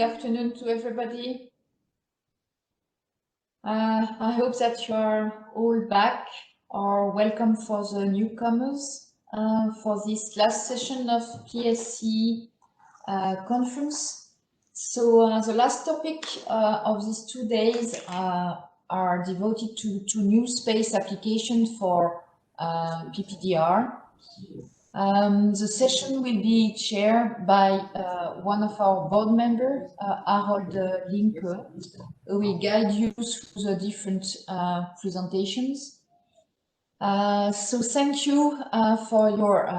Good afternoon to everybody. I hope that you are all back or welcome for the newcomers for this last session of PSCE conference. So the last topic of these 2 days are devoted to new space application for PPDR. The session will be chaired by one of our board members, Harold Linke, who will guide you through the different presentations. So thank you for your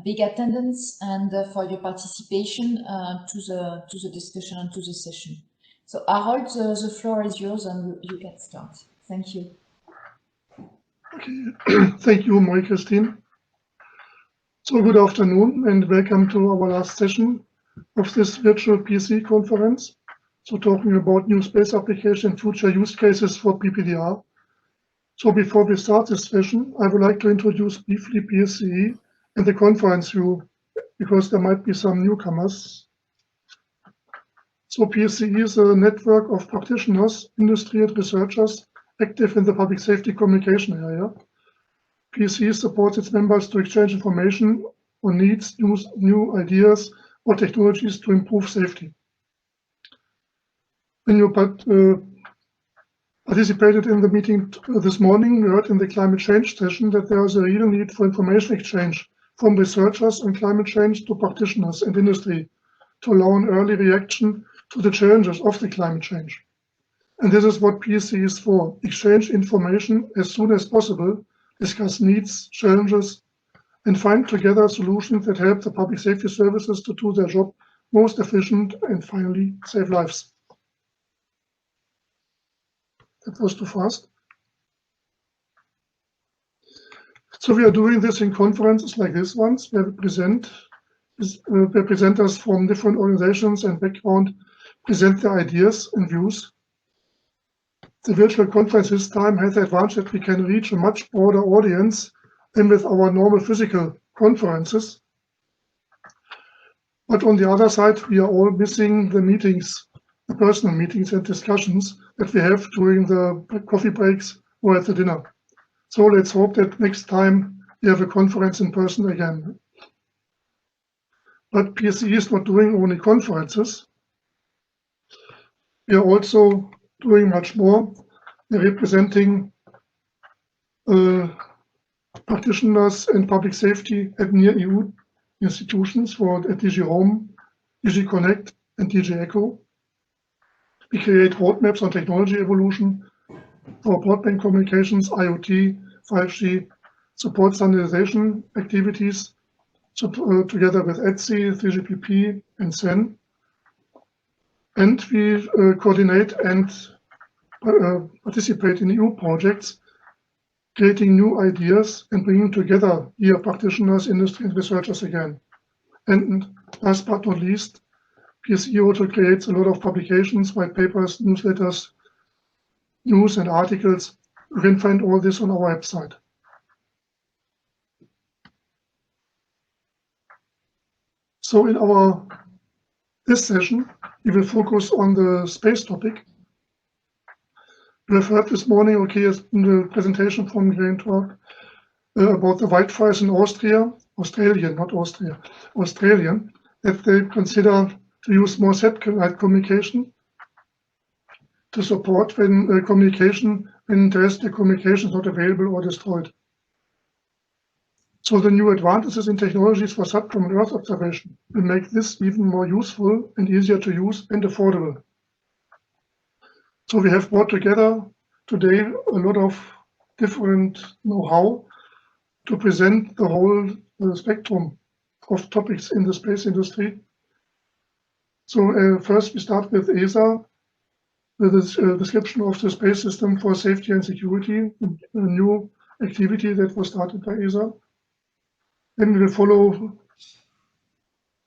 big attendance and for your participation to the discussion and to the session. So Harold, the floor is yours and you can start. Thank you. Okay. Thank you, Marie-Christine. So good afternoon and welcome to our last session of this virtual PSCE conference. So talking about new space application and future use cases for PPDR. So before we start this session, I would like to introduce briefly PSCE and the conference view, because there might be some newcomers. So PSCE is a network of practitioners, industry and researchers active in the public safety communication area. PSCE supports its members to exchange information on needs, new ideas, or technologies to improve safety. When you participated in the meeting this morning, we heard in the climate change session that there is a real need for information exchange from researchers on climate change to practitioners and industry to allow an early reaction to the challenges of the climate change. And this is what PSCE is for: exchange information as soon as possible, discuss needs, challenges, and find together solutions that help the public safety services to do their job most efficient and finally save lives. That was too fast. So we are doing this in conferences like this ones, where presenters from different organizations and background present their ideas and views. The virtual conference this time has the advantage that we can reach a much broader audience than with our normal physical conferences. But on the other side, we are all missing the meetings, the personal meetings and discussions that we have during the coffee breaks or at the dinner. So let's hope that next time we have a conference in person again. But PSCE is not doing only conferences. We are also doing much more. We're representing practitioners and public safety at near EU institutions at DG Home, DG Connect, and DG ECHO. We create roadmaps on technology evolution for broadband communications, IoT, 5G, support standardization activities together with ETSI, 3GPP, and CEN. And we coordinate and participate in EU projects, creating new ideas and bringing together here practitioners, industry, and researchers again. And last but not least, PSCE also creates a lot of publications, white papers, newsletters, news and articles. You can find all this on our website. So in this session, we will focus on the space topic. We have heard this morning, okay, in the presentation from Green Talk, about the wildfires in Australian, that they consider to use more satellite communication to support when terrestrial communication is not available or destroyed. So the new advances in technologies for SATCOM and Earth observation will make this even more useful and easier to use and affordable. So we have brought together today a lot of different know-how to present the whole spectrum of topics in the space industry. So first we start with ESA, with a description of the space system for safety and security, a new activity that was started by ESA. Then we will follow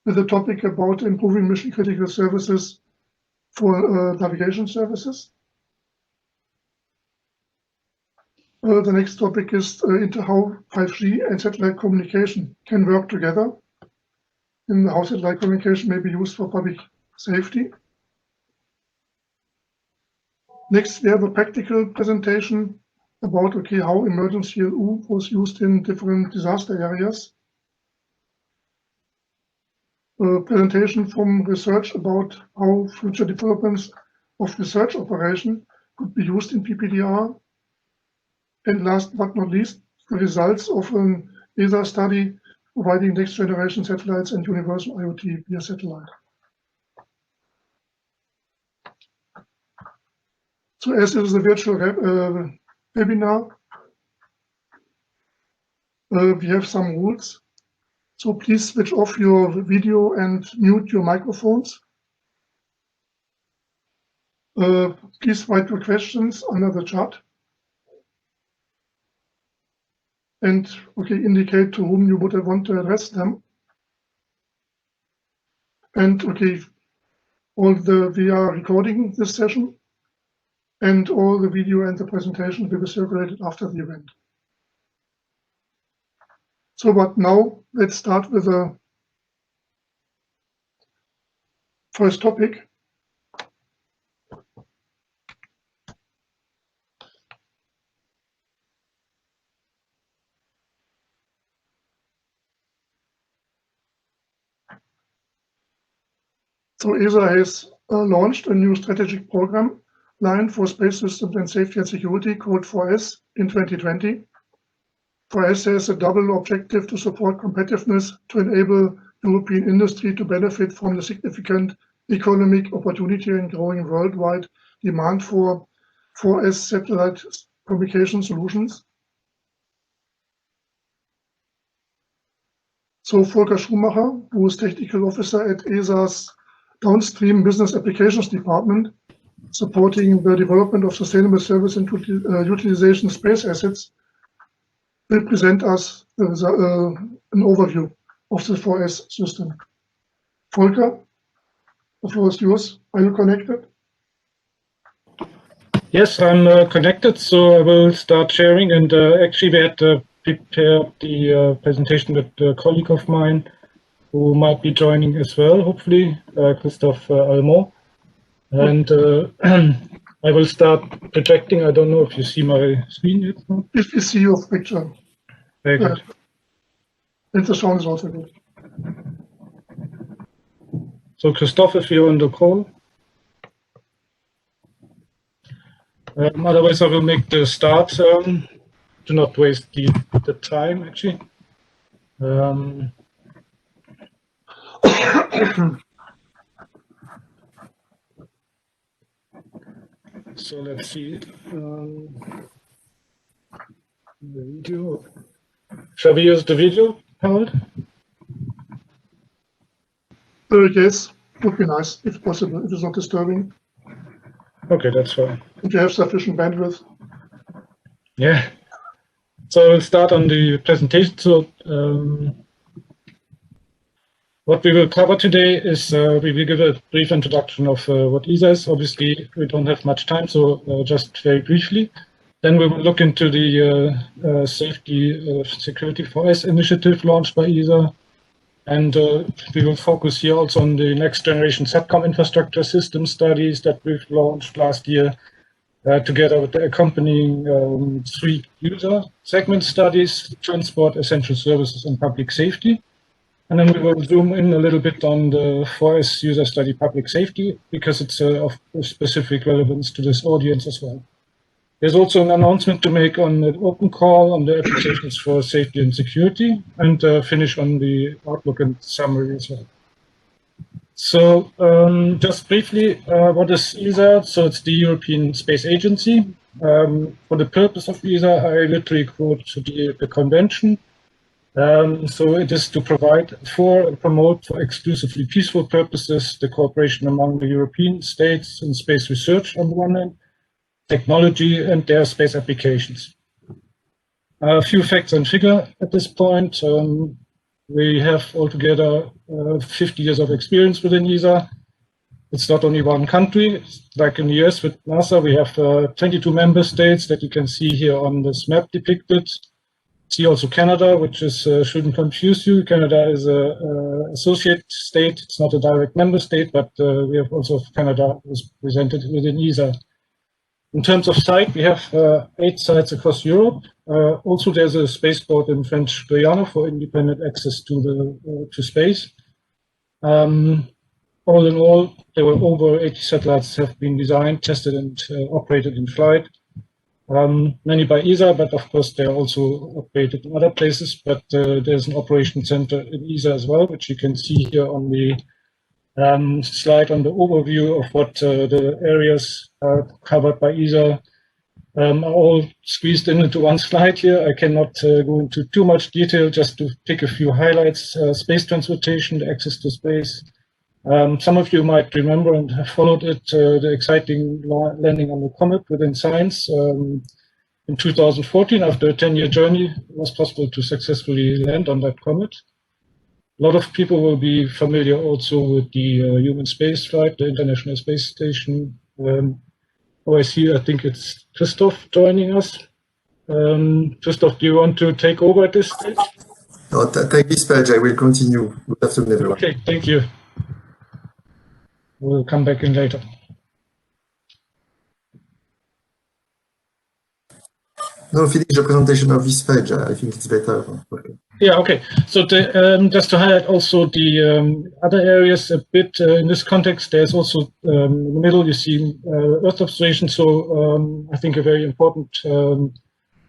with a topic about improving mission-critical services for navigation services. The next topic is into how 5G and satellite communication can work together, and how satellite communication may be used for public safety. Next, we have a practical presentation about how emergency LU was used in different disaster areas. A presentation from research about how future developments of research operation could be used in PPDR. And last but not least, the results of an ESA study providing next generation satellites and universal IoT via satellite. So as it is a virtual webinar, we have some rules. So please switch off your video and mute your microphones. Please write your questions under the chat. And indicate to whom you would want to address them. And we are recording this session, and all the video and the presentation will be circulated after the event. So, but now let's start with the first topic. So ESA has launched a new strategic program line for space systems and safety and security called 4S in 2020. 4S has a double objective to support competitiveness to enable European industry to benefit from the significant economic opportunity and growing worldwide demand for 4S satellite communication solutions. So Volker Schumacher, who is technical officer at ESA's Downstream Business Applications Department, supporting the development of sustainable service and utilization space assets, will present us an overview of the 4S system. Volker, the floor is yours. Are you connected? Yes, I'm connected, so I will start sharing. And actually, we had prepared the presentation with a colleague of mine who might be joining as well, hopefully, Christoph Almond. And I will start projecting. I don't know if you see my screen yet. If you see your picture. Very good. And the sound is also good. So Christoph, if you're on the call. Otherwise, I will make the start to not waste the time, actually. So let's see the video. Shall we use the video, Harold? Yes, would be nice if possible. If it's not disturbing. Okay, that's fine. If you have sufficient bandwidth. Yeah. So we'll start on the presentation. So what we will cover today is we will give a brief introduction of what ESA is. Obviously, we don't have much time, so just very briefly. Then we will look into the safety security 4S initiative launched by ESA. And we will focus here also on the next generation SATCOM infrastructure system studies that we've launched last year, together with the accompanying 3 user segment studies: transport, essential services, and public safety. And then we will zoom in a little bit on the 4S user study public safety, because it's of specific relevance to this audience as well. There's also an announcement to make on the open call on the applications for safety and security, and finish on the outlook and summary as well. So just briefly, what is ESA? So it's the European Space Agency. For the purpose of ESA, I literally quote the convention. So it is to provide for and promote for exclusively peaceful purposes the cooperation among the European states in space research on the one hand, technology and their space applications. A few facts and figures at this point. We have altogether 50 years of experience within ESA. It's not only one country, like in the US with NASA, we have 22 member states that you can see here on this map depicted. See also Canada, which is shouldn't confuse you. Canada is an associate state. It's not a direct member state, but we have also Canada is presented within ESA. In terms of site, we have 8 sites across Europe. Also, there's a spaceport in French Guiana for independent access to space. All in all, there were over 80 satellites have been designed, tested, and operated in flight. Many by ESA, but of course they are also operated in other places. But there's an operation center in ESA as well, which you can see here on the slide on the overview of what the areas covered by ESA are all squeezed into one slide here. I cannot go into too much detail, just to pick a few highlights. Space transportation, the access to space. Some of you might remember and have followed it, the exciting landing on the comet within science. In 2014, after a 10-year journey, it was possible to successfully land on that comet. A lot of people will be familiar also with the human space flight, the International Space Station. I see, I think it's Christoph joining us. Christoph, do you want to take over at this stage? No, take this page, I will continue. Good afternoon, everyone. Okay, thank you. We'll come back in later. No, finish the presentation of this page. I think it's better. Okay. Yeah, okay. So just to highlight also the other areas a bit in this context, there's also in the middle you see Earth observation. So I think a very important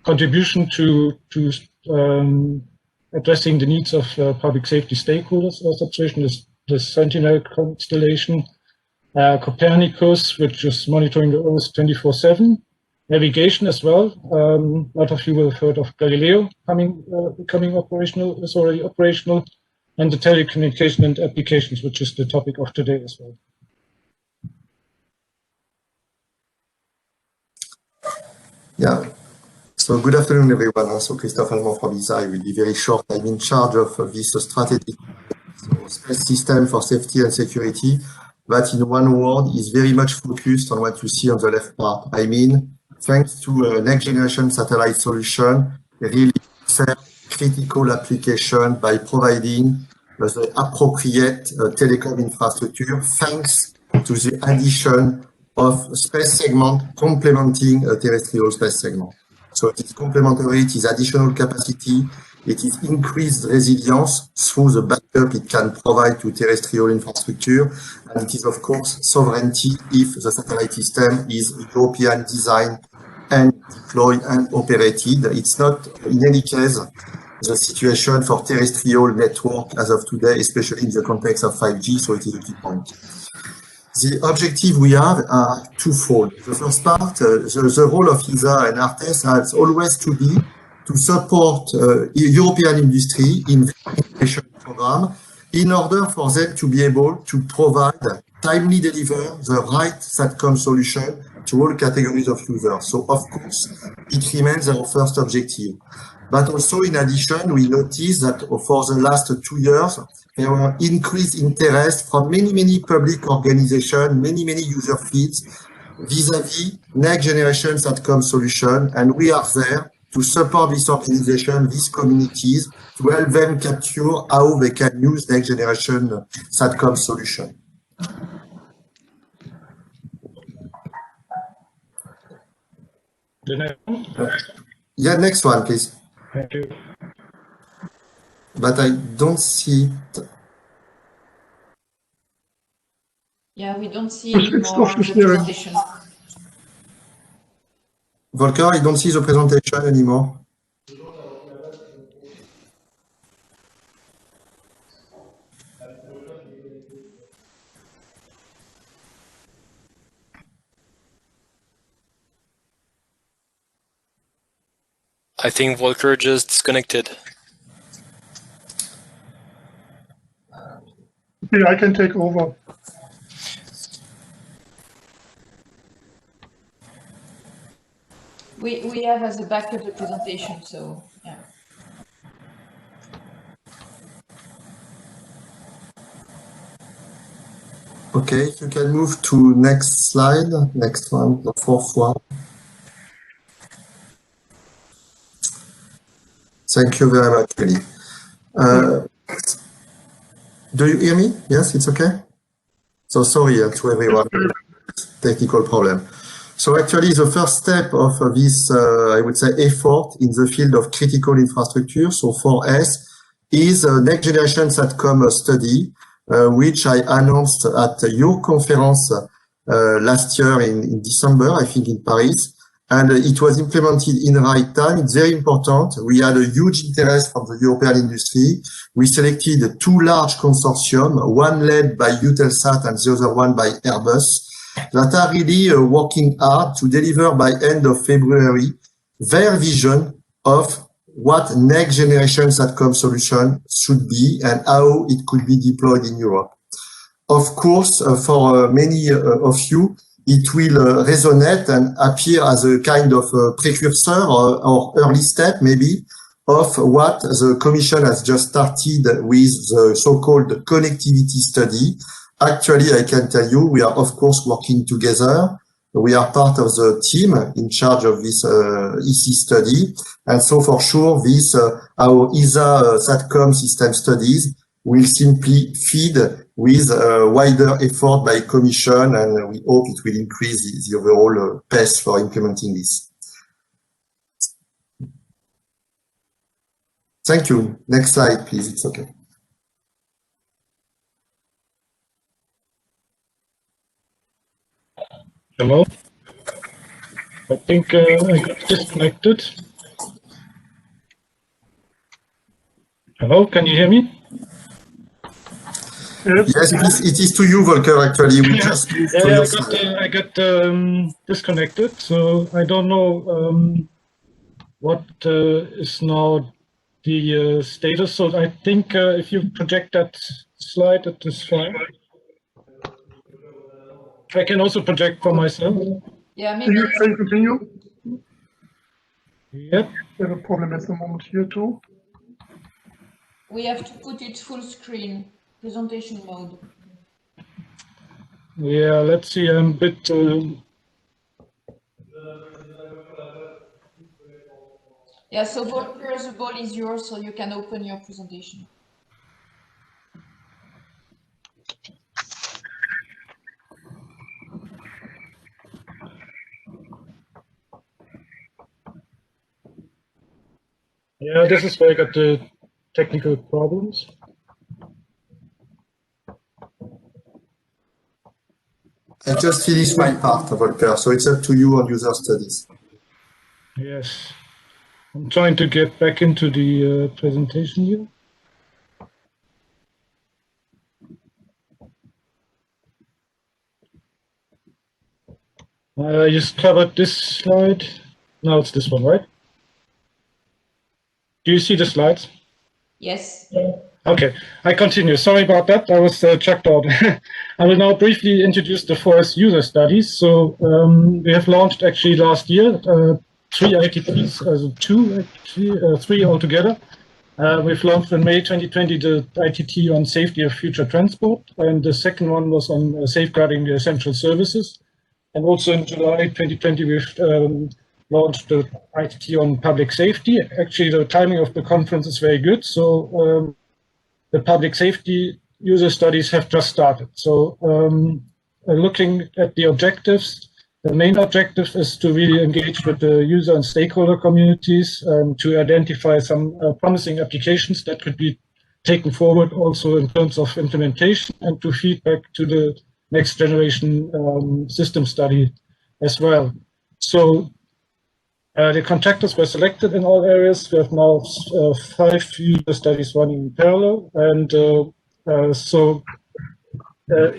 contribution to addressing the needs of public safety stakeholders. Earth observation is the Sentinel constellation, Copernicus, which is monitoring the Earth 24/7. Navigation as well. A lot of you will have heard of Galileo becoming operational, is already operational, and the telecommunication and applications, which is the topic of today as well. Yeah. So good afternoon, everyone. So Christophe Allemand from ESA. I will be very short. I'm in charge of this strategic space system for safety and security. That, in one word, is very much focused on what you see on the left part. I mean, thanks to a next generation satellite solution, really serve critical application by providing the appropriate telecom infrastructure, thanks to the addition of space segment complementing a terrestrial space segment. So it is complementary, it is additional capacity, it is increased resilience through the backup it can provide to terrestrial infrastructure, and it is of course sovereignty if the satellite system is European design and deployed and operated. It's not, in any case, the situation for terrestrial network as of today, especially in the context of 5G, so it is a key point. The objective we have are twofold. The first part, the role of ESA and ARTES has always to be to support European industry in the innovation program in order for them to be able to provide, timely deliver the right SATCOM solution to all categories of users. So, of course, it remains our first objective. But also, in addition, we noticed that for the last 2 years, there were increased interest from many public organizations, many user feeds vis-à-vis next generation SATCOM solution. And we are there to support this organization, these communities, to help them capture how they can use next generation SATCOM solution. Yeah, next one, please. Thank you. But I don't see it. Yeah, we don't see anymore the presentation. Volker, I don't see the presentation anymore. I think Volker just disconnected. Yeah, I can take over. We have as a backup the presentation, so yeah. Okay, you can move to next slide, next one, the fourth one. Thank you very much, Kelly. Do you hear me? Yes, it's okay? So sorry to everyone, technical problem. So actually, the first step of this, I would say, effort in the field of critical infrastructure, so 4S, is a next generation SATCOM study, which I announced at your conference last year in December, I think in Paris. And it was implemented in the right time. It's very important. We had a huge interest from the European industry. We selected two large consortium, one led by Eutelsat and the other one by Airbus, that are really working hard to deliver by end of February their vision of what next generation SATCOM solution should be and how it could be deployed in Europe. Of course, for many of you, it will resonate and appear as a kind of precursor or early step, maybe, of what the Commission has just started with the so-called connectivity study. Actually, I can tell you, we are, of course, working together. We are part of the team in charge of this EC study. And so for sure, this, our ESA SATCOM system studies will simply feed with a wider effort by Commission, and we hope it will increase the overall pace for implementing this. Thank you. Next slide, please. It's okay. Hello. I think I got disconnected. Hello, can you hear me? Yes, it is to you, Volker, actually. We just moved to your side. I got disconnected, so I don't know what is now the status. So I think if you project that slide, it is fine. I can also project for myself. Yeah, Can maybe. you continue? Yep. We have a problem at the moment here too. We have to put it full screen, presentation mode. Yeah, let's see. I'm a bit. Yeah, so Volker, the ball is yours, so you can open your presentation. Yeah, this is where I got the technical problems. I just finished my part, Volker, so it's up to you on user studies. Yes. I'm trying to get back into the presentation here. I just covered this slide. No, it's this one, right? Do you see the slides? Yes. Okay, I continue. Sorry about that. I was checked out. I will now briefly introduce the 4S user studies. So we have launched actually last year 3 ITTs, three altogether. We've launched in May 2020 the ITT on safety of future transport, and the second one was on safeguarding the essential services. And also in July 2020, we've launched the ITT on public safety. Actually, the timing of the conference is very good. So the public safety user studies have just started. So looking at the objectives, the main objective is to really engage with the user and stakeholder communities to identify some promising applications that could be taken forward also in terms of implementation, and to feedback to the next generation system study as well. So the contractors were selected in all areas. We have now 5 user studies running in parallel. And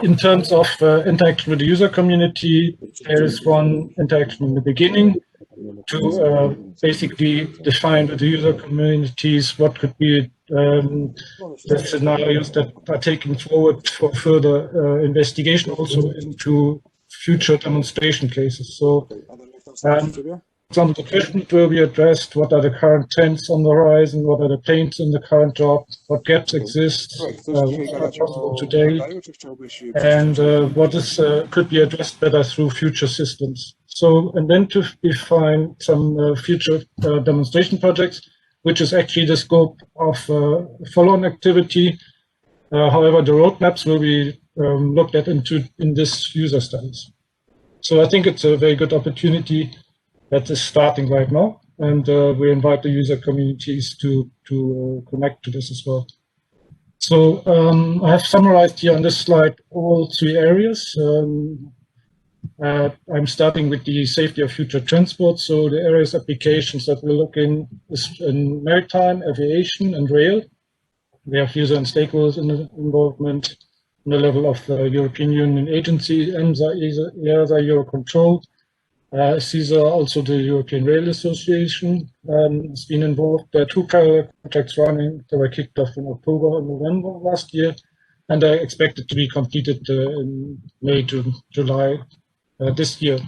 in terms of interaction with the user community, there is one interaction in the beginning to basically define with the user communities what could be the scenarios that are taken forward for further investigation, also into future demonstration cases. So some of the questions will be addressed: what are the current trends on the horizon, what are the pains in the current job, what gaps exist, what are possible today, and what is could be addressed better through future systems. So, and then to define some future demonstration projects, which is actually the scope of follow-on activity. However, the roadmaps will be looked at in this user studies. So I think it's a very good opportunity that is starting right now, and we invite the user communities to connect to this as well. So I have summarized here on this slide all 3 areas. I'm starting with the safety of future transport. So the areas applications that we're looking is in maritime, aviation, and rail. We have user and stakeholders involvement on the level of the European Union agency, EMSA, EASA, Eurocontrol. CESA, also the European Rail Association, has been involved. There are 2 parallel projects running that were kicked off in October and November last year, and are expected to be completed in May to July this year.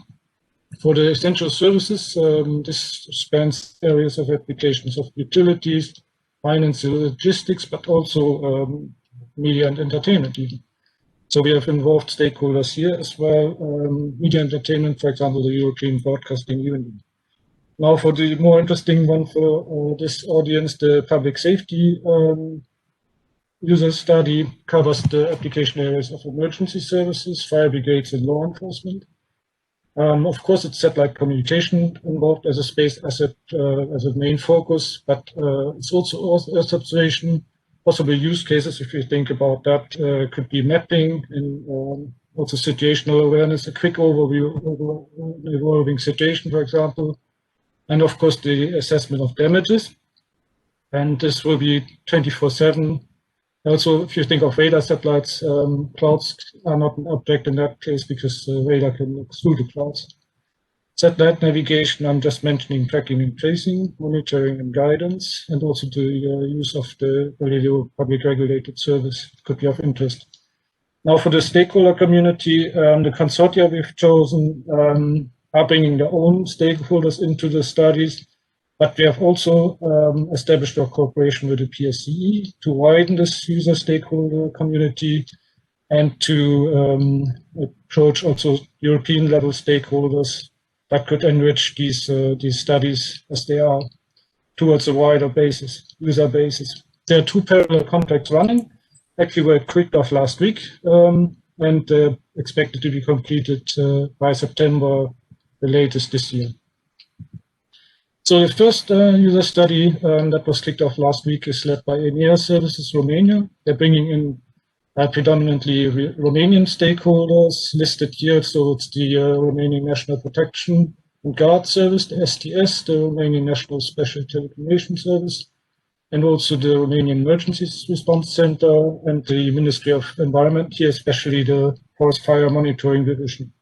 For the essential services, this spans areas of applications of utilities, finance, logistics, but also media and entertainment even. So we have involved stakeholders here as well, media entertainment, for example, the European Broadcasting Union. Now for the more interesting one for this audience, the public safety user study covers the application areas of emergency services, fire brigades, and law enforcement. Of course, it's satellite communication involved as a space asset as a main focus, but it's also Earth observation. Possible use cases, if you think about that, could be mapping and also situational awareness, a quick overview of an evolving situation, for example, and of course the assessment of damages. And this will be 24/7. Also, if you think of radar satellites, clouds are not an object in that case because radar can look through the clouds. Satellite navigation, I'm just mentioning tracking and tracing, monitoring and guidance, and also the use of the radio public regulated service could be of interest. Now for the stakeholder community, the consortia we've chosen are bringing their own stakeholders into the studies, but we have also established a cooperation with the PSCE to widen this user stakeholder community and to approach also European level stakeholders that could enrich these studies as they are towards a wider basis, user basis. There are 2 parallel contracts running. Actually, were kicked off last week and expected to be completed by September, the latest this year. So the first user study that was kicked off last week is led by ENEA Services Romania. They're bringing in predominantly Romanian stakeholders listed here. So it's the Romanian National Protection and Guard Service, the STS, the Romanian National Special Telecommunication Service, and also the Romanian Emergency Response Center and the Ministry of Environment, here especially the Forest Fire Monitoring Division.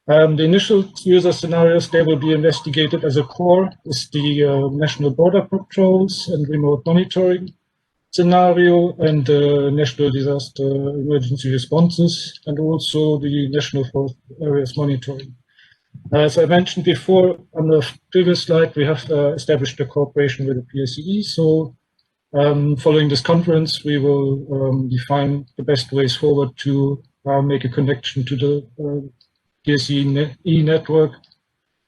The initial user scenarios, they will be investigated as a core is the National Border Patrols and Remote Monitoring scenario and the National Disaster Emergency Responses, and also the National Forest Areas Monitoring. As I mentioned before on the previous slide, we have established a cooperation with the PSCE. So following this conference, we will define the best ways forward to make a connection to the PSCE network,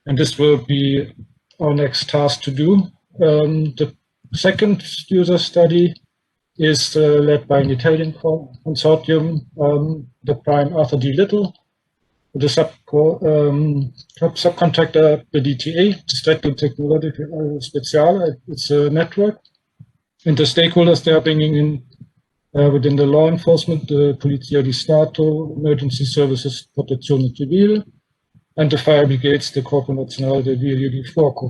and this will be our next task to do. The second user study is led by an Italian consortium, the Prime Arthur D. Little, the subcontractor, the DTA, Distretto Tecnologico Speciale. It's a network, and the stakeholders they are bringing in within the law enforcement, the Polizia di Stato, Emergency Services, Protezione Civile, and the fire brigades, the Corpo Nazionale dei Vigili del Fuoco.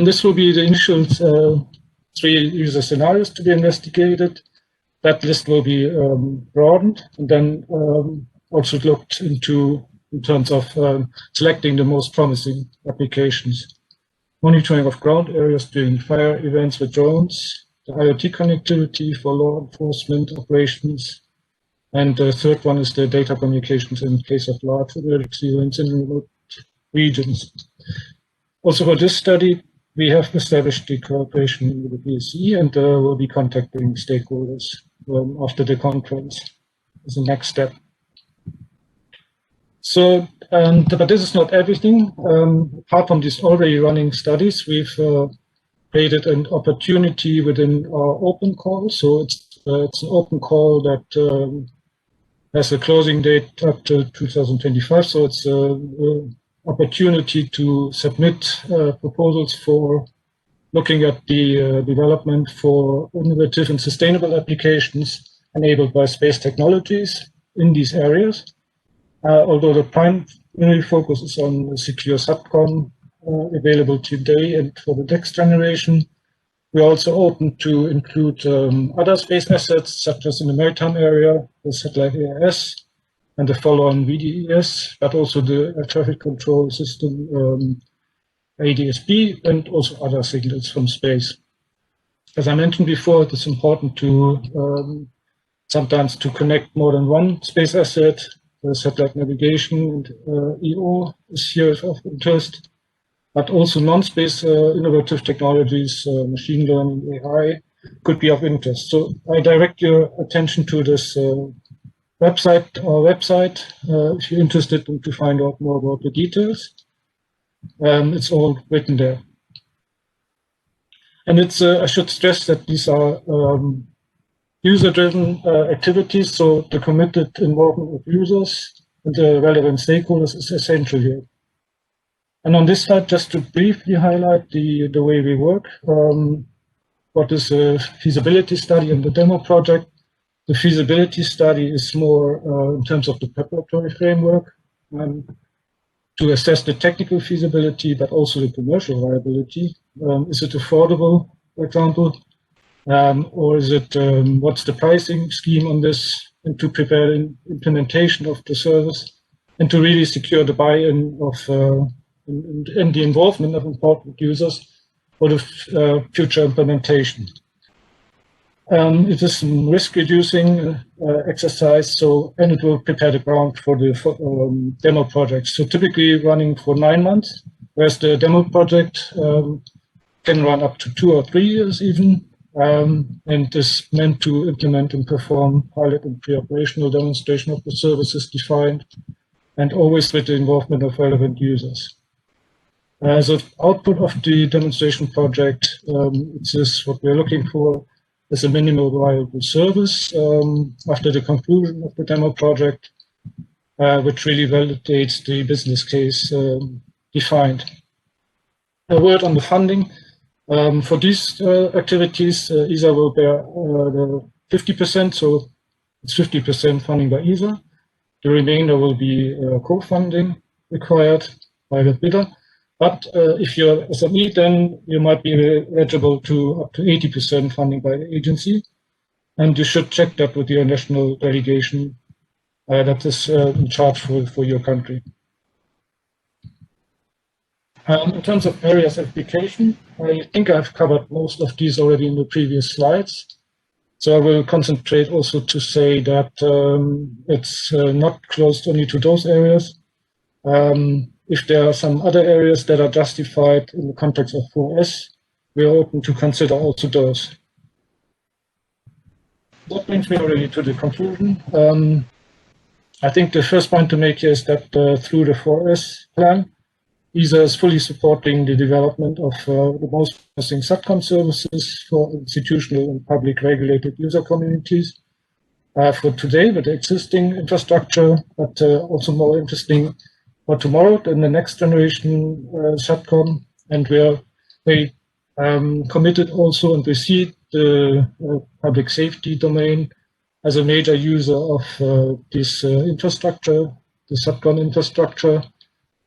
This will be the initial 3 user scenarios to be investigated. That list will be broadened and then also looked into in terms of selecting the most promising applications. Monitoring of ground areas during fire events with drones, the IoT connectivity for law enforcement operations, and the third one is the data communications in case of large emergency events in remote regions. Also for this study, we have established the cooperation with the PSCE and will be contacting stakeholders after the conference as the next step. So, but this is not everything. Apart from these already running studies, we've created an opportunity within our open call. So it's an open call that has a closing date up to 2025. So it's an opportunity to submit proposals for looking at the development for innovative and sustainable applications enabled by space technologies in these areas. Although the primary focus is on secure SATCOM available today and for the next generation, we're also open to include other space assets, such as in the maritime area, the satellite AIS and the follow-on VDES, but also the air traffic control system ADSB, and also other signals from space. As I mentioned before, it is important to sometimes to connect more than one space asset. Satellite navigation and EO is here of interest, but also non-space innovative technologies, machine learning, AI, could be of interest. So I direct your attention to this website if you're interested in to find out more about the details. It's all written there. And it's I should stress that these are user-driven activities, so the committed involvement of users and the relevant stakeholders is essential here. And on this slide, just to briefly highlight the way we work, what is a feasibility study and the demo project. The feasibility study is more in terms of the preparatory framework to assess the technical feasibility, but also the commercial viability. Is it affordable, for example? Or is it, what's the pricing scheme on this, and to prepare the implementation of the service, and to really secure the buy-in of and the involvement of important users for the future implementation. It is a risk-reducing exercise, and it will prepare the ground for the demo project. So typically running for 9 months, whereas the demo project can run up to 2 or 3 years even. And is meant to implement and perform pilot and pre-operational demonstration of the services defined, and always with the involvement of relevant users. As an output of the demonstration project, it is what we're looking for is a minimal viable service after the conclusion of the demo project, which really validates the business case defined. A word on the funding. For these activities, ESA will bear the 50%, so it's 50% funding by ESA. The remainder will be co-funding required by the bidder. But if you're SME, then you might be eligible to up to 80% funding by the agency. And you should check that with your national delegation that is in charge for your country. In terms of areas of application, I think I've covered most of these already in the previous slides. So I will concentrate also to say that it's not closed only to those areas. If there are some other areas that are justified in the context of 4S, we are open to consider also those. That brings me already to the conclusion. I think the first point to make here is that through the 4S plan, ESA is fully supporting the development of the most promising SATCOM services for institutional and public regulated user communities for today with the existing infrastructure, but also more interesting for tomorrow and the next generation SATCOM. And we are very committed also, and we see the public safety domain as a major user of this infrastructure, the SATCOM infrastructure,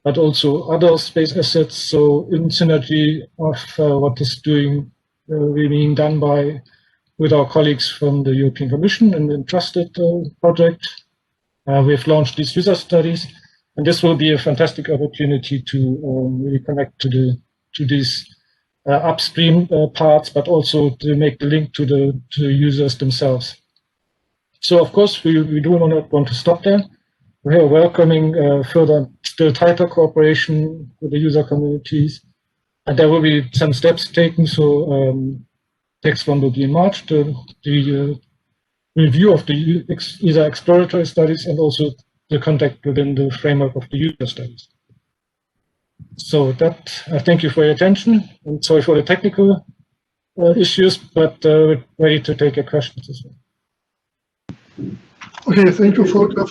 but also other space assets. So in synergy of what is being done with our colleagues from the European Commission and the Entrusted project, we have launched these user studies, and this will be a fantastic opportunity to really connect to these upstream parts, but also to make the link to the users themselves. So of course we do not want to stop there. We are welcoming further, still tighter cooperation with the user communities, and there will be some steps taken. So next one will be in March, the review of the ESA exploratory studies and also the contact within the framework of the user studies. So that, I thank you for your attention, and sorry for the technical issues, but we're ready to take your questions as well. Okay, thank you, Volker,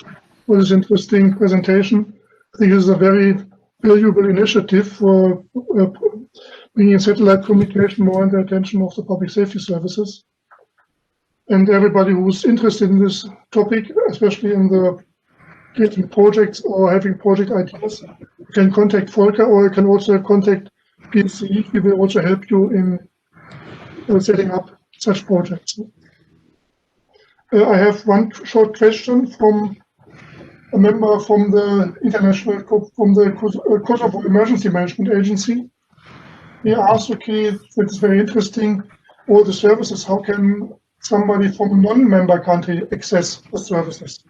for this interesting presentation. I think this is a very valuable initiative for bringing satellite communication more under the attention of the public safety services. And everybody who's interested in this topic, especially in the creating projects or having project ideas, you can contact Volker, or you can also contact PSCE. He will also help you in setting up such projects. I have one short question from a member from the Kosovo Emergency Management Agency. He asked, okay, that's very interesting, all the services, how can somebody from a non-member country access the services?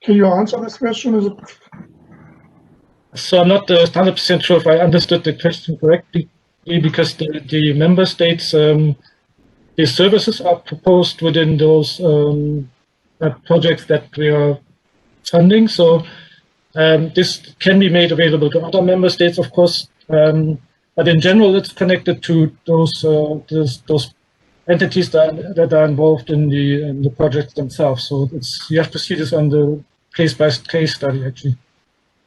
Can you answer this question? Is it... So I'm not 100% sure if I understood the question correctly, because the member states, the services are proposed within those projects that we are funding. So this can be made available to other member states, of course, but in general, it's connected to those entities that are involved in the projects themselves. So you have to see this on the case-by-case study, actually.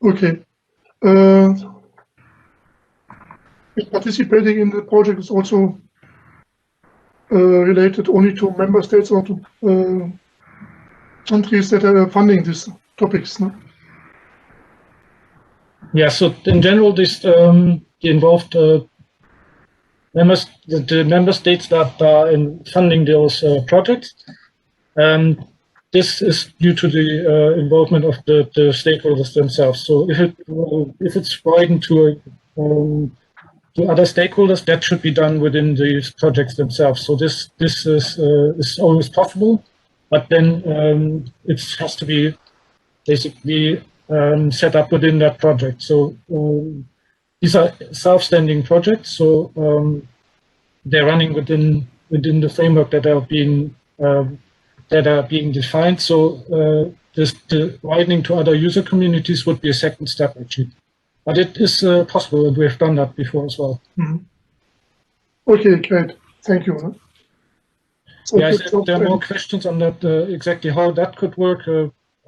Okay. Participating in the project is also related only to member states or to countries that are funding these topics, no? Yeah, so in general, this the involved the member states that are in funding those projects. This is due to the involvement of the stakeholders themselves. So if it's widened to other stakeholders, that should be done within these projects themselves. So this is always possible, but then it has to be basically set up within that project. So these are self-standing projects, so they're running within the framework that are being defined. So the widening to other user communities would be a second step, actually. But it is possible, and we've done that before as well. Mm-hmm. Okay, great. Thank you. So yeah, if there are more questions on that, exactly how that could work,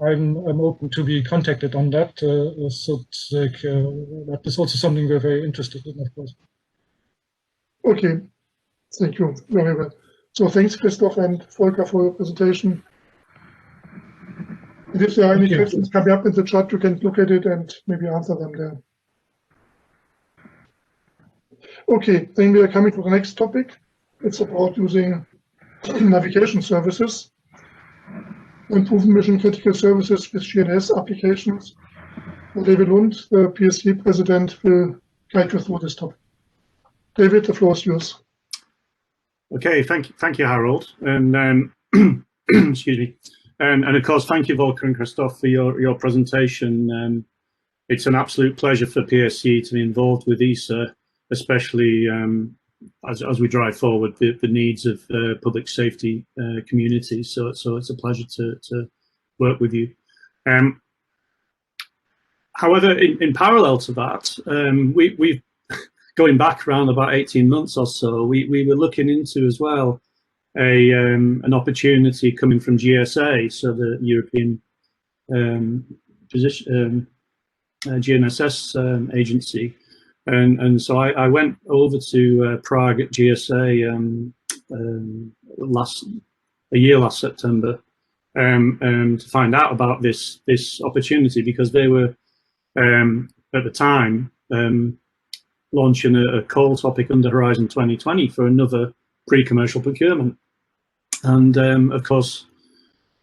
I'm open to be contacted on that. So it's like, that is also something we're very interested in, of course. Okay, thank you very well. So thanks, Christoph and Volker, for your presentation. And if there are any questions coming up in the chat, you can look at it and maybe answer them there. Okay, then we are coming to the next topic. It's about using navigation services, improving mission critical services with GNS applications. And David Lund, the PSC president, will guide you through this topic. David, the floor is yours. Okay, thank you, Harold, and excuse me, and of course, thank you, Volker and Christoph, for your presentation. It's an absolute pleasure for PSCE to be involved with ESA, especially as we drive forward the needs of public safety communities. So it's a pleasure to work with you. However, in parallel to that, we've going back around about 18 months or so, we were looking into as well an opportunity coming from GSA, so the European GNSS agency, and so I went over to Prague at GSA last September to find out about this opportunity, because they were at the time launching a call topic under Horizon 2020 for another pre-commercial procurement. And of course,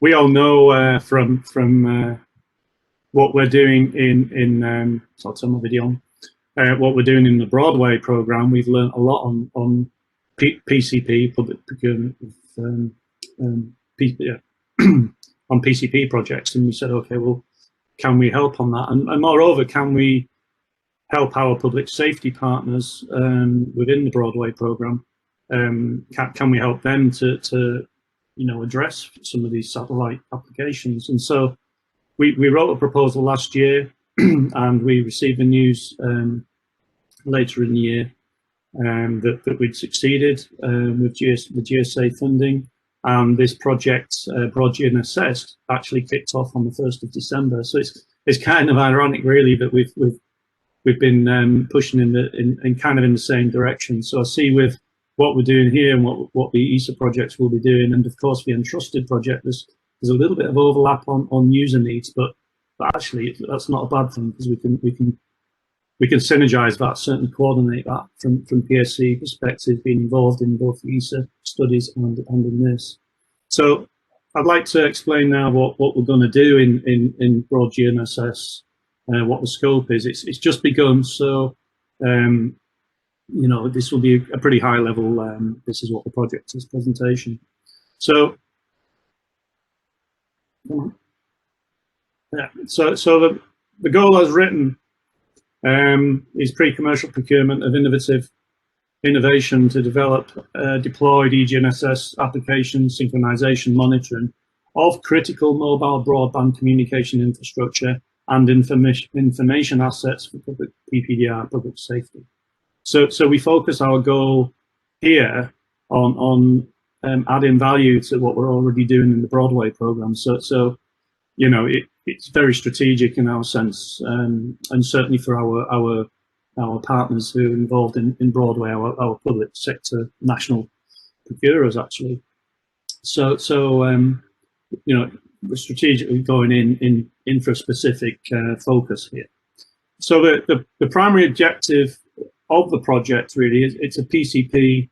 we all know from what we're doing in so I'll turn my video on, what we're doing in the Broadway program, we've learned a lot on PCP, public procurement, on PCP projects, and we said, okay, well, can we help on that? And moreover, can we help our public safety partners within the Broadway program? Can we help them to address some of these satellite applications? And so we wrote a proposal last year, and we received the news later in the year that we'd succeeded with GSA funding. And this project, Broadband Assessed, actually kicked off on the 1st of December. So it's kind of ironic, really, that we've been pushing in kind of in the same direction. So I see with what we're doing here and what the ESA projects will be doing, and of course the Entrusted project, there's a little bit of overlap on user needs, but actually that's not a bad thing, because we can synergize that, certainly coordinate that from PSCE perspective, being involved in both the ESA studies and in this. So I'd like to explain now what we're going to do in Broad GNSS, what the scope is. It's just begun, so you know, this will be a pretty high level. This is what the project is, presentation. So, yeah. So the goal as written is pre-commercial procurement of innovation to develop deployed eGNSS application synchronization monitoring of critical mobile broadband communication infrastructure and information assets for public PPDR, public safety. So we focus our goal here on adding value to what we're already doing in the Broadway program. So you know, it's very strategic in our sense, and certainly for our partners who are involved in Broadway, our public sector national procurers actually. So you know, we're strategically going in for a specific focus here. So the primary objective of the project really is it's a PCP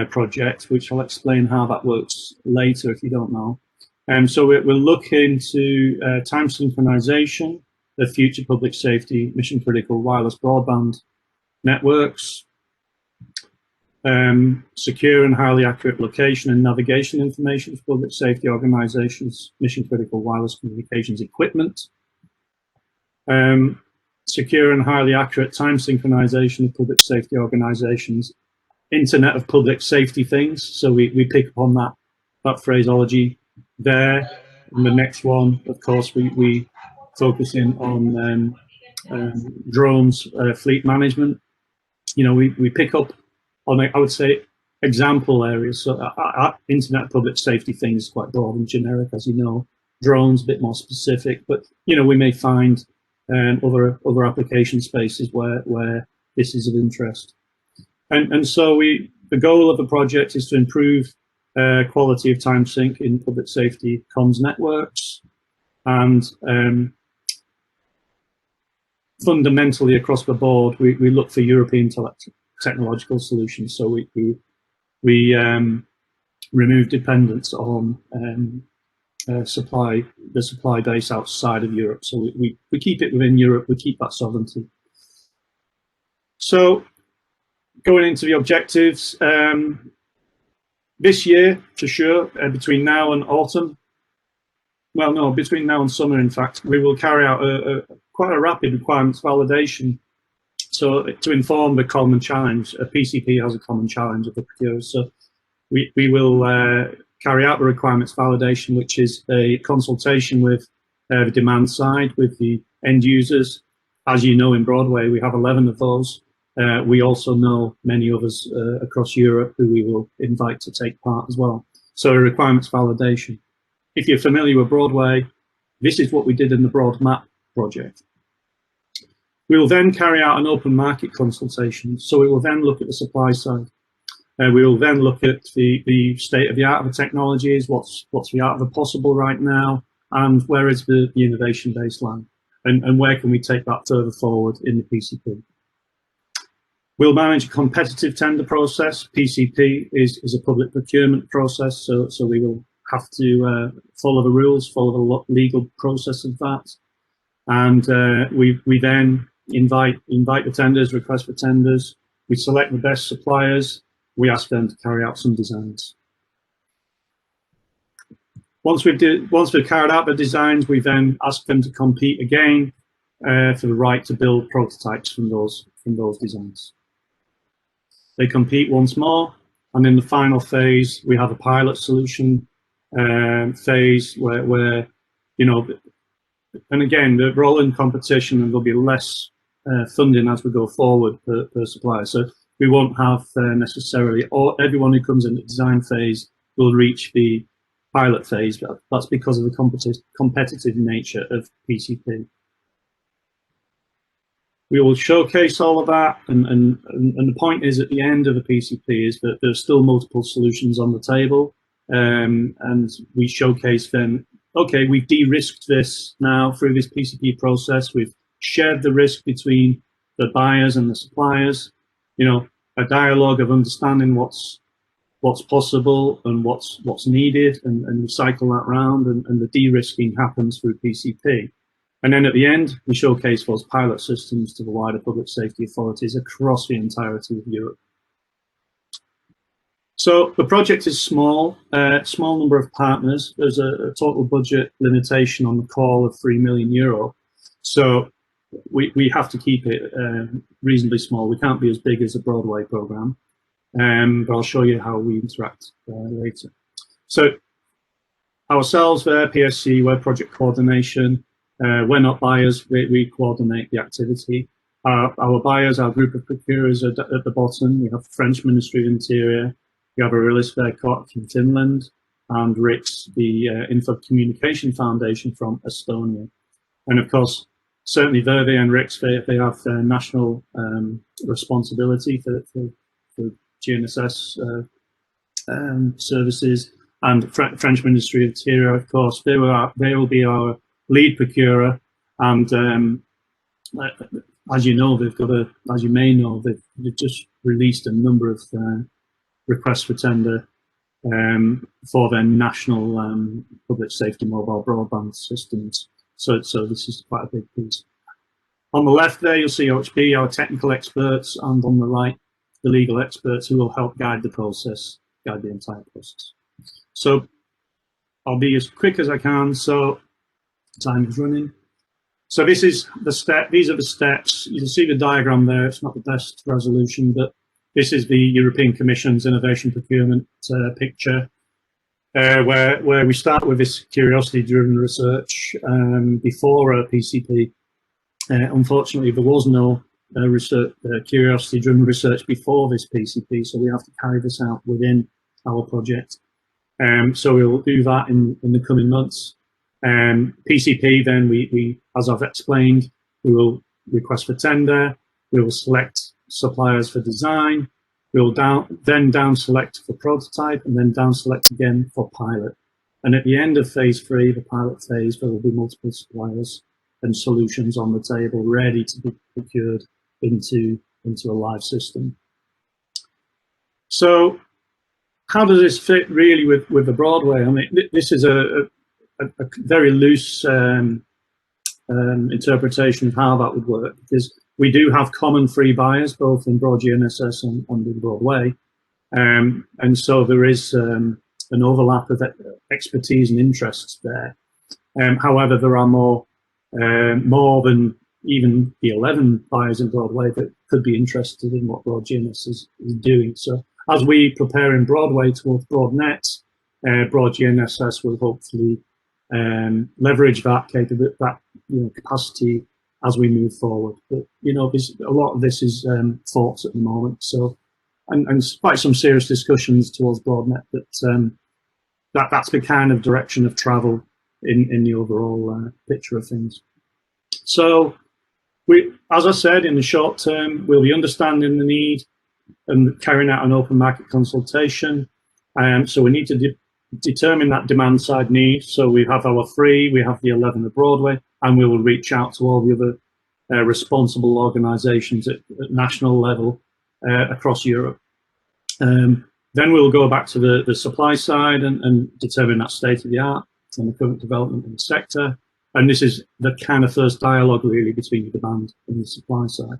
project, which I'll explain how that works later if you don't know. So we're looking to time synchronization of future public safety mission critical wireless broadband networks, secure and highly accurate location and navigation information for public safety organizations, mission critical wireless communications equipment, secure and highly accurate time synchronization of public safety organizations, Internet of Public Safety Things. So we pick up on that phraseology there. And the next one, of course, we focus in on drones, fleet management. You know, we pick up on, I would say, example areas. So Internet of Public Safety Things is quite broad and generic, as you know. Drones, a bit more specific, but you know, we may find other application spaces where this is of interest. And so the goal of the project is to improve quality of time sync in public safety comms networks, and fundamentally across the board, we look for European technological solutions. So we remove dependence on the supply base outside of Europe. So we keep it within Europe, we keep that sovereignty. So going into the objectives, this year, for sure, between now and autumn, well, no, between now and summer, in fact, we will carry out quite a rapid requirements validation. So to inform the common challenge, a PCP has a common challenge of the procurers. So we will carry out the requirements validation, which is a consultation with the demand side, with the end users. As you know, in Broadway, we have 11 of those. We also know many others across Europe who we will invite to take part as well. So a requirements validation. If you're familiar with Broadway, this is what we did in the Broad Map project. We will then carry out an open market consultation. So we will then look at the supply side. We will then look at the state of the art of the technologies, what's the art of the possible right now, and where is the innovation baseline, and where can we take that further forward in the PCP. We'll manage a competitive tender process. PCP is a public procurement process, so we will have to follow the rules, follow the legal process of that. And we then invite the tenders, request for tenders. We select the best suppliers. We ask them to carry out some designs. Once we've carried out the designs, we then ask them to compete again for the right to build prototypes from those designs. They compete once more, and in the final phase, we have a pilot solution phase where you know, and again, they're all in competition, and there'll be less funding as we go forward per supplier. So we won't have necessarily, or everyone who comes in the design phase will reach the pilot phase, but that's because of the competitive nature of PCP. We will showcase all of that, and the point is at the end of the PCP is that there's still multiple solutions on the table, and we showcase them. Okay, we've de-risked this now through this PCP process. We've shared the risk between the buyers and the suppliers. You know, a dialogue of understanding what's possible and what's needed, and we cycle that round, and the de-risking happens through PCP. And then at the end, we showcase those pilot systems to the wider public safety authorities across the entirety of Europe. So the project is small, small number of partners. There's a total budget limitation on the call of €3 million. So we have to keep it reasonably small. We can't be as big as a Broadway program, but I'll show you how we interact later. So ourselves there, PSCE, we're project coordination. We're not buyers, we coordinate the activity. Our buyers, our group of procurers are at the bottom. We have the French Ministry of Interior, we have a Realisverkot from Finland, and RIX, the Info Communication Foundation from Estonia. And of course, certainly Verve and RIX, they have their national responsibility for GNSS services, and French Ministry of Interior, of course, they will be our lead procurer, and as you know, as you may know, they've just released a number of requests for tender for their national public safety mobile broadband systems. So this is quite a big piece. On the left there, you'll see OHB, our technical experts, and on the right, the legal experts who will help guide the process, guide the entire process. So I'll be as quick as I can. So time is running. So this is the step. These are the steps. You can see the diagram there. It's not the best resolution, but this is the European Commission's innovation procurement picture, where we start with this curiosity-driven research before a PCP. Unfortunately, there was no curiosity-driven research before this PCP, so we have to carry this out within our project. So we'll do that in the coming months. PCP, then we, as I've explained, we will request for tender, we will select suppliers for design, we will then down select for prototype, and then down select again for pilot. And at the end of phase 3, the pilot phase, there will be multiple suppliers and solutions on the table ready to be procured into a live system. So how does this fit really with the Broadway? I mean, this is a very loose interpretation of how that would work, because we do have common free buyers both in Broad GNSS and in Broadway, and so there is an overlap of expertise and interests there. However, there are more than even the 11 buyers in Broadway that could be interested in what Broad GNSS is doing. So as we prepare in Broadway towards BroadNet, Broad GNSS will hopefully leverage that capacity as we move forward. But a lot of this is thoughts at the moment. So, and quite some serious discussions towards BroadNet. But that's the kind of direction of travel in the overall picture of things. So, as I said, in the short term, we'll be understanding the need and carrying out an open market consultation. So we need to determine that demand side need. So we have our 3, we have the 11 at Broadway, and we will reach out to all the other responsible organisations at national level across Europe. Then we'll go back to the supply side and determine that state of the art and the current development in the sector. And this is the kind of first dialogue really between the demand and the supply side.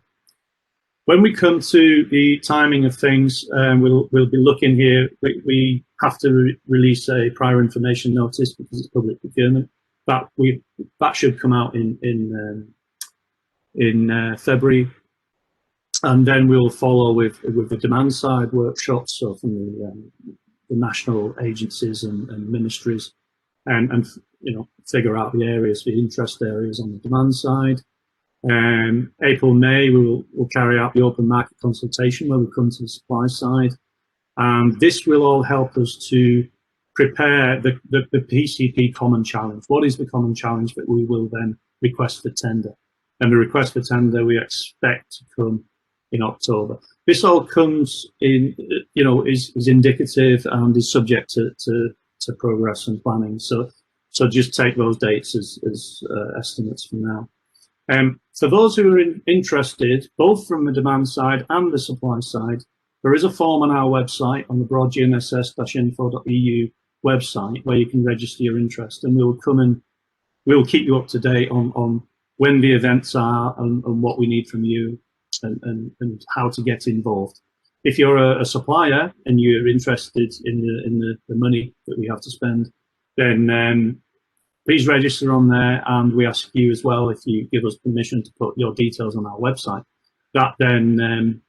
When we come to the timing of things, we'll be looking here. We have to release a prior information notice because it's public procurement. That should come out in February, and then we'll follow with the demand side workshops, so from the national agencies and ministries, and figure out the areas, the interest areas on the demand side. April, May, we'll carry out the open market consultation where we come to the supply side. And this will all help us to prepare the PCP common challenge. What is the common challenge that we will then request for tender? And the request for tender we expect to come in October. This all comes in, is indicative and is subject to progress and planning. So just take those dates as estimates for now. For those who are interested, both from the demand side and the supply side, there is a form on our website, on the broadgnss-info.eu website, where you can register your interest, and we'll keep you up to date on when the events are and what we need from you and how to get involved. If you're a supplier and you're interested in the money that we have to spend, then please register on there, and we ask you as well, if you give us permission to put your details on our website. That then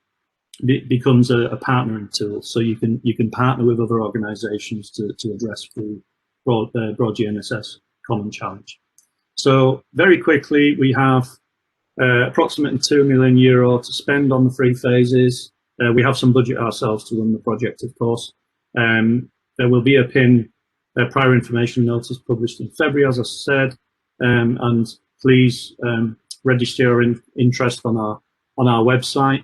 becomes a partnering tool, so you can partner with other organisations to address the Broad GNSS Common Challenge. So very quickly, we have approximately €2 million to spend on the 3 phases. We have some budget ourselves to run the project, of course. There will be a PIN prior information notice published in February, as I said, and please register your interest on our website.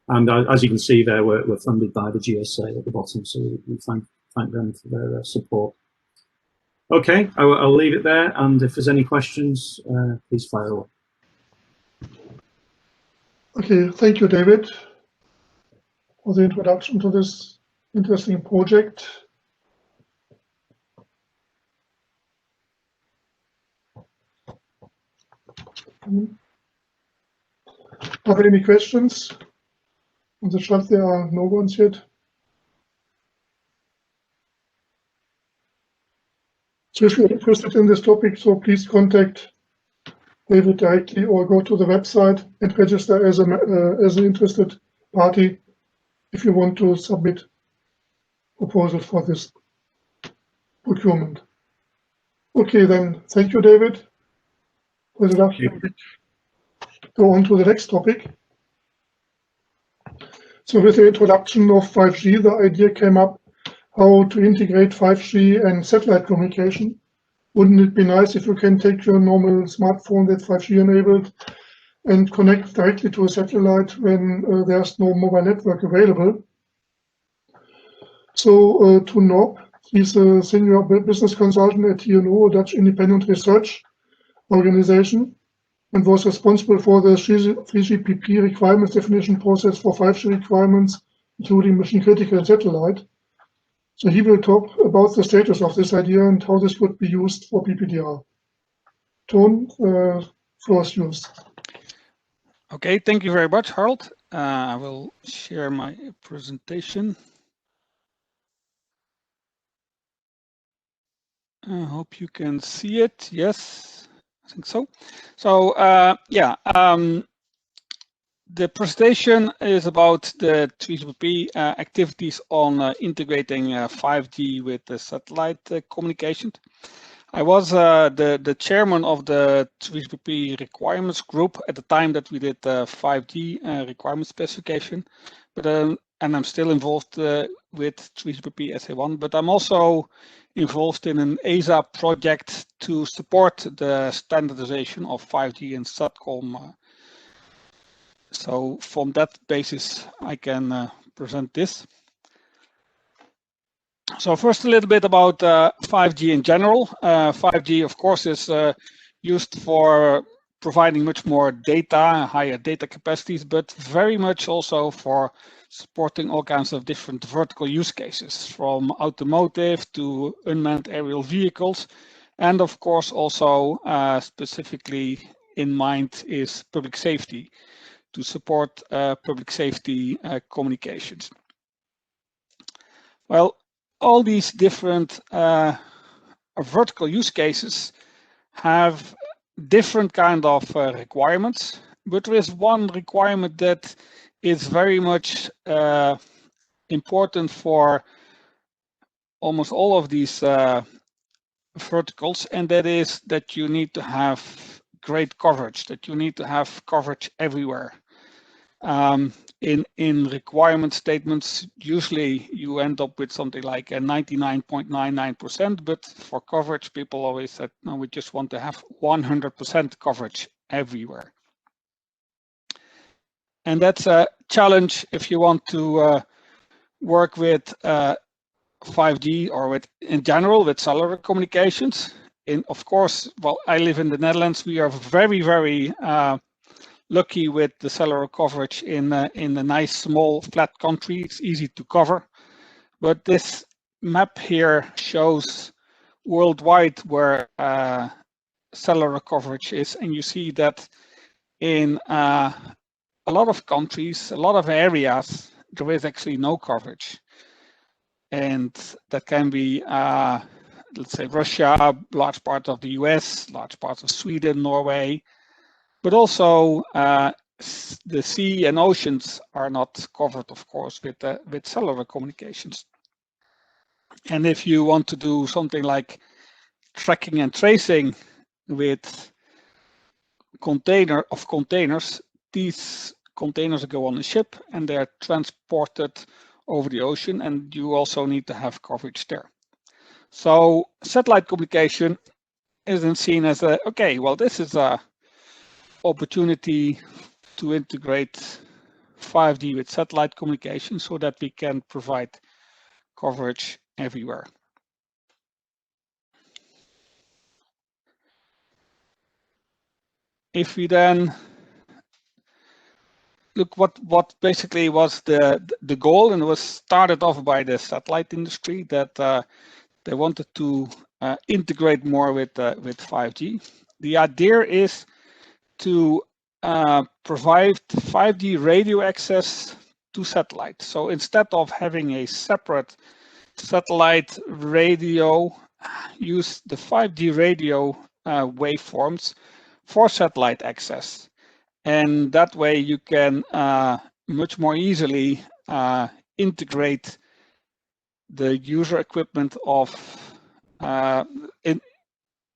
And as you can see there, we're funded by the GSA at the bottom, so we thank them for their support. Okay, I'll leave it there, and if there's any questions, please fire away. Okay, thank you, David, for the introduction to this interesting project. Are there any questions? On the chat, there are no ones yet. So if you're interested in this topic, so please contact David directly or go to the website and register as an interested party if you want to submit proposals for this procurement. Okay, then thank you, David. For the introduction. Go on to the next topic. So with the introduction of 5G, the idea came up how to integrate 5G and satellite communication. Wouldn't it be nice if you can take your normal smartphone that's 5G enabled and connect directly to a satellite when there's no mobile network available? So to Nob, he's a senior business consultant at TNO, a Dutch independent research organization, and was responsible for the 3GPP requirements definition process for 5G requirements, including mission critical and satellite. So he will talk about the status of this idea and how this would be used for PPDR. Toon, floor is yours. Okay, thank you very much, Harold. I will share my presentation. I hope you can see it. Yes, I think so. So the presentation is about the 3GPP activities on integrating 5G with the satellite communication. I was the chairman of the 3GPP requirements group at the time that we did the 5G requirement specification, but and I'm still involved with 3GPP SA1, but I'm also involved in an ESA project to support the standardization of 5G and SATCOM. So from that basis, I can present this. So first, a little bit about 5G in general. 5G, of course, is used for providing much more data, higher data capacities, but very much also for supporting all kinds of different vertical use cases, from automotive to unmanned aerial vehicles. And of course, also specifically in mind is public safety, to support public safety communications. Well, all these different vertical use cases have different kind of requirements, but there is one requirement that is very much important for almost all of these verticals, and that is that you need to have great coverage, that you need to have coverage everywhere. In requirement statements, usually you end up with something like a 99.99%, but for coverage, people always said, no, we just want to have 100% coverage everywhere. And that's a challenge if you want to work with 5G or with, in general, with cellular communications. Of course, well, I live in the Netherlands. We are very, very lucky with the cellular coverage in a nice, small, flat country. It's easy to cover. But this map here shows worldwide where cellular coverage is. And you see that in a lot of countries, a lot of areas, there is actually no coverage. And that can be, let's say, Russia, large part of the US, large parts of Sweden, Norway, but also the sea and oceans are not covered, of course, with cellular communications. And if you want to do something like tracking and tracing with containers, these containers go on a ship and they're transported over the ocean, and you also need to have coverage there. So satellite communication isn't seen as a, okay, well, this is a opportunity to integrate 5G with satellite communication so that we can provide coverage everywhere. If we then look what basically was the goal, and it was started off by the satellite industry, that they wanted to integrate more with 5G. The idea is to provide 5G radio access to satellite. So instead of having a separate satellite radio, use the 5G radio waveforms for satellite access. And that way you can much more easily integrate the user equipment of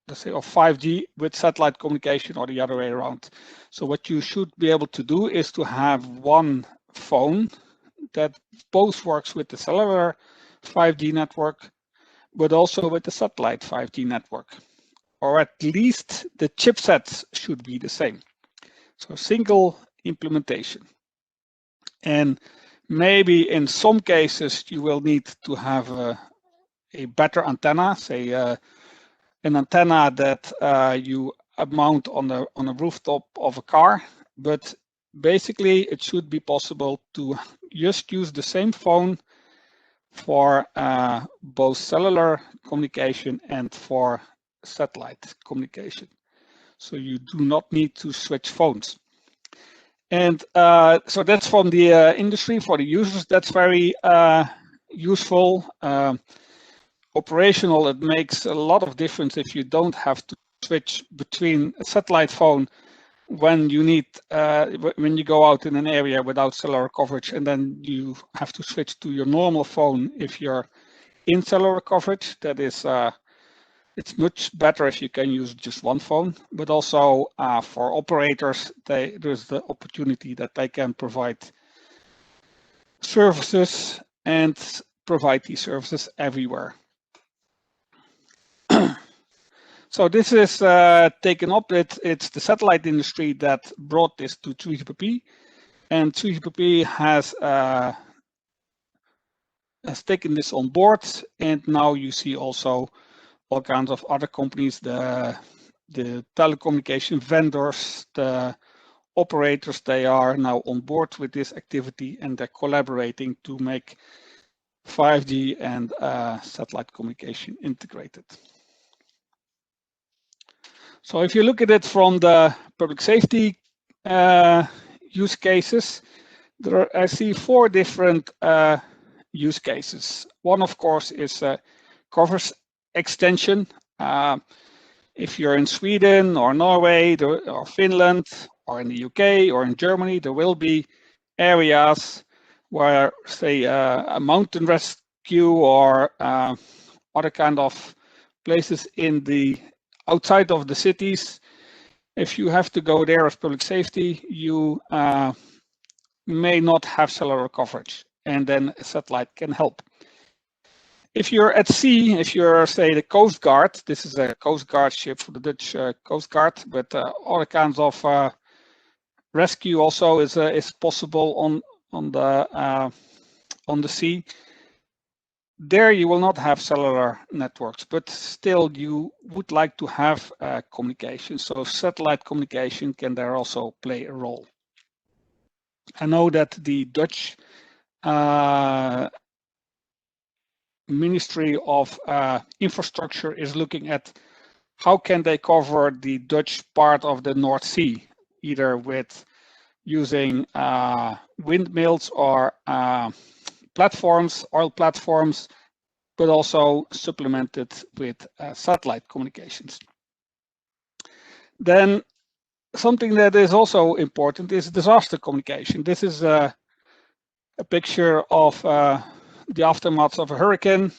let's say of 5G with satellite communication, or the other way around. So what you should be able to do is to have one phone that both works with the cellular 5G network, but also with the satellite 5G network, or at least the chipsets should be the same. So single implementation. And maybe in some cases you will need to have a better antenna, say an antenna that you mount on a rooftop of a car, but basically it should be possible to just use the same phone for both cellular communication and for satellite communication. So you do not need to switch phones. And so that's from the industry. For the users, that's very useful. Operational, it makes a lot of difference if you don't have to switch between a satellite phone when you need when you go out in an area without cellular coverage, and then you have to switch to your normal phone if you're in cellular coverage. That is it's much better if you can use just one phone, but also for operators, there's the opportunity that they can provide services and provide these services everywhere. So this is taken up. It's the satellite industry that brought this to 3GPP, and 3GPP has taken this on board, and now you see also all kinds of other companies, the telecommunication vendors, the operators, they are now on board with this activity, and they're collaborating to make 5G and satellite communication integrated. So if you look at it from the public safety use cases, I see 4 different use cases. One, of course, is coverage extension. If you're in Sweden or Norway or Finland or in the UK or in Germany, there will be areas where, say, a mountain rescue or other kind of places in the outside of the cities, If you have to go there as public safety, you may not have cellular coverage, and then a satellite can help. If you're at sea, if you're, say, the Coast Guard, this is a Coast Guard ship for the Dutch Coast Guard, but other kinds of rescue also is possible on the sea. There you will not have cellular networks, but still you would like to have communication. So satellite communication can there also play a role. I know that the Dutch Ministry of Infrastructure is looking at how can they cover the Dutch part of the North Sea, either with using windmills or platforms, oil platforms, but also supplemented with satellite communications. Then something that is also important is disaster communication. This is a picture of the aftermath of a hurricane.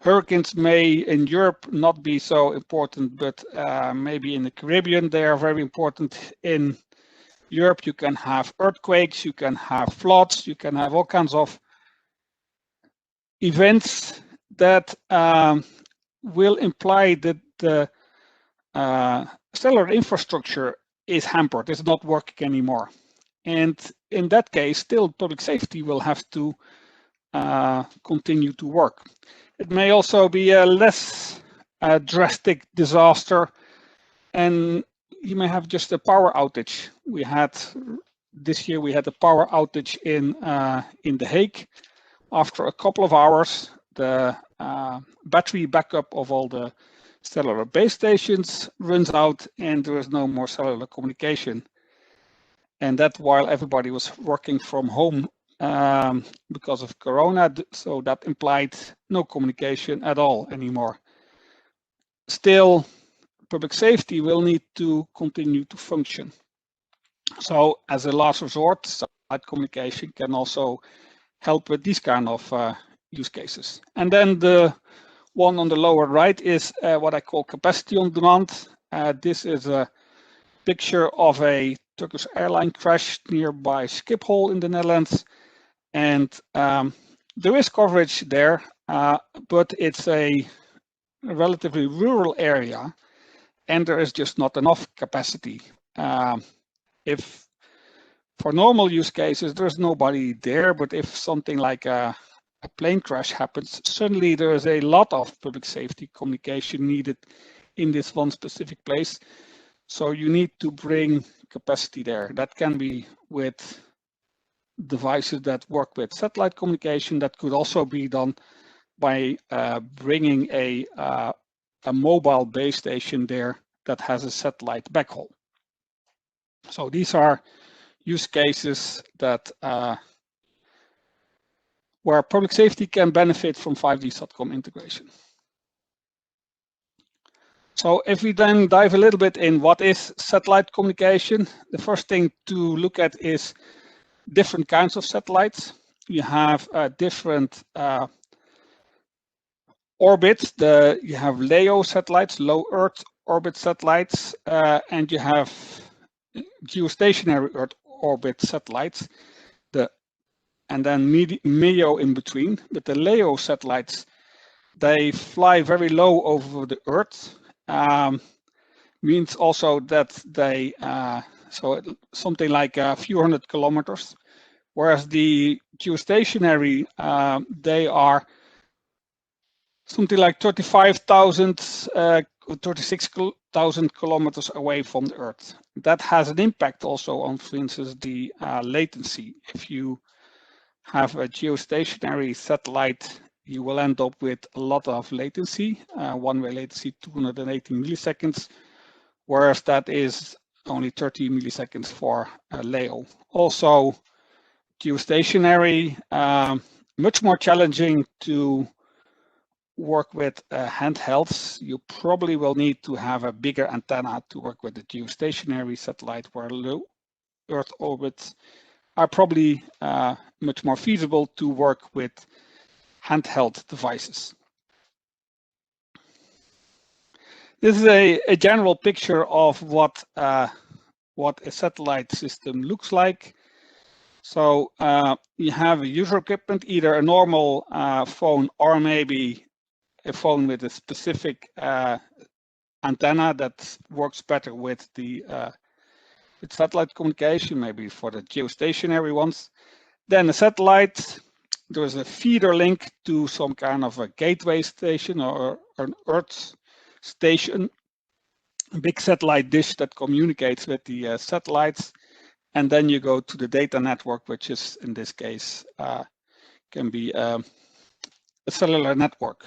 Hurricanes may in Europe not be so important, but maybe in the Caribbean they are very important. In Europe you can have earthquakes, you can have floods, you can have all kinds of events that will imply that the cellular infrastructure is hampered, it's not working anymore. And in that case, still public safety will have to continue to work. It may also be a less drastic disaster, and you may have just a power outage. We had this year, we had a power outage in The Hague. After a couple of hours, the battery backup of all the cellular base stations runs out and there is no more cellular communication. And that while everybody was working from home because of Corona, so that implied no communication at all anymore. Still, public safety will need to continue to function. So as a last resort, satellite communication can also help with these kind of use cases. And then the one on the lower right is what I call capacity on demand. This is a picture of a Turkish airline crash nearby Schiphol in the Netherlands. And there is coverage there, but it's a relatively rural area and there is just not enough capacity. If for normal use cases, there's nobody there, but if something like a plane crash happens, suddenly there is a lot of public safety communication needed in this one specific place. So you need to bring capacity there. That can be with devices that work with satellite communication. That could also be done by bringing a mobile base station there that has a satellite backhaul. So these are use cases that where public safety can benefit from 5G SATCOM integration. So if we then dive a little bit in what is satellite communication, the first thing to look at is different kinds of satellites. You have different orbits. You have LEO satellites, low Earth orbit satellites, and you have geostationary Earth orbit satellites, and then MEO in between. But the LEO satellites, they fly very low over the Earth. Means also that they, so something like a few hundred kilometers, whereas the geostationary, they are something like 35,000, 36,000 kilometers away from the Earth. That has an impact also on, for instance, the latency. If you have a geostationary satellite, you will end up with a lot of latency, one-way latency 280 milliseconds, whereas that is only 30 milliseconds for LEO. Also, geostationary, much more challenging to work with handhelds. You probably will need to have a bigger antenna to work with the geostationary satellite, where low Earth orbits are probably much more feasible to work with handheld devices. This is a general picture of what a satellite system looks like. So you have a user equipment, either a normal phone or maybe a phone with a specific antenna that works better with the with satellite communication, maybe for the geostationary ones. Then a satellite, there is a feeder link to some kind of a gateway station or an Earth station, a big satellite dish that communicates with the satellites. And then you go to the data network, which is in this case can be a cellular network.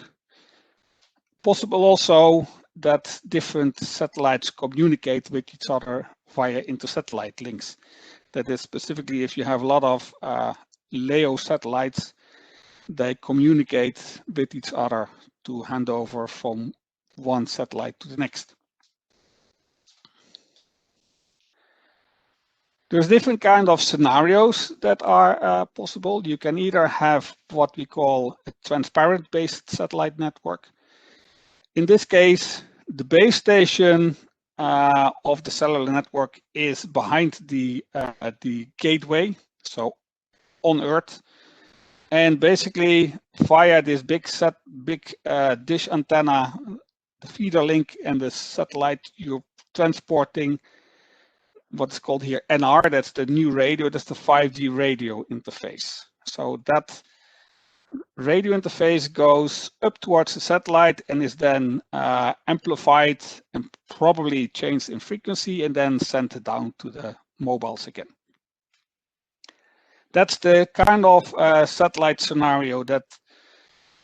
Possible also that different satellites communicate with each other via inter-satellite links. That is specifically if you have a lot of LEO satellites, they communicate with each other to hand over from one satellite to the next. There's different kind of scenarios that are possible. You can either have what we call a transparent-based satellite network. In this case, the base station of the cellular network is behind the gateway, so on Earth, and basically via this big dish antenna, the feeder link, and the satellite, you're transporting what's called here NR. That's the new radio. That's the 5G radio interface. So that radio interface goes up towards the satellite and is then amplified and probably changed in frequency and then sent down to the mobiles again. That's the kind of satellite scenario that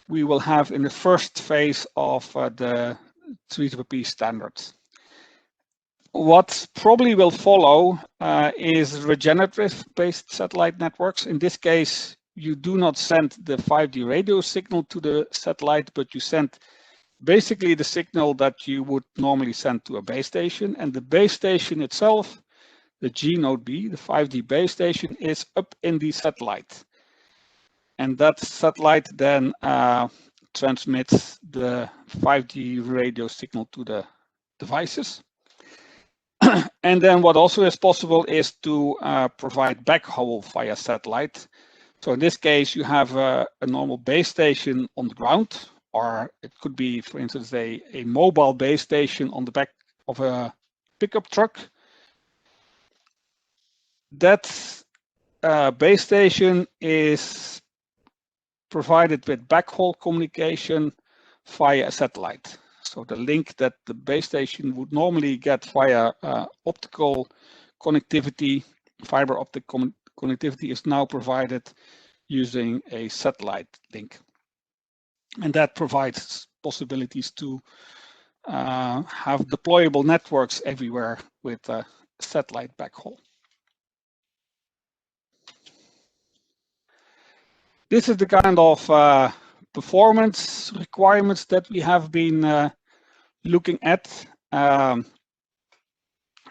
we will have in the first phase of the 3GPP standards. What probably will follow is regenerative-based satellite networks. In this case, you do not send the 5G radio signal to the satellite, but you send basically the signal that you would normally send to a base station. And the base station itself, the G-Node B, the 5G base station, is up in the satellite. And that satellite then transmits the 5G radio signal to the devices. And then what also is possible is to provide backhaul via satellite. So in this case, you have a normal base station on the ground, or it could be, for instance, a mobile base station on the back of a pickup truck. That base station is provided with backhaul communication via a satellite. So the link that the base station would normally get via optical connectivity, fiber optic connectivity, is now provided using a satellite link. And that provides possibilities to have deployable networks everywhere with satellite backhaul. This is the kind of performance requirements that we have been looking at.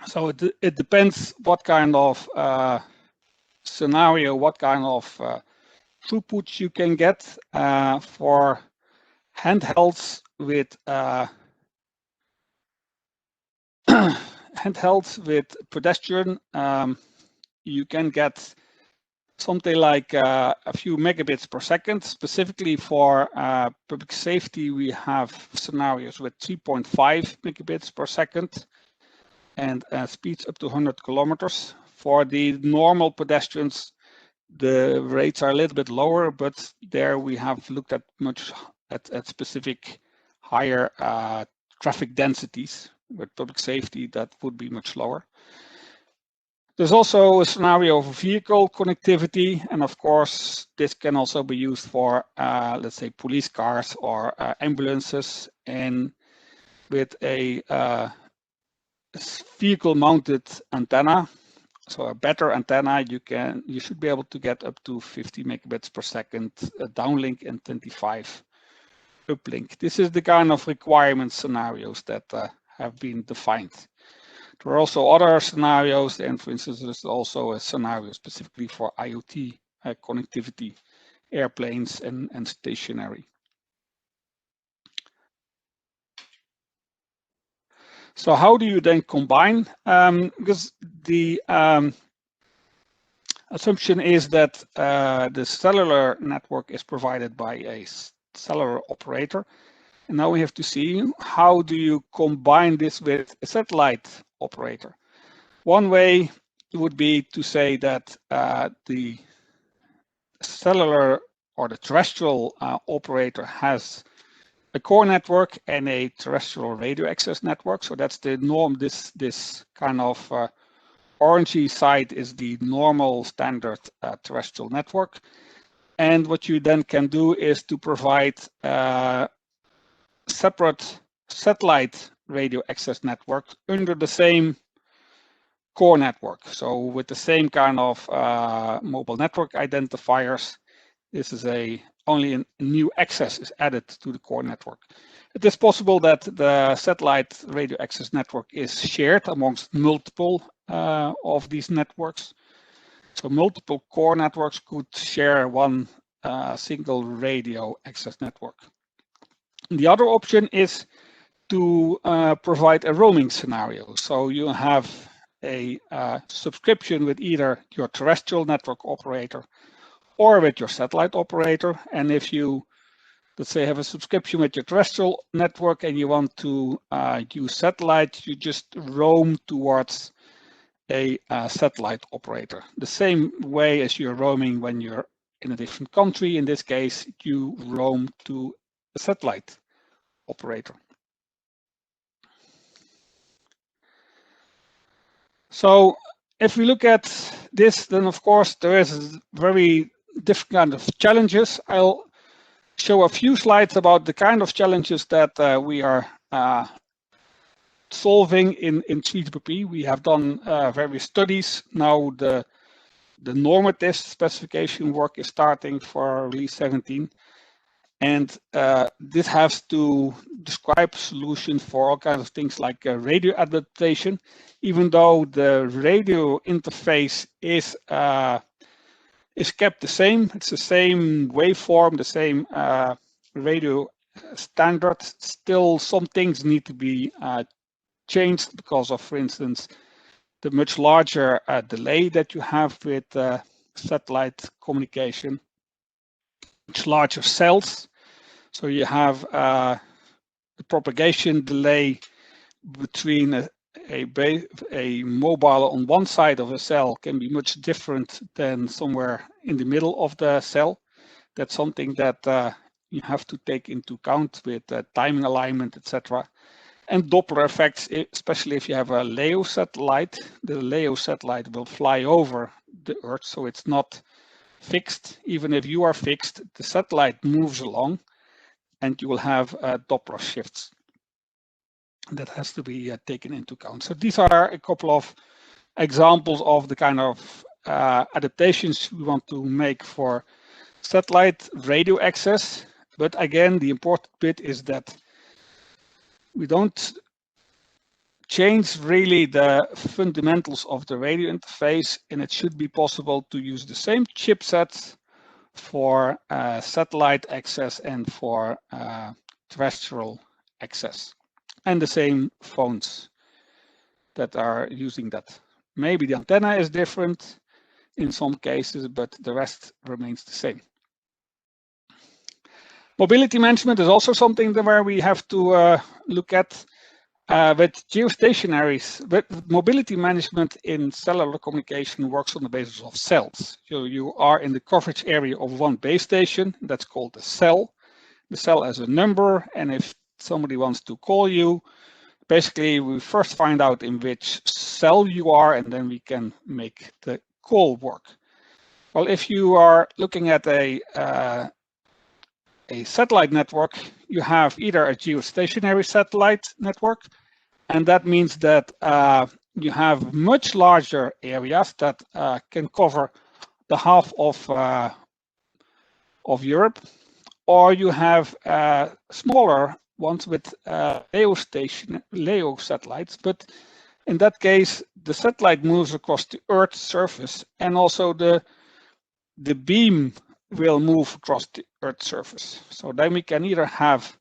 So it depends what kind of scenario, what kind of throughput you can get for handhelds with pedestrian. You can get something like a few megabits per second. Specifically for public safety, we have scenarios with 3.5 megabits per second and speeds up to 100 kilometers. For the normal pedestrians, the rates are a little bit lower, but there we have looked at at specific higher traffic densities. With public safety, that would be much lower. There's also a scenario of vehicle connectivity, and of course, this can also be used for, let's say, police cars or ambulances. And with a vehicle-mounted antenna, so a better antenna, you should be able to get up to 50 megabits per second downlink and 25 uplink. This is the kind of requirement scenarios that have been defined. There are also other scenarios, and for instance, there's also a scenario specifically for IoT connectivity, airplanes and stationary. So how do you then combine? Because the assumption is that the cellular network is provided by a cellular operator. And now we have to see how do you combine this with a satellite operator. One way would be to say that the cellular or the terrestrial operator has a core network and a terrestrial radio access network. So that's the norm. This kind of orangey side is the normal standard terrestrial network. And what you then can do is to provide separate satellite radio access network under the same core network. So with the same kind of mobile network identifiers, this is only a new access is added to the core network. It is possible that the satellite radio access network is shared amongst multiple of these networks. So multiple core networks could share one single radio access network. The other option is to provide a roaming scenario. So you have a subscription with either your terrestrial network operator or with your satellite operator. And if you, let's say, have a subscription with your terrestrial network and you want to use satellite, you just roam towards a satellite operator. The same way as you're roaming when you're in a different country. In this case, you roam to a satellite operator. So if we look at this, then of course there is very different kind of challenges. I'll show a few slides about the kind of challenges that we are solving in 3GPP. We have done various studies. Now the normative specification work is starting for release 17. And this has to describe solutions for all kinds of things like radio adaptation, even though the radio interface is kept the same. It's the same waveform, the same radio standard. Still, some things need to be changed because of, for instance, the much larger delay that you have with satellite communication. Much larger cells, so you have the propagation delay between a mobile on one side of a cell can be much different than somewhere in the middle of the cell. That's something that you have to take into account with timing alignment, etc. And Doppler effects, especially if you have a LEO satellite. The LEO satellite will fly over the Earth, so it's not fixed. Even if you are fixed, the satellite moves along and you will have Doppler shifts. That has to be taken into account. So these are a couple of examples of the kind of adaptations we want to make for satellite radio access. But again, the important bit is that we don't change really the fundamentals of the radio interface, and it should be possible to use the same chipsets for satellite access and for terrestrial access, and the same phones that are using that. Maybe the antenna is different in some cases, but the rest remains the same. Mobility management is also something where we have to look at. With geostationaries, but mobility management in cellular communication works on the basis of cells. So you are in the coverage area of one base station, that's called a cell. The cell has a number, and if somebody wants to call you, basically we first find out in which cell you are, and then we can make the call work. Well, if you are looking at a satellite network, you have either a geostationary satellite network, and that means that you have much larger areas that can cover the half of Europe, or you have smaller ones with LEO satellites, but in that case, the satellite moves across the Earth's surface, and also the beam will move across the Earth's surface. So then we can either have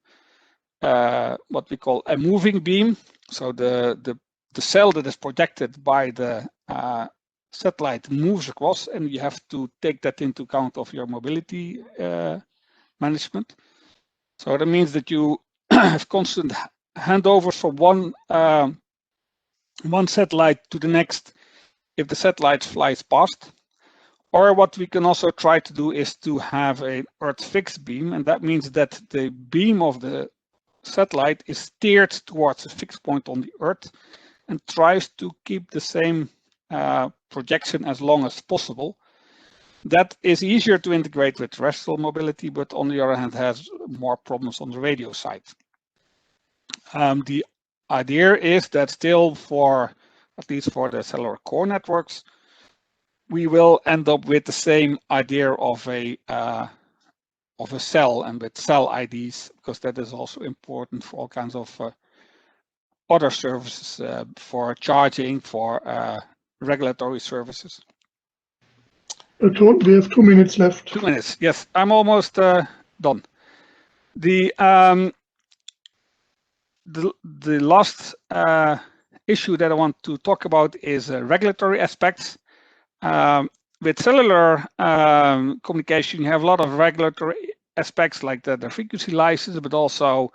what we call a moving beam, So the cell that is projected by the satellite moves across, and you have to take that into account of your mobility management. So that means that you have constant handovers from one satellite to the next if the satellite flies past. Or what we can also try to do is to have an Earth fixed beam, and that means that the beam of the satellite is steered towards a fixed point on the Earth and tries to keep the same projection as long as possible. That is easier to integrate with terrestrial mobility, but on the other hand has more problems on the radio side. The idea is that still at least for the cellular core networks, we will end up with the same idea of a cell and with cell IDs, because that is also important for all kinds of other services, for charging, for regulatory services. We have 2 minutes left. 2 minutes, yes, I'm almost done. The last issue that I want to talk about is regulatory aspects. With cellular communication, you have a lot of regulatory aspects like the frequency license, but also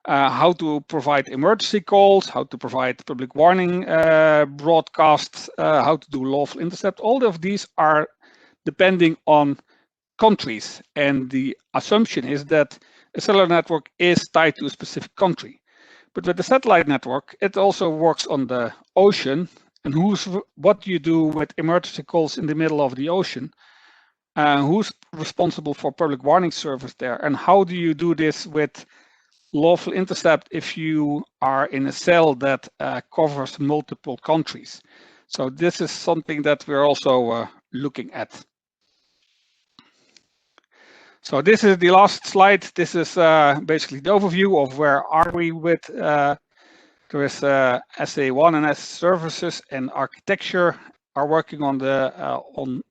how to provide emergency calls, how to provide public warning broadcasts, how to do lawful intercept. All of these are depending on countries, and the assumption is that a cellular network is tied to a specific country. But with the satellite network, it also works on the ocean. And what do you do with emergency calls in the middle of the ocean? Who's responsible for public warning service there? And how do you do this with lawful intercept if you are in a cell that covers multiple countries? So this is something that we're also looking at. So this is the last slide. This is basically the overview of where are we with there is SA1 and S services and architecture are working on the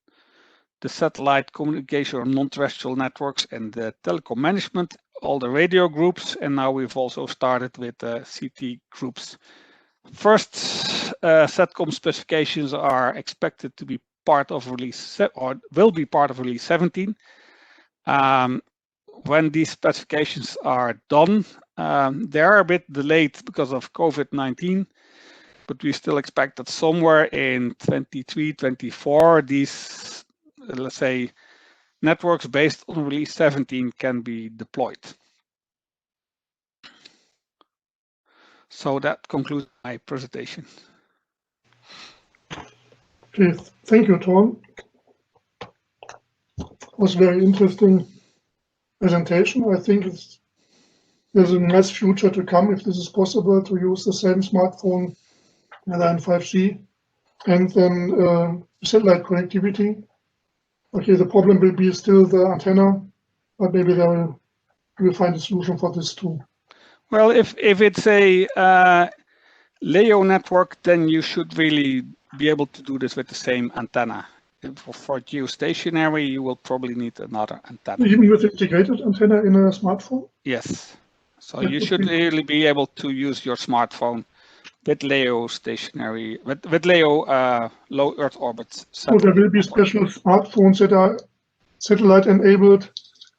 satellite communication or non-terrestrial networks and the telecom management, all the radio groups, and now we've also started with CT groups. First SATCOM specifications are expected to be part of release or will be part of release 17. When these specifications are done, they are a bit delayed because of COVID-19, but we still expect that somewhere in 23, 24, these, let's say, networks based on release 17 can be deployed. So that concludes my presentation. Okay, thank you, Tom. It was very interesting presentation. I think there's a nice future to come if this is possible to use the same smartphone than 5G and then satellite connectivity. Okay, the problem will be still the antenna, but maybe we will find a solution for this too. Well, if it's a LEO network, then you should really be able to do this with the same antenna. For geostationary, you will probably need another antenna. Even with integrated antenna in a smartphone? Yes. So you should really be able to use your smartphone with LEO stationary, with LEO low Earth orbit. So there will be special smartphones that are satellite enabled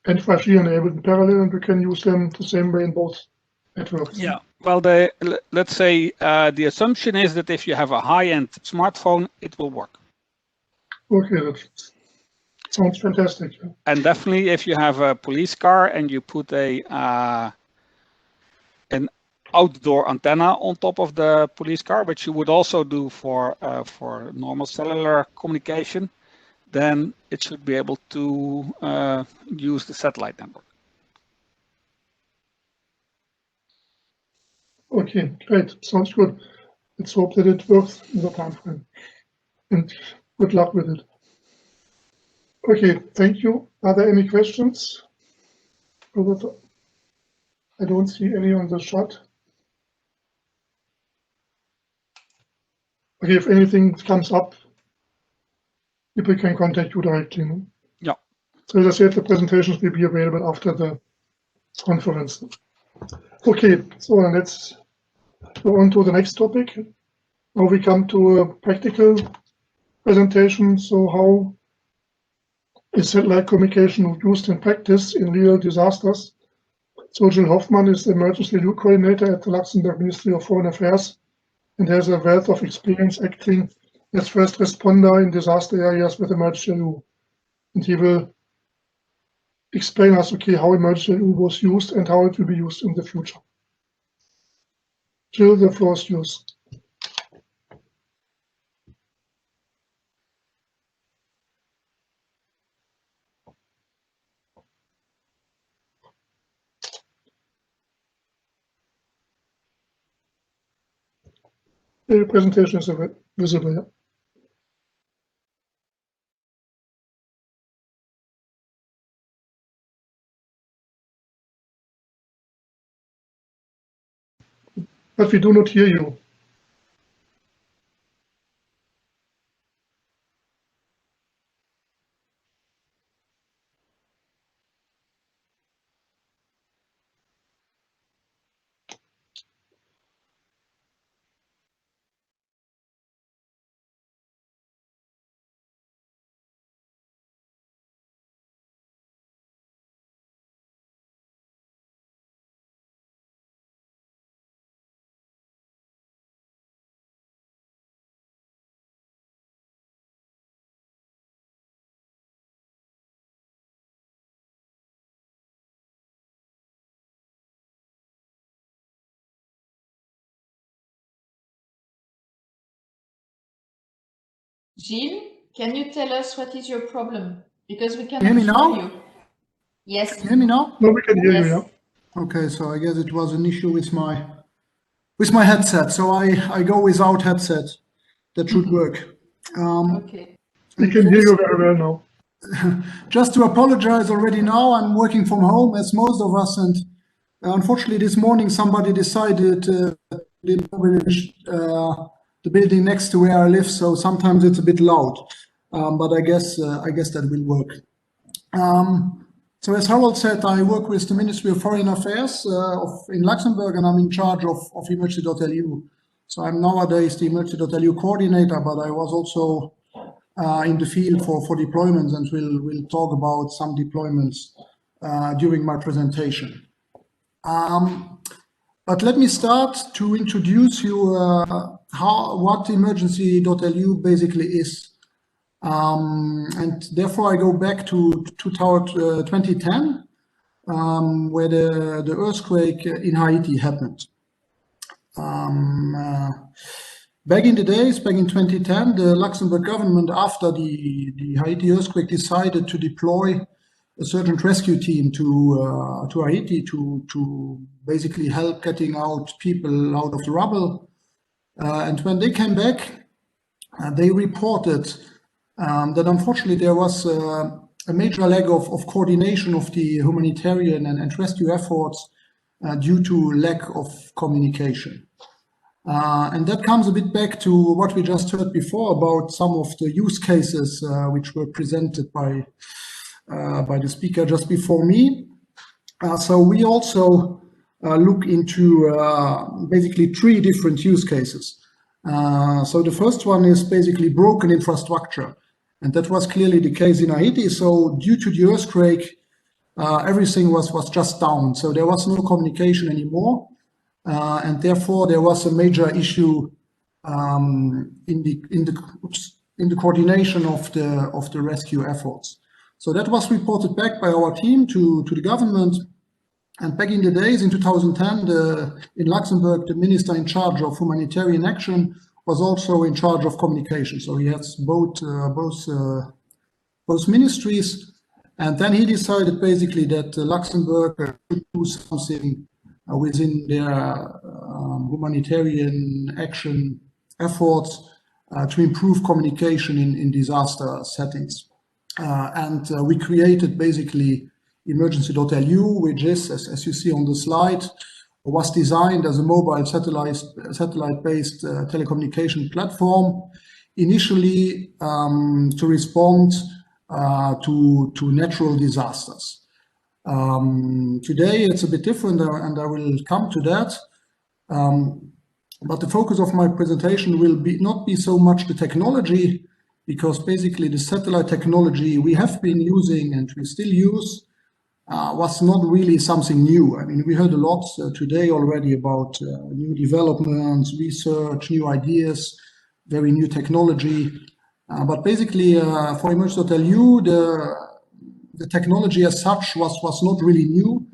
and 5G enabled in parallel, and we can use them the same way in both networks. Yeah. Well, let's say the assumption is that if you have a high-end smartphone, it will work. Okay, that sounds fantastic. Yeah. And definitely, if you have a police car and you put an outdoor antenna on top of the police car, which you would also do for normal cellular communication, then it should be able to use the satellite network. Okay, great. Sounds good. Let's hope that it works in the time frame. And good luck with it. Okay, thank you. Are there any questions? I don't see any on the chat. Okay, if anything comes up, people can contact you directly. No? Yeah. So as I said, the presentations will be available after the conference. Okay, so let's So on to the next topic. Now we come to a practical presentation. So how is satellite communication used in practice in real disasters? So Jill Hoffman is the emergency relief coordinator at the Luxembourg Ministry of Foreign Affairs and has a wealth of experience acting as first responder in disaster areas with emergency relief. And he will explain us, okay, how emergency relief was used and how it will be used in the future. Jill, the floor is yours. The presentation is visible, yeah. But we do not hear you. Gilles, can you tell us what is your problem? Because we Can you hear me now? you. Yes. Can you hear me now? No, we can hear you, Yes. yeah. Okay, so I guess it was an issue with my headset. So I go without headset. That should work. Okay. We can hear you very well now. Just to apologize already now, I'm working from home as most of us, and unfortunately this morning somebody decided to demolish the building next to where I live, so sometimes it's a bit loud, but I guess that will work. So as Harold said, I work with the Ministry of Foreign Affairs in Luxembourg, and I'm in charge of emergency.lu. So I'm nowadays the emergency.lu coordinator, but I was also in the field for deployments, and we'll talk about some deployments during my presentation. But let me start to introduce you what emergency.lu basically is. And therefore I go back to 2010, where the earthquake in Haiti happened. Back in the days, back in 2010, the Luxembourg government, after the Haiti earthquake, decided to deploy a search and rescue team to Haiti to basically help getting out people out of the rubble. And when they came back, they reported that unfortunately there was a major lack of coordination of the humanitarian and rescue efforts due to lack of communication. And that comes a bit back to what we just heard before about some of the use cases which were presented by the speaker just before me. So we also look into basically 3 different use cases. So the first one is basically broken infrastructure, and that was clearly the case in Haiti. So due to the earthquake, everything was just down. So there was no communication anymore. And therefore there was a major issue in the coordination of the rescue efforts. So that was reported back by our team to the government. And back in the days, in 2010, in Luxembourg, the minister in charge of humanitarian action was also in charge of communication. So he has both ministries. And then he decided basically that Luxembourg should do something within their humanitarian action efforts to improve communication in disaster settings. And we created basically emergency.lu, which is, as you see on the slide, was designed as a mobile satellite-based telecommunication platform, initially to respond to natural disasters. Today it's a bit different, and I will come to that. But the focus of my presentation will not be so much the technology, because basically the satellite technology we have been using and we still use was not really something new. I mean, we heard a lot today already about new developments, research, new ideas, very new technology. But basically, for Emerge.lu, the technology as such was not really new,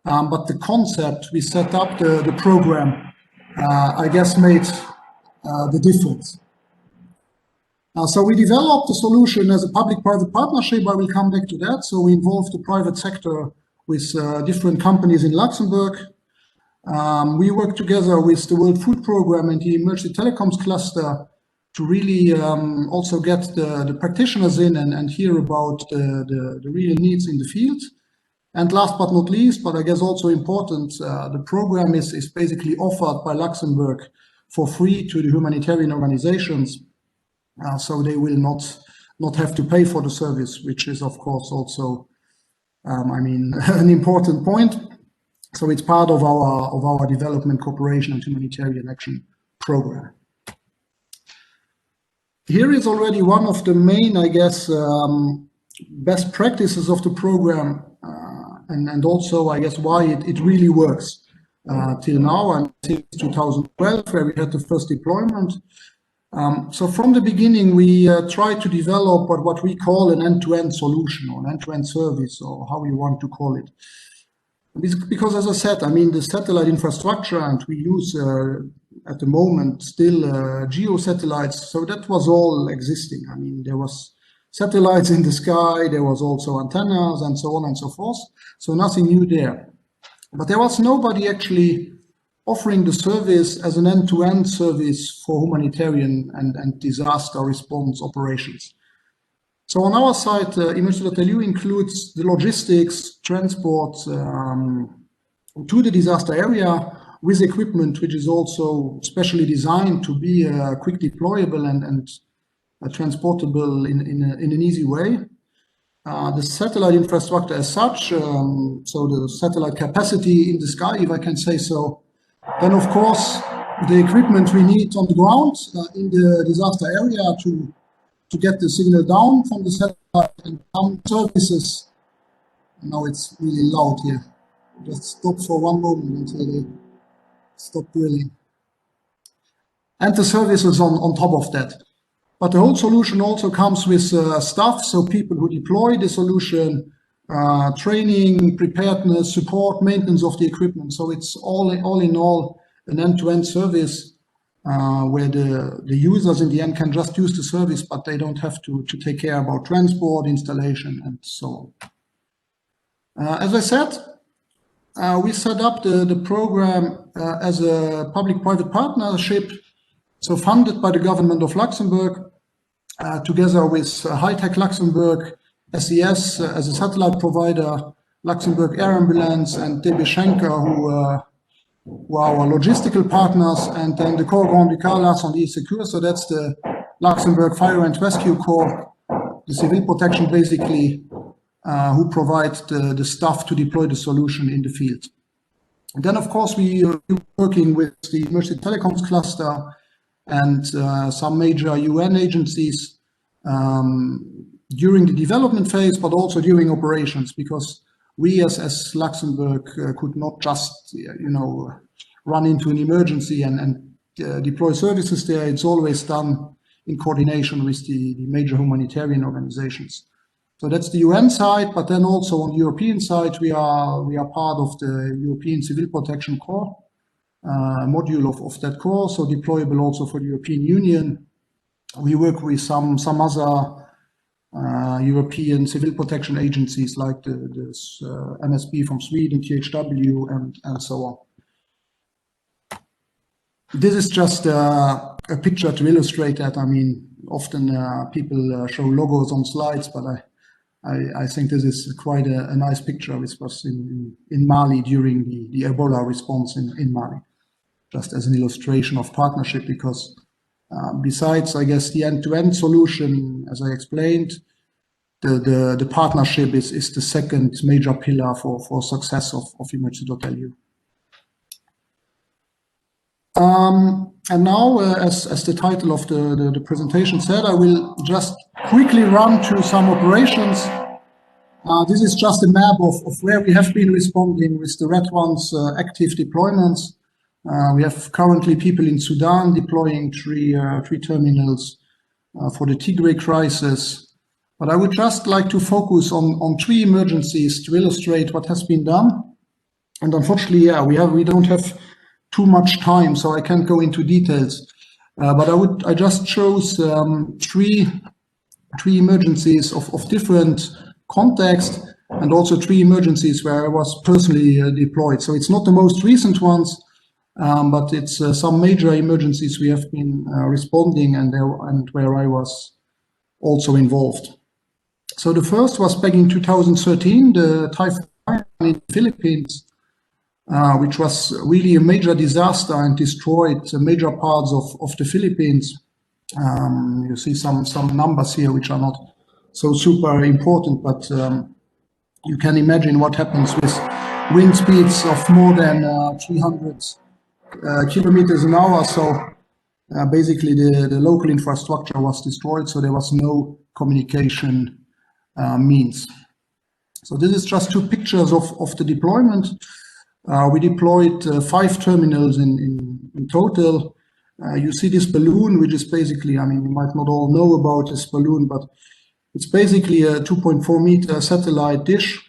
but the concept we set up, the program, I guess made the difference. So we developed a solution as a public-private partnership. I will come back to that. So we involved the private sector with different companies in Luxembourg. We worked together with the World Food Programme and the Emergency Telecoms Cluster to really also get the practitioners in and hear about the real needs in the field. And last but not least, but I guess also important, the program is basically offered by Luxembourg for free to the humanitarian organizations. So they will not have to pay for the service, which is of course also, I mean, an important point. So it's part of our development cooperation and humanitarian action program. Here is already one of the main, I guess, best practices of the program, and also, I guess, why it really works till now and since 2012, where we had the first deployment. So from the beginning, we tried to develop what we call an end-to-end solution or an end-to-end service, or how you want to call it. Because as I said, I mean, the satellite infrastructure, and we use at the moment still geo satellites, so that was all existing. I mean, there was satellites in the sky, there was also antennas and so on and so forth. So nothing new there. But there was nobody actually offering the service as an end-to-end service for humanitarian and disaster response operations. So on our side, Emerge.lu includes the logistics, transport to the disaster area with equipment which is also specially designed to be quick deployable and transportable in an easy way. The satellite infrastructure as such, so the satellite capacity in the sky, if I can say so. Then, of course, the equipment we need on the ground in the disaster area to get the signal down from the satellite and down services. Now it's really loud here. Just stop for one moment until they stop drilling. And the services on top of that. But the whole solution also comes with staff, so people who deploy the solution, training, preparedness, support, maintenance of the equipment. So it's all in all an end-to-end service where the users in the end can just use the service, but they don't have to take care about transport, installation, and so on. As I said, we set up the program as a public-private partnership, so funded by the government of Luxembourg, together with High-Tech Luxembourg, SES as a satellite provider, Luxembourg Air Ambulance, and DB Schenker, who are our logistical partners, and then the Corps Grand Ducal Incendie Secure, so that's the Luxembourg Fire and Rescue Corps, the civil protection basically, who provide the staff to deploy the solution in the field. And then, of course, we are working with the Emergency Telecoms Cluster and some major UN agencies during the development phase, but also during operations, because we as Luxembourg could not just, run into an emergency and deploy services there. It's always done in coordination with the major humanitarian organizations. So that's the UN side, but then also on the European side, we are part of the European Civil Protection Corps, module of that core, so deployable also for the European Union. We work with some other European civil protection agencies like the MSB from Sweden, THW, and so on. This is just a picture to illustrate that. I mean, often people show logos on slides, but I think this is quite a nice picture, which was in Mali during the Ebola response in Mali. Just as an illustration of partnership, because besides, I guess, the end-to-end solution, as I explained, the partnership is the second major pillar for success of Emerge.lu. And now, as the title of the presentation said, I will just quickly run through some operations. This is just a map of where we have been responding with the red ones, active deployments. We have currently people in Sudan deploying three terminals for the Tigray crisis. But I would just like to focus on three emergencies to illustrate what has been done. And unfortunately, yeah, we don't have too much time, so I can't go into details. But I just chose three emergencies of different context, and also three emergencies where I was personally deployed. So it's not the most recent ones, but it's some major emergencies we have been responding and where I was also involved. So the first was back in 2013, the typhoon in the Philippines, which was really a major disaster and destroyed major parts of the Philippines. You see some numbers here which are not so super important, but you can imagine what happens with wind speeds of more than 300 kilometers an hour. So basically the local infrastructure was destroyed, so there was no communication means. So this is just two pictures of the deployment. We deployed 5 terminals in total. You see this balloon, which is basically, I mean, you might not all know about this balloon, but it's basically a 2.4 meter satellite dish,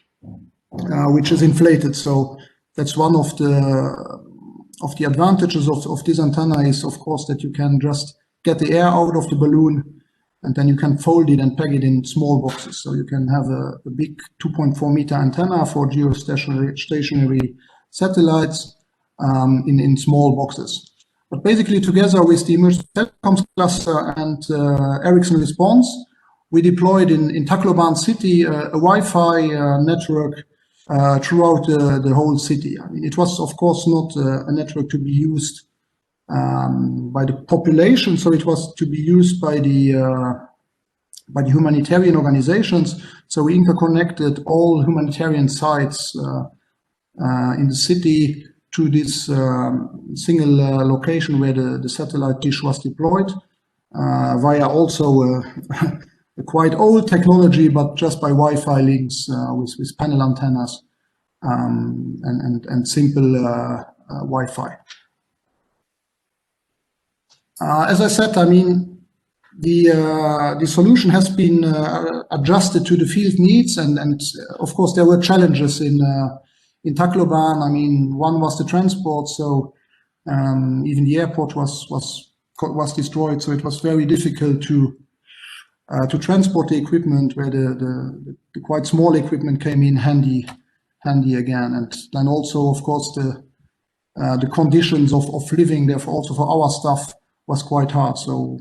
which is inflated. So that's one of the advantages of this antenna is, of course, that you can just get the air out of the balloon, and then you can fold it and pack it in small boxes. So you can have a big 2.4 meter antenna for geostationary satellites in small boxes. But basically, together with the emergency telecoms cluster and Ericsson Response, we deployed in Tacloban city a Wi-Fi network throughout the whole city. I mean, it was, of course, not a network to be used by the population, so it was to be used by the humanitarian organizations. So we interconnected all humanitarian sites in the city to this single location where the satellite dish was deployed via also a quite old technology, but just by Wi-Fi links with panel antennas and simple Wi-Fi. As I said, I mean, the solution has been adjusted to the field needs, and of course there were challenges in Tacloban. I mean, one was the transport, so even the airport was destroyed, so it was very difficult to transport the equipment, where the quite small equipment came in handy again. And then also, of course, the conditions of living there also for our staff was quite hard. So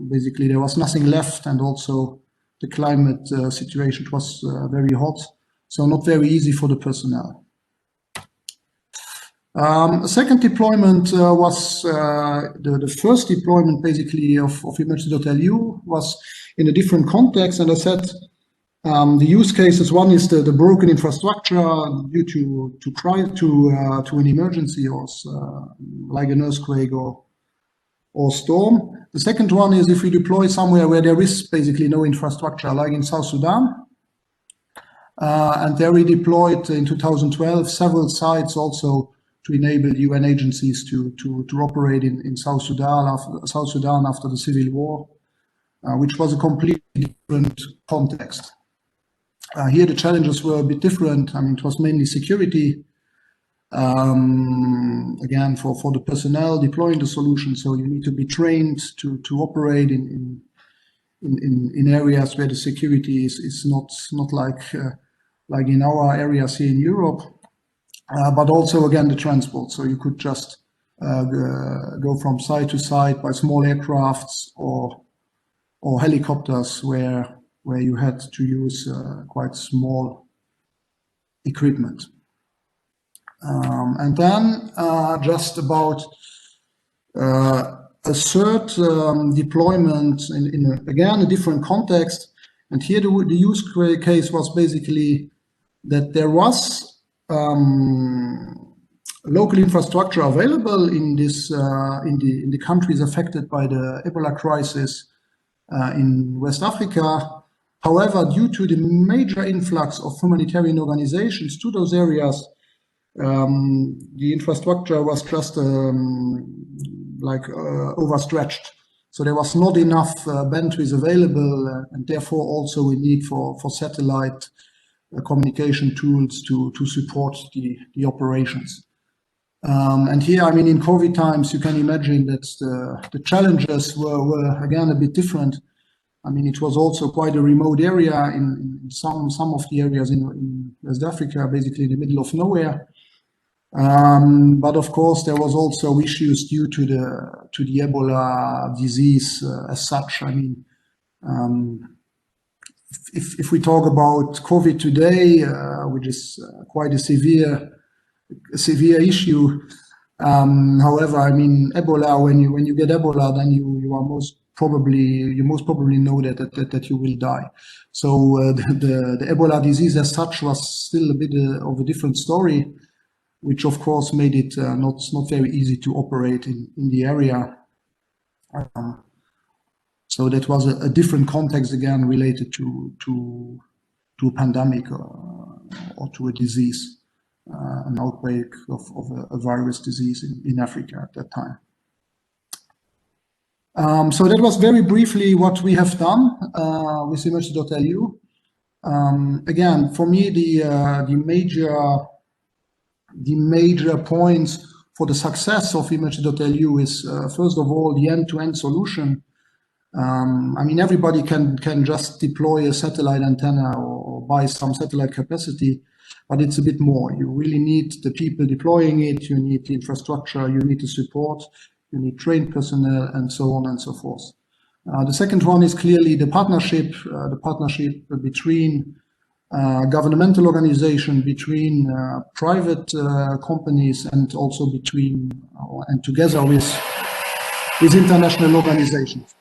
basically there was nothing left, and also the climate situation was very hot, so not very easy for the personnel. A second deployment was the first deployment basically of emergency.lu was in a different context. And I said the use cases, one is the broken infrastructure due to an emergency, or like an earthquake or storm. The second one is if we deploy somewhere where there is basically no infrastructure, like in South Sudan. And there we deployed in 2012 several sites also to enable UN agencies to operate in South Sudan after the civil war, which was a completely different context. Here the challenges were a bit different. I mean, it was mainly security, again, for the personnel deploying the solution. So you need to be trained to operate in areas where the security is not like in our areas here in Europe. But also, again, the transport. So you could just go from site to site by small aircrafts or helicopters where you had to use quite small equipment. And then just about a third deployment in again, a different context. And here the use case was basically that there was local infrastructure available in this in the countries affected by the Ebola crisis in West Africa. However, due to the major influx of humanitarian organizations to those areas, the infrastructure was just overstretched. So there was not enough bandwidth available, and therefore also a need for satellite communication tools to support the operations. And here, I mean, in COVID times, you can imagine that the challenges were again a bit different. I mean, it was also quite a remote area in some of the areas in West Africa, basically in the middle of nowhere. But of course, there was also issues due to the Ebola disease as such. I mean, if we talk about COVID today, which is quite a severe issue. However, I mean, Ebola, when you get Ebola, then you most probably know that you will die. So the Ebola disease as such was still a bit of a different story, which of course made it not very easy to operate in the area. So that was a different context again related to a pandemic or to a disease, an outbreak of a virus disease in Africa at that time. So that was very briefly what we have done with Emergency.lu. Again, for me, the major points for the success of Emergency.lu is first of all the end-to-end solution. I mean, everybody can just deploy a satellite antenna or buy some satellite capacity, but it's a bit more. You really need the people deploying it, you need the infrastructure, you need the support, you need trained personnel, and so on and so forth. The second one is clearly the partnership between governmental organization, between private companies, and also between and together with international organizations.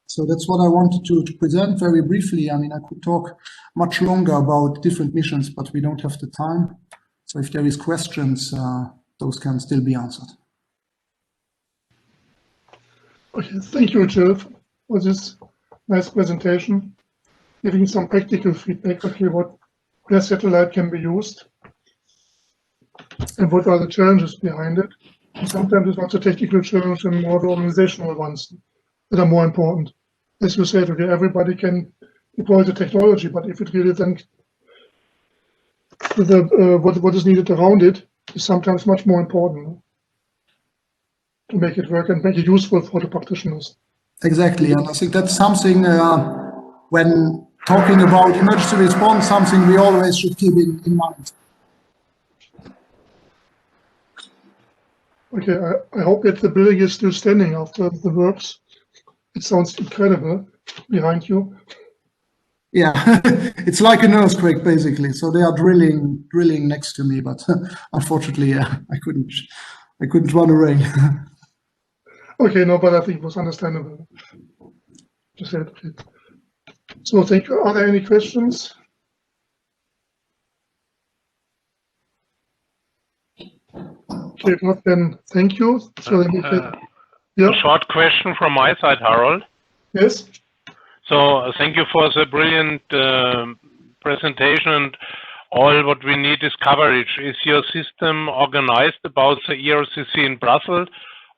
So that's what I wanted to present very briefly. I mean, I could talk much longer about different missions, but we don't have the time. So if there is questions, those can still be answered. Okay, thank you, Jill, for this nice presentation, giving some practical feedback, okay, where satellite can be used and what are the challenges behind it. And sometimes it's not the technical challenge and more the organizational ones that are more important. As you said, okay, everybody can deploy the technology, but if it really then what is needed around it is sometimes much more important to make it work and make it useful for the practitioners. Exactly, and I think that's something when talking about emergency response, something we always should keep in mind. Okay, I hope that the building is still standing after the works. It sounds incredible behind you. Yeah, it's like an earthquake basically. So they are drilling next to me, but unfortunately, I couldn't run away. Okay, no, but I think it was understandable. Just said, okay. So thank you. Are there any questions? Okay, if not, then thank you. So then we can, a short question from my side, Harold. Yes. So thank you for the brilliant presentation, and all what we need is coverage. Is your system organized about the ERCC in Brussels,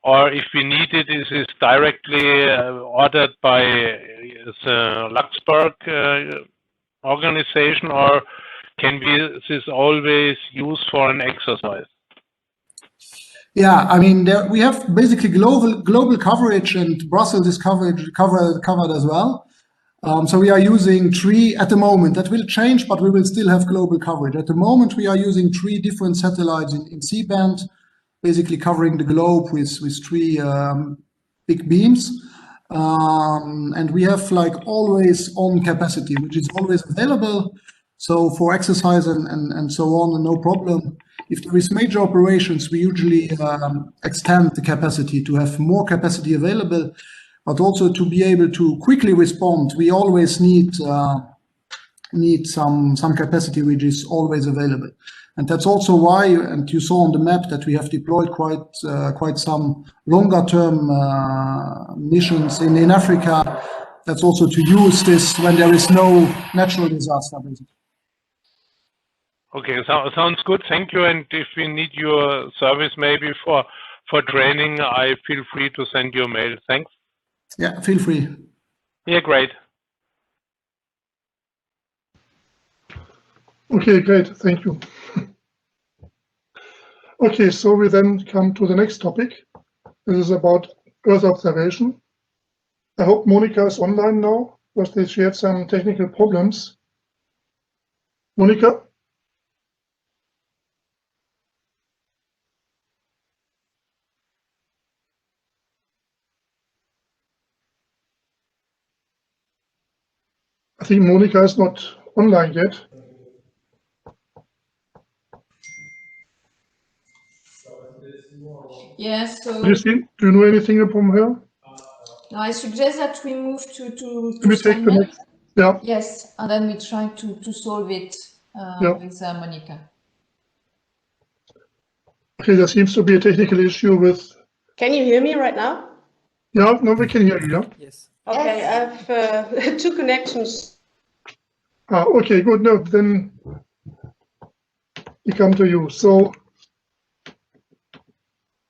or if we need it, is it directly ordered by the Luxembourg organization, or can this always used for an exercise? Yeah, I mean, we have basically global coverage, and Brussels is covered as well. So we are using 3 at the moment. That will change, but we will still have global coverage. At the moment, we are using 3 different satellites in C-band, basically covering the globe with 3 big beams. And we have like always on capacity, which is always available. So for exercise and so on, no problem. If there is major operations, we usually extend the capacity to have more capacity available, but also to be able to quickly respond. We always need some capacity which is always available. And that's also why, and you saw on the map that we have deployed quite some longer term missions in Africa. That's also to use this when there is no natural disaster, basically. Okay, sounds good. Thank you. And if we need your service maybe for training, I feel free to send you a mail. Thanks. Yeah, feel free. Yeah, great. Okay, great. Thank you. Okay, so we then come to the next topic. This is about Earth observation. I hope Monica is online now, because she had some technical problems. Monica? I think Monica is not online yet. Yes, so Do you know anything from her? no, I suggest that we move to We take the Simon. next. Yeah. Yes, and then we try to solve it with Monica. Okay, there seems to be a technical issue with. Can you hear me right now? Yeah, no, we can hear you. Yeah. Yes. Okay, yes. I have 2 connections. Okay, good. No, then we come to you. So,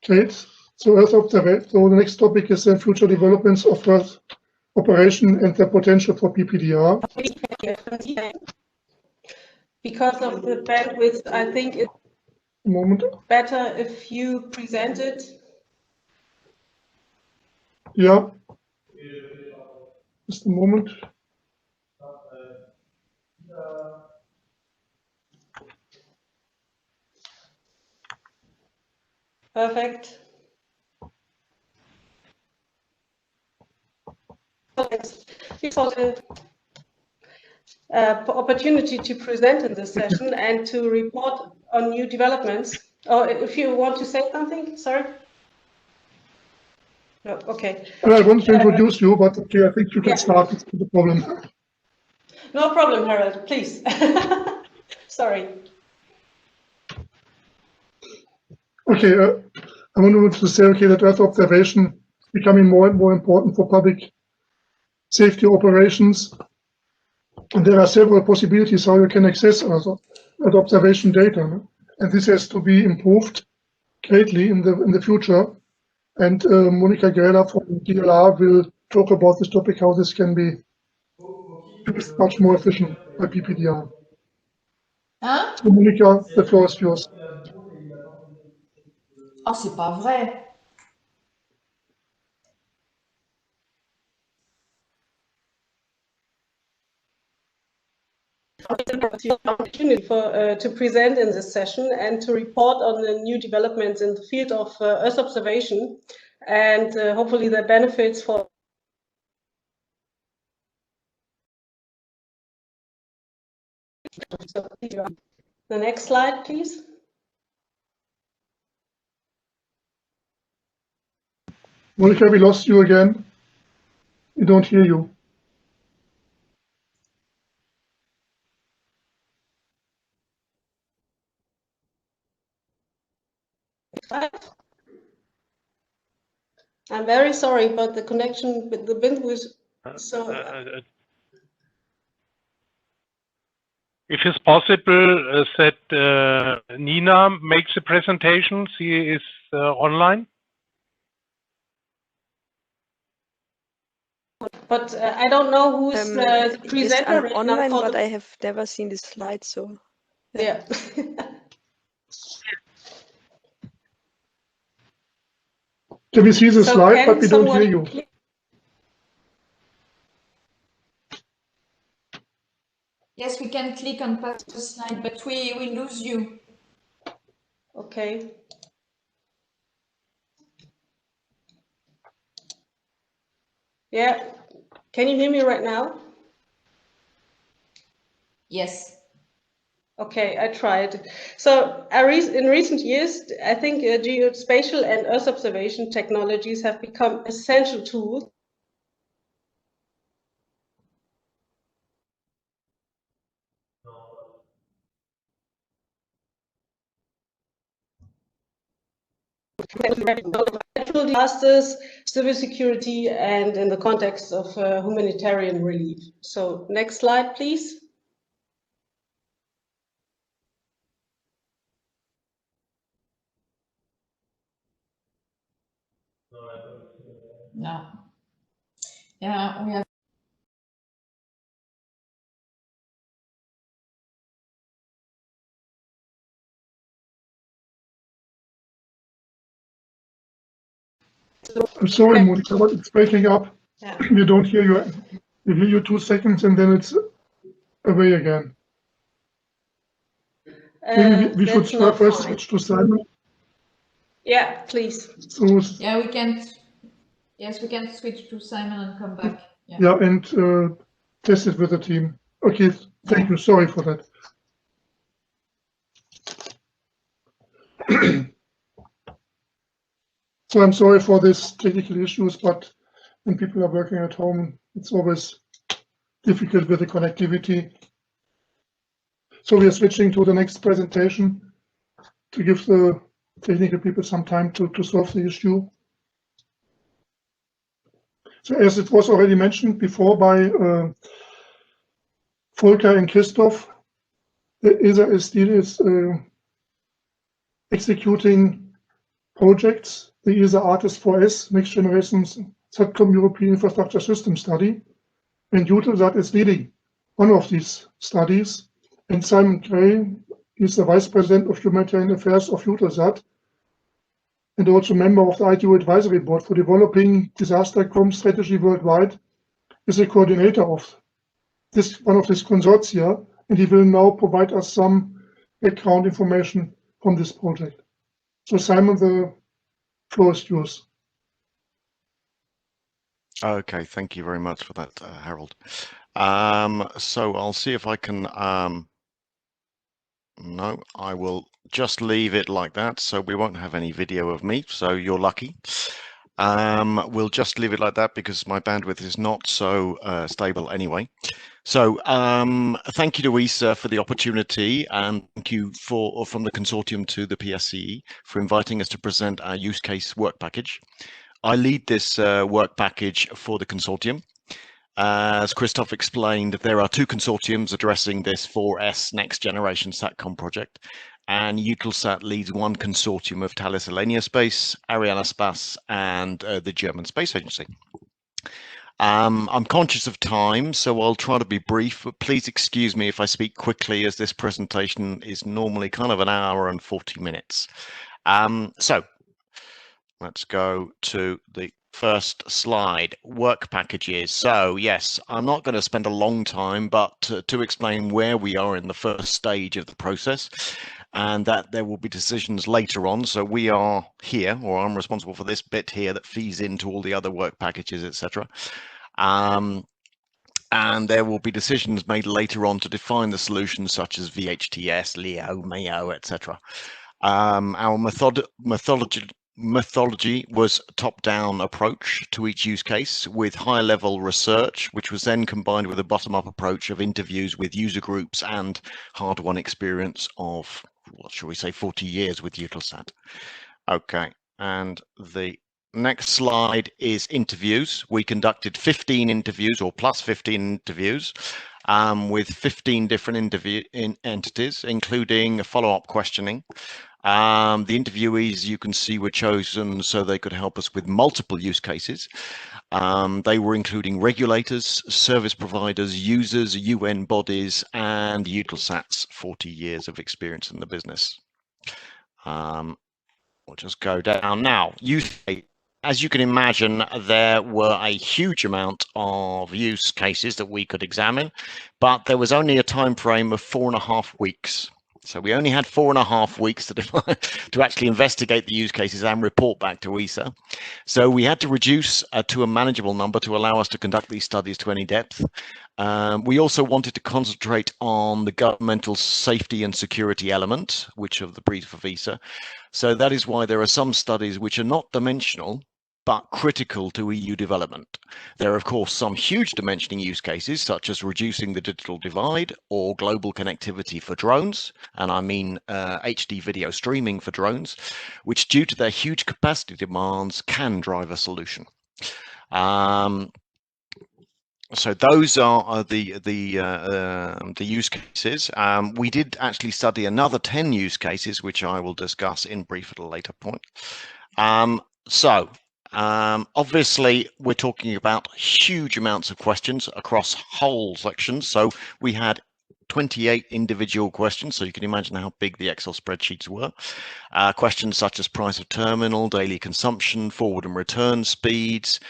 Kate, so Earth observation. So the next topic is the future developments of Earth operation and the potential for PPDR. Because of the bandwidth, I think it's better if you present it. Yeah. Just a moment. Perfect. For the opportunity to present in this session and to report on new developments. Or if you want to say something, sorry. No, okay. I want to introduce you, but okay, I think you can start with the problem. No problem, Harold, please. Sorry. Okay, I wanted to say, okay, that Earth observation is becoming more and more important for public safety operations. And there are several possibilities how you can access Earth observation data. And this has to be improved greatly in the future. And Monica Greller from DLR will talk about this topic, how this can be used much more efficient by PPDR. Hein? So Monica, the floor is yours. Oh, c'est pas vrai. Opportunity to present in this session and to report on the new developments in the field of Earth observation and hopefully the benefits for. The next slide, please. Monica, we lost you again. We don't hear you. I'm very sorry, but the connection with the wind was so. If it's possible that Nina makes a presentation, she is online. But I don't know who's the presenter right online, now. but I have never seen the slide, so yeah. Can we see the slide, but we don't hear you? Yes, we can click on pass the slide, but we lose you. Okay. Yeah. Can you hear me right now? Yes. Okay, I tried. So in recent years, I think geospatial and Earth observation technologies have become essential tools natural disasters, civil security, and in the context of humanitarian relief. So next slide, please. No. Yeah, we have. I'm sorry, Monica, but it's breaking up. Yeah. We don't hear you. We hear you 2 seconds and then it's away again. Maybe we should first switch to Simon. Yeah, please. So, Yeah, we can. Yes, we can switch to Simon and come back. Yeah, and test it with the team. Okay, thank you. Sorry for that. So I'm sorry for these technical issues, but when people are working at home, it's always difficult with the connectivity. So we are switching to the next presentation to give the technical people some time to solve the issue. So as it was already mentioned before by Volker and Christoph, the ESA is executing projects. The ESA Artist4S Next Generation SATCOM European Infrastructure System Study, and Eutelsat is leading one of these studies. And Simon Gray is the Vice President of Humanitarian Affairs of Eutelsat and also member of the ITU Advisory Board for developing disaster comm strategy worldwide, is a coordinator of one of these consortia, and he will now provide us some background information from this project. So Simon, the floor is yours. Okay, thank you very much for that, Harold. So I'll see if I can, no, I will just leave it like that, so we won't have any video of me, so you're lucky. We'll just leave it like that because my bandwidth is not so stable anyway. So thank you to ESA for the opportunity, and thank you from the consortium to the PSCE for inviting us to present our use case work package. I lead this work package for the consortium. As Christoph explained, there are 2 consortiums addressing this 4S Next Generation SATCOM project, and Eutelsat leads one consortium of Thales Alenia Space, Arianespace, and the German Space Agency. I'm conscious of time, so I'll try to be brief, but please excuse me if I speak quickly, as this presentation is normally kind of an hour and 40 minutes. So let's go to the first slide, work packages. So yes, I'm not going to spend a long time, but to explain where we are in the first stage of the process, and that there will be decisions later on. So we are here, or I'm responsible for this bit here that feeds into all the other work packages, etc. And there will be decisions made later on to define the solutions such as VHTS, LEO, MEO, etc. Our methodology was a top-down approach to each use case with high-level research, which was then combined with a bottom-up approach of interviews with user groups and hard-won experience of, what shall we say, 40 years with Eutelsat. Okay, and the next slide is interviews. We conducted 15 interviews, or plus 15 interviews, with 15 different entities, including a follow-up questioning. The interviewees, you can see, were chosen so they could help us with multiple use cases. They were including regulators, service providers, users, UN bodies, and Eutelsat's 40 years of experience in the business. We'll just go down now. As you can imagine, there were a huge amount of use cases that we could examine, but there was only a time frame of 4.5 weeks. So we only had 4.5 weeks to actually investigate the use cases and report back to ESA. So we had to reduce to a manageable number to allow us to conduct these studies to any depth. We also wanted to concentrate on the governmental safety and security element, which of the brief of ESA. So that is why there are some studies which are not dimensional, but critical to EU development. There are, of course, some huge dimensioning use cases, such as reducing the digital divide or global connectivity for drones, and I mean HD video streaming for drones, which due to their huge capacity demands can drive a solution. So those are the use cases. We did actually study another 10 use cases, which I will discuss in brief at a later point. Obviously, we're talking about huge amounts of questions across whole sections. So we had 28 individual questions, so you can imagine how big the Excel spreadsheets were. Questions such as price of terminal, daily consumption, forward and return speeds.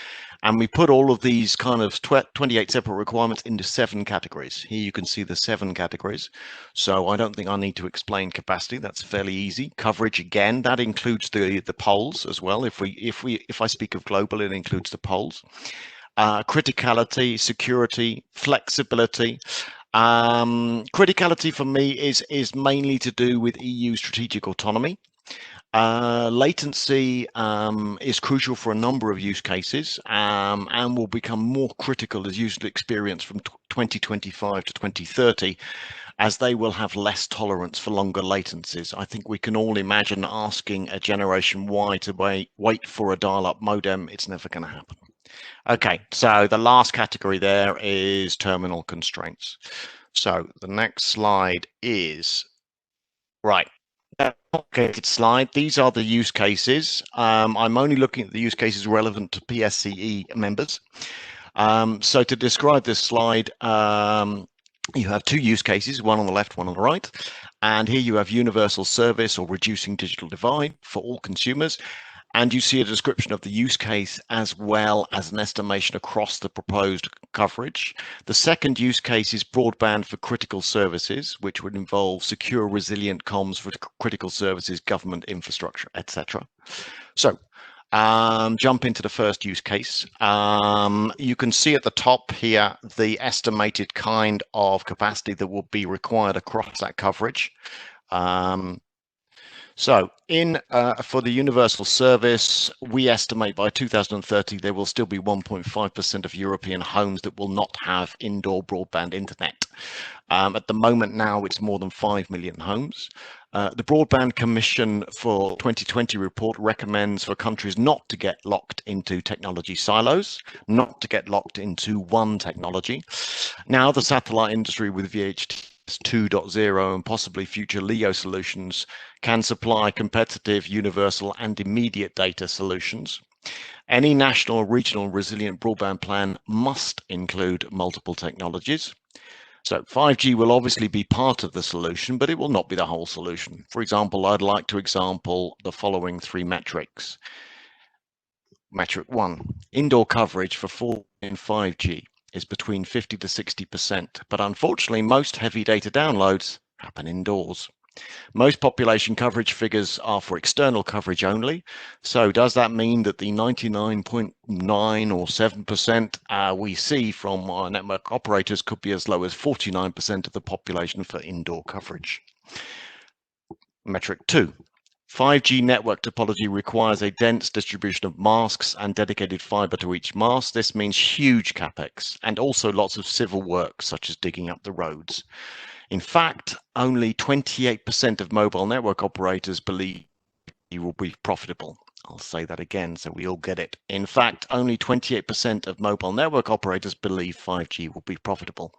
And we put all of these kind of 28 separate requirements into 7 categories. Here you can see the 7 categories. So I don't think I need to explain capacity. That's fairly easy. Coverage, again, that includes the poles as well. If I speak of global, it includes the poles. Criticality, security, flexibility. Criticality for me is mainly to do with EU strategic autonomy. Latency is crucial for a number of use cases and will become more critical as user experience from 2025 to 2030, as they will have less tolerance for longer latencies. I think we can all imagine asking a Generation Y to wait for a dial-up modem. It's never going to happen. Okay, so the last category there is terminal constraints. So the next slide is, right. Complicated slide. These are the use cases. I'm only looking at the use cases relevant to PSCE members. So to describe this slide, you have 2 use cases, one on the left, one on the right. And here you have universal service or reducing digital divide for all consumers. And you see a description of the use case as well as an estimation across the proposed coverage. The second use case is broadband for critical services, which would involve secure, resilient comms for critical services, government infrastructure, etc. So jump into the first use case. You can see at the top here the estimated kind of capacity that will be required across that coverage. So for the universal service, we estimate by 2030 there will still be 1.5% of European homes that will not have indoor broadband internet. At the moment now, it's more than 5 million homes. The Broadband Commission for 2020 report recommends for countries not to get locked into technology silos, not to get locked into one technology. Now the satellite industry with VHTS 2.0 and possibly future LEO solutions can supply competitive, universal and immediate data solutions. Any national or regional resilient broadband plan must include multiple technologies. So 5G will obviously be part of the solution, but it will not be the whole solution. For example, I'd like to example the following 3 metrics. Metric 1, indoor coverage for 4G and 5G is between 50 to 60%, but unfortunately most heavy data downloads happen indoors. Most population coverage figures are for external coverage only. So does that mean that the 99.9 or 7% we see from our network operators could be as low as 49% of the population for indoor coverage? Metric 2. 5G network topology requires a dense distribution of masks and dedicated fiber to each mast. This means huge capex and also lots of civil work, such as digging up the roads. In fact, only 28% of mobile network operators believe it will be profitable. I'll say that again so we all get it. In fact, only 28% of mobile network operators believe 5G will be profitable.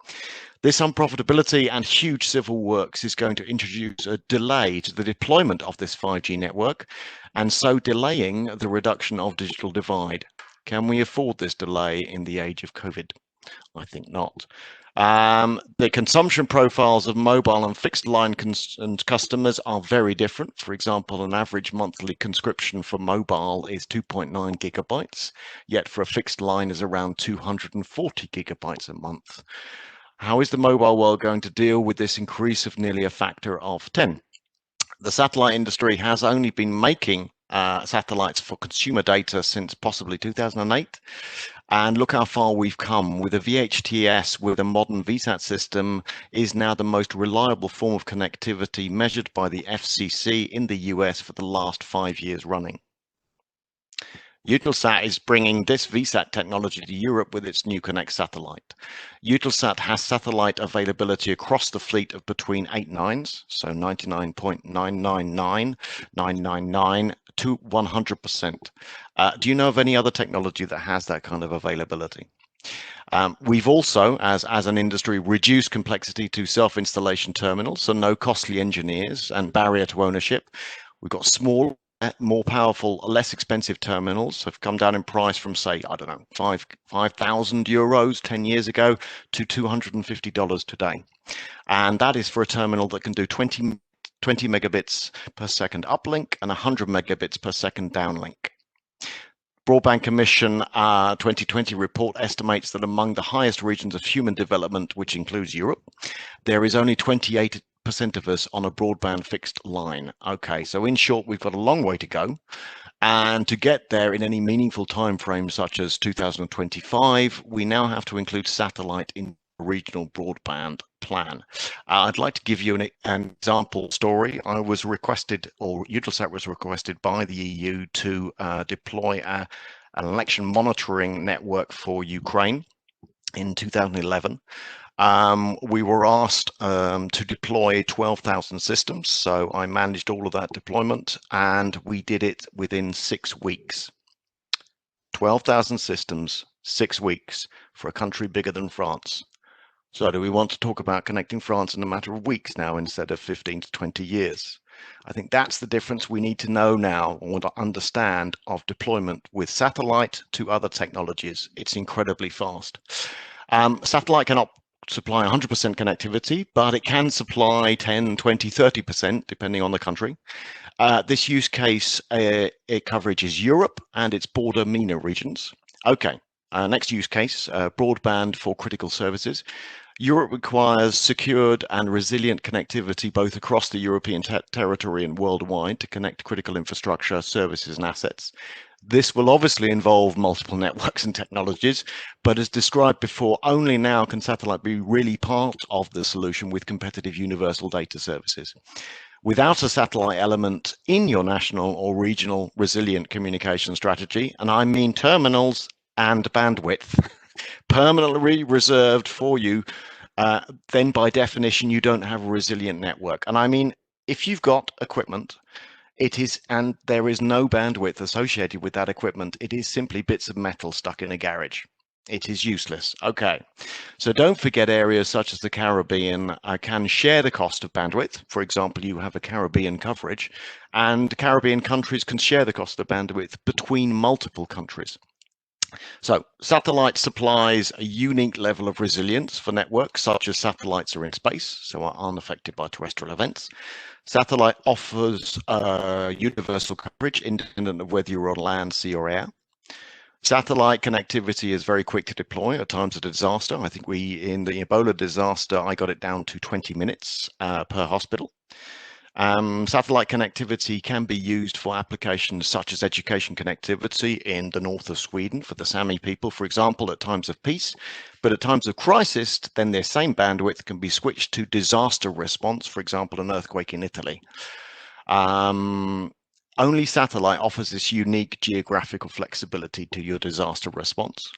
This unprofitability and huge civil works is going to introduce a delay to the deployment of this 5G network, and so delaying the reduction of digital divide. Can we afford this delay in the age of COVID? I think not. The consumption profiles of mobile and fixed line customers are very different. For example, an average monthly conscription for mobile is 2.9 gigabytes, yet for a fixed line is around 240 gigabytes a month. How is the mobile world going to deal with this increase of nearly a factor of 10? The satellite industry has only been making satellites for consumer data since possibly 2008. And look how far we've come. With a VHTS with a modern VSAT system is now the most reliable form of connectivity measured by the FCC in the US for the last 5 years running. Eutelsat is bringing this VSAT technology to Europe with its new Connect satellite. Eutelsat has satellite availability across the fleet of between 8 nines, so 99.999999 to 100%. Do you know of any other technology that has that kind of availability? We've also, as an industry, reduced complexity to self-installation terminals, so no costly engineers and barrier to ownership. We've got small, more powerful, less expensive terminals have come down in price from, say, I don't know, 5,000 euros 10 years ago to $250 today. And that is for a terminal that can do 20 megabits per second uplink and 100 megabits per second downlink. Broadband Commission 2020 report estimates that among the highest regions of human development, which includes Europe, there is only 28% of us on a broadband fixed line. Okay, so in short, we've got a long way to go. And to get there in any meaningful time frame, such as 2025, we now have to include satellite in regional broadband plan. I'd like to give you an example story. I was requested, or Eutelsat was requested by the EU to deploy an election monitoring network for Ukraine in 2011. We were asked to deploy 12,000 systems, so I managed all of that deployment, and we did it within 6 weeks. 12,000 systems, 6 weeks for a country bigger than France. So do we want to talk about connecting France in a matter of weeks now instead of 15 to 20 years? I think that's the difference we need to know now or to understand of deployment with satellite to other technologies. It's incredibly fast. Satellite cannot supply 100% connectivity, but it can supply 10, 20, 30%, depending on the country. This use case coverage is Europe and its border MENA regions. Okay, next use case, broadband for critical services. Europe requires secured and resilient connectivity both across the European territory and worldwide to connect critical infrastructure, services and assets. This will obviously involve multiple networks and technologies, but as described before, only now can satellite be really part of the solution with competitive universal data services. Without a satellite element in your national or regional resilient communication strategy, and I mean terminals and bandwidth, permanently reserved for you, then by definition, you don't have a resilient network. And I mean, if you've got equipment, and there is no bandwidth associated with that equipment, it is simply bits of metal stuck in a garage. It is useless. Okay, so don't forget areas such as the Caribbean can share the cost of bandwidth. For example, you have a Caribbean coverage, and Caribbean countries can share the cost of bandwidth between multiple countries. So satellite supplies a unique level of resilience for networks such as satellites are in space, so are unaffected by terrestrial events. Satellite offers universal coverage independent of whether you're on land, sea or air. Satellite connectivity is very quick to deploy at times of disaster. I think in the Ebola disaster, I got it down to 20 minutes per hospital. Satellite connectivity can be used for applications such as education connectivity in the north of Sweden for the Sami people, for example, at times of peace. But at times of crisis, then their same bandwidth can be switched to disaster response, for example, an earthquake in Italy. Only satellite offers this unique geographical flexibility to your disaster response.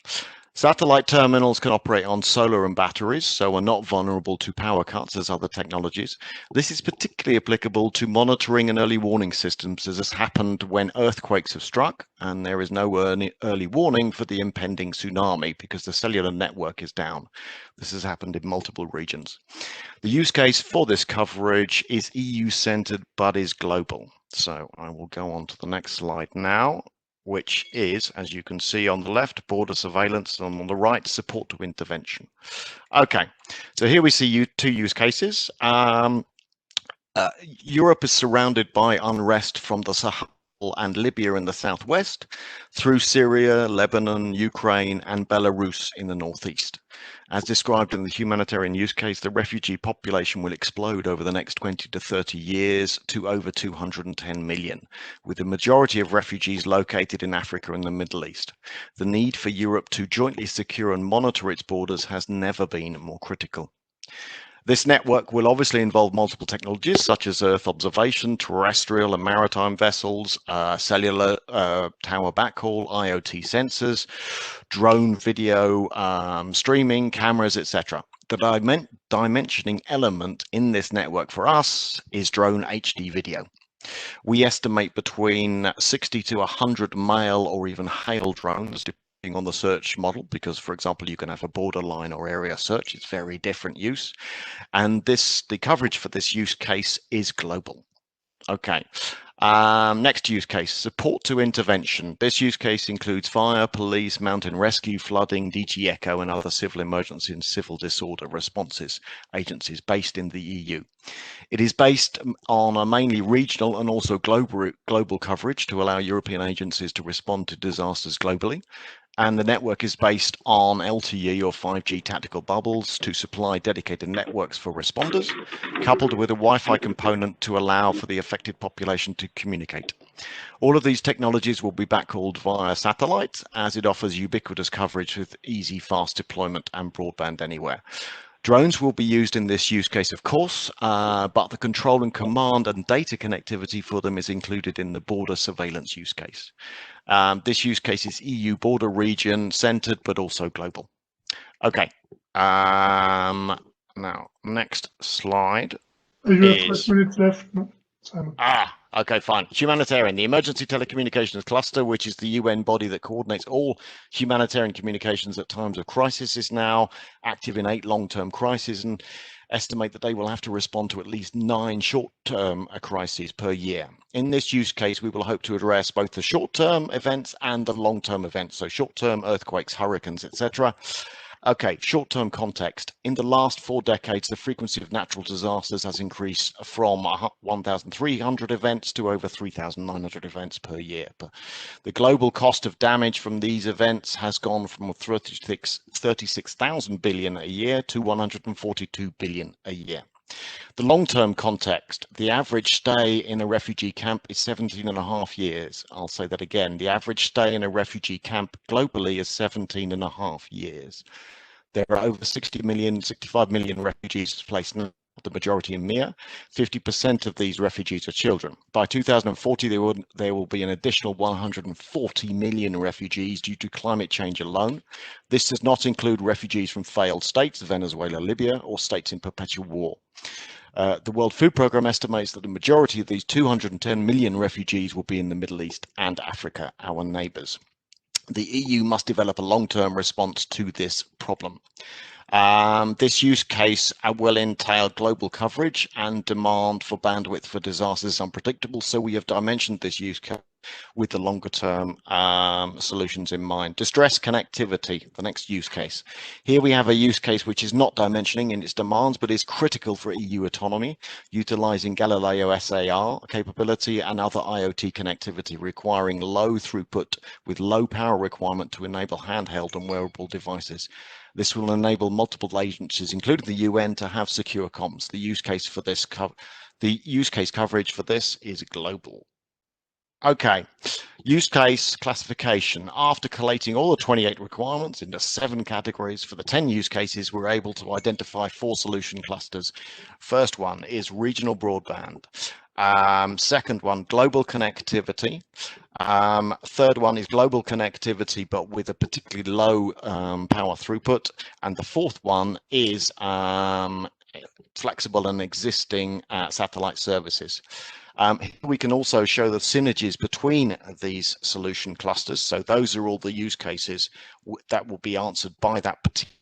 Satellite terminals can operate on solar and batteries, so are not vulnerable to power cuts as other technologies. This is particularly applicable to monitoring and early warning systems, as has happened when earthquakes have struck and there is no early warning for the impending tsunami because the cellular network is down. This has happened in multiple regions. The use case for this coverage is EU-centered but is global. So I will go on to the next slide now, which is, as you can see on the left, border surveillance, and on the right, support to intervention. Okay, so here we see two use cases. Europe is surrounded by unrest from the Sahel and Libya in the southwest, through Syria, Lebanon, Ukraine, and Belarus in the northeast. As described in the humanitarian use case, the refugee population will explode over the next 20 to 30 years to over 210 million, with the majority of refugees located in Africa and the Middle East. The need for Europe to jointly secure and monitor its borders has never been more critical. This network will obviously involve multiple technologies such as Earth observation, terrestrial and maritime vessels, cellular tower backhaul, IoT sensors, drone video streaming, cameras, etc. The dimensioning element in this network for us is drone HD video. We estimate between 60 to 100 mail or even hail drones, depending on the search model, because, for example, you can have a borderline or area search. It's very different use. And the coverage for this use case is global. Okay. Next use case, support to intervention. This use case includes fire, police, mountain rescue, flooding, DG ECHO, and other civil emergency and civil disorder responses agencies based in the EU. It is based on a mainly regional and also global coverage to allow European agencies to respond to disasters globally. And the network is based on LTE or 5G tactical bubbles to supply dedicated networks for responders, coupled with a Wi-Fi component to allow for the affected population to communicate. All of these technologies will be backhauled via satellite, as it offers ubiquitous coverage with easy, fast deployment and broadband anywhere. Drones will be used in this use case, of course, but the control and command and data connectivity for them is included in the border surveillance use case. This use case is EU border region centered, but also global. Okay. Now, next slide. You have 5 minutes left, no? Simon. Okay, fine. Humanitarian, the Emergency Telecommunications Cluster, which is the UN body that coordinates all humanitarian communications at times of crisis, is now active in 8 long-term crises and estimate that they will have to respond to at least 9 short-term crises per year. In this use case, we will hope to address both the short-term events and the long-term events, so short-term earthquakes, hurricanes, etc. Okay, short-term context. In the last 4 decades, the frequency of natural disasters has increased from 1,300 events to over 3,900 events per year. But the global cost of damage from these events has gone from 36,000 billion a year to 142 billion a year. The long-term context, the average stay in a refugee camp is 17.5 years. I'll say that again. The average stay in a refugee camp globally is 17.5 years. There are over 65 million refugees displaced now, the majority in MEA. 50% of these refugees are children. By 2040, there will be an additional 140 million refugees due to climate change alone. This does not include refugees from failed states, Venezuela, Libya, or states in perpetual war. The World Food Programme estimates that the majority of these 210 million refugees will be in the Middle East and Africa, our neighbours. The EU must develop a long-term response to this problem. This use case will entail global coverage, and demand for bandwidth for disasters is unpredictable, so we have dimensioned this use case with the longer term solutions in mind. Distress connectivity, the next use case. Here we have a use case which is not dimensioning in its demands, but is critical for EU autonomy, utilizing Galileo SAR capability and other IoT connectivity requiring low throughput with low power requirement to enable handheld and wearable devices. This will enable multiple agencies, including the UN, to have secure comms. The use case for this coverage for this is global. Okay, use case classification. After collating all the 28 requirements into 7 categories for the 10 use cases, we're able to identify 4 solution clusters. First one is regional broadband. Second one, global connectivity. Third one is global connectivity, but with a particularly low power throughput. And the fourth one is flexible and existing satellite services. Here we can also show the synergies between these solution clusters. So those are all the use cases that will be answered by that particular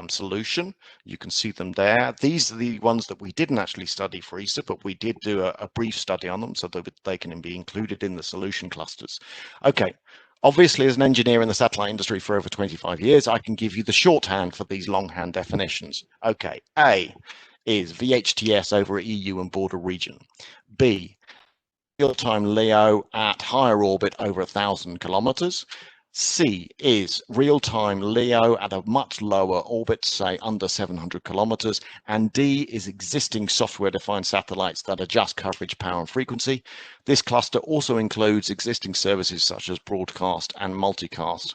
solution. You can see them there. These are the ones that we didn't actually study for ESA, but we did do a brief study on them so that they can be included in the solution clusters. Okay. Obviously, as an engineer in the satellite industry for over 25 years, I can give you the shorthand for these longhand definitions. Okay, A is VHTS over EU and border region. B, real-time LEO at higher orbit over 1,000 kilometers. C is real-time LEO at a much lower orbit, say under 700 kilometers. And D is existing software-defined satellites that adjust coverage, power, and frequency. This cluster also includes existing services such as broadcast and multicast.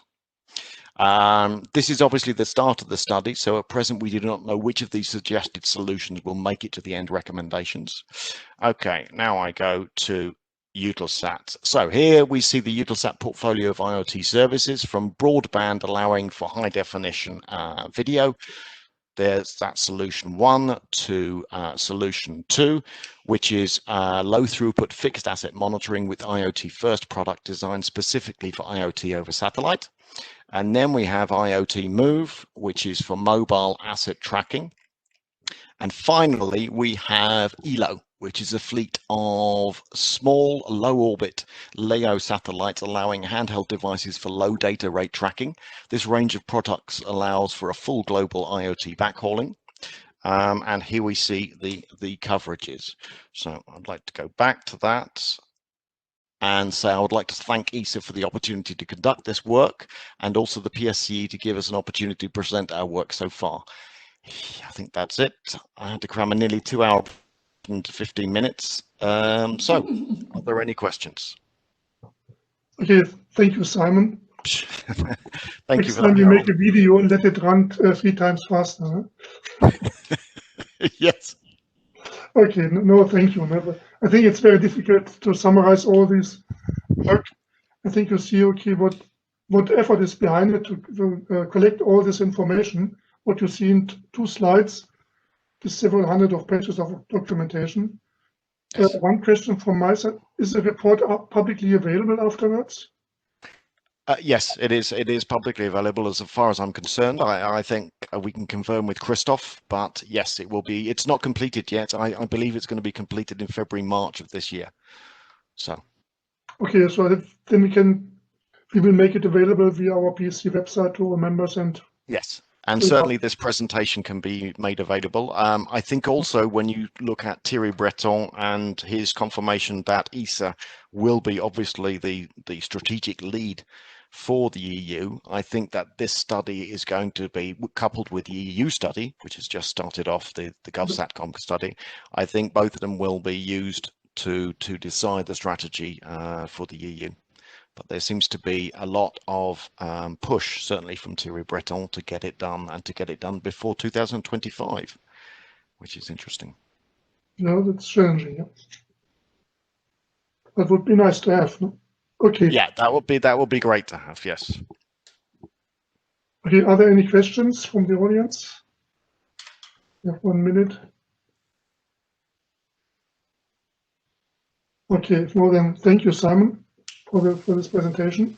This is obviously the start of the study, so at present we do not know which of these suggested solutions will make it to the end recommendations. Okay, now I go to Eutelsat. So here we see the Eutelsat portfolio of IoT services, from broadband allowing for high definition video. There's that solution 1 to solution 2, which is low throughput fixed asset monitoring with IoT first product designed specifically for IoT over satellite. And then we have IoT Move, which is for mobile asset tracking. And finally, we have ELO, which is a fleet of small, low orbit LEO satellites allowing handheld devices for low data rate tracking. This range of products allows for a full global IoT backhauling. And here we see the coverages. So I'd like to go back to that and say I would like to thank ESA for the opportunity to conduct this work, and also the PSCE to give us an opportunity to present our work so far. I think that's it. I had to cram a nearly 2 hour into 15 minutes. So, are there any questions? Okay, thank you, Simon. Thank you Next for time that. you make a video and let it run 3 times faster. Huh? Yes. Okay, no, thank you. Never. I think it's very difficult to summarize all this work. I think you see, okay, what effort is behind it to collect all this information. What you see in 2 slides, the several hundred of pages of documentation. Yes. One question from my side: is the report publicly available afterwards? Yes, it is. It is publicly available as far as I'm concerned. I think we can confirm with Christoph, but yes, it will be. It's not completed yet. I believe it's going to be completed in February, March of this year. So. Okay, so then we will make it available via our PSC website to our members and. Yes. And certainly this presentation can be made available. I think also when you look at Thierry Breton and his confirmation that ESA will be obviously the strategic lead for the EU, I think that this study is going to be coupled with the EU study, which has just started off, the GovSatcom study. I think both of them will be used to decide the strategy for the EU. But there seems to be a lot of push, certainly from Thierry Breton, to get it done and to get it done before 2025, which is interesting. Yeah, that's challenging. Yeah. That would be nice to have. No? Okay. Yeah, that would be great to have. Yes. Okay. Are there any questions from the audience? We have 1 minute. Okay. Well then, thank you, Simon, for this presentation.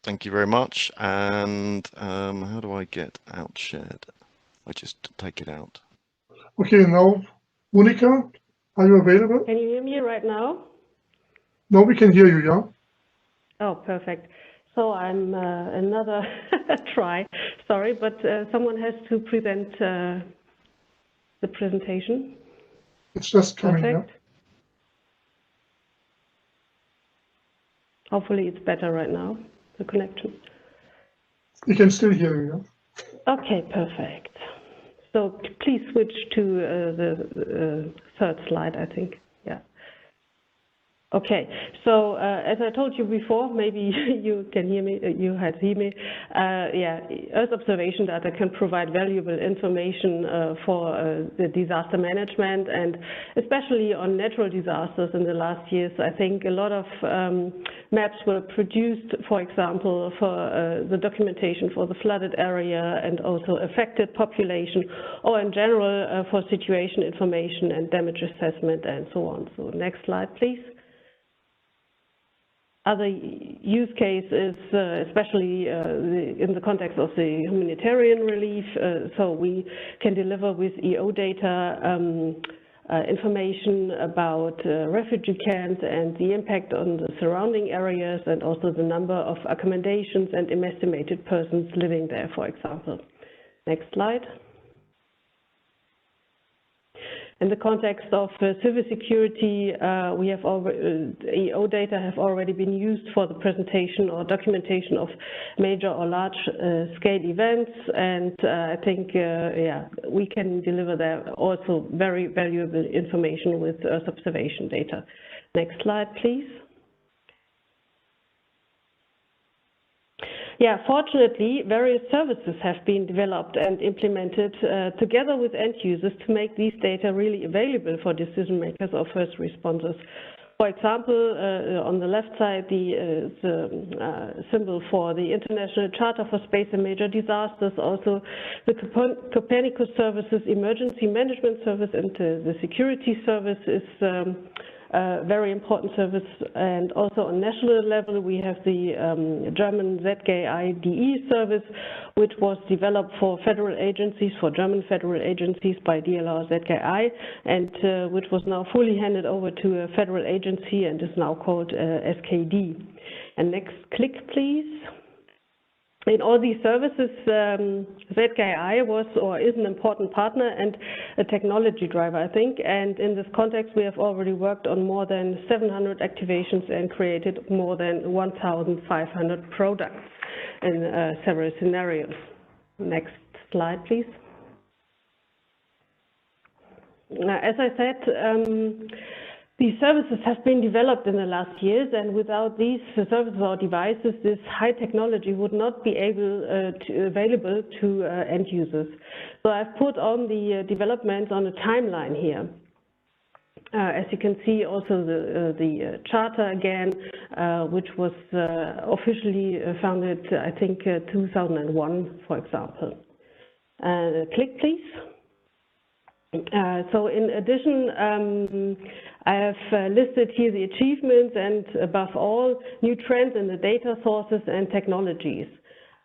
Thank you very much. And how do I get out shared? I just take it out. Okay, now, Monica, are you available? Can you hear me right now? Now we can hear you, yeah? Oh, perfect. So I'm another try. Sorry, but someone has to present the presentation. It's just coming, perfect. Yeah? Hopefully it's better right now, the connection. We can still hear you, yeah? Okay, perfect. So please switch to the third slide, I think. Yeah. Okay, so as I told you before, maybe you can hear me, you had heard me. Yeah, Earth observation data can provide valuable information for the disaster management, and especially on natural disasters in the last years. I think a lot of maps were produced, for example, for the documentation for the flooded area and also affected population, or in general for situation information and damage assessment and so on. So next slide, please. Other use case is especially in the context of the humanitarian relief. So we can deliver with EO data information about refugee camps and the impact on the surrounding areas, and also the number of accommodations and estimated persons living there, for example. Next slide. In the context of civil security, we have EO data have already been used for the presentation or documentation of major or large scale events, and I think yeah, we can deliver there also very valuable information with Earth observation data. Next slide, please. Yeah, fortunately, various services have been developed and implemented together with end users to make these data really available for decision makers or first responders. For example, on the left side, the symbol for the International Charter for Space and Major Disasters, also the Copernicus Services Emergency Management Service, and the Security Service is a very important service. And also on national level, we have the German ZGI-DE service, which was developed for federal agencies, for German federal agencies by DLR ZGI, and which was now fully handed over to a federal agency and is now called SKD. And next click, please. In all these services, ZGI was or is an important partner and a technology driver, I think. And in this context, we have already worked on more than 700 activations and created more than 1,500 products in several scenarios. Next slide, please. As I said, these services have been developed in the last years, and without these services or devices, this high technology would not be available to end users. So I've put on the developments on a timeline here. As you can see, also the charter again, which was officially founded, I think, 2001, for example. Click, please. So in addition, I have listed here the achievements and, above all, new trends in the data sources and technologies.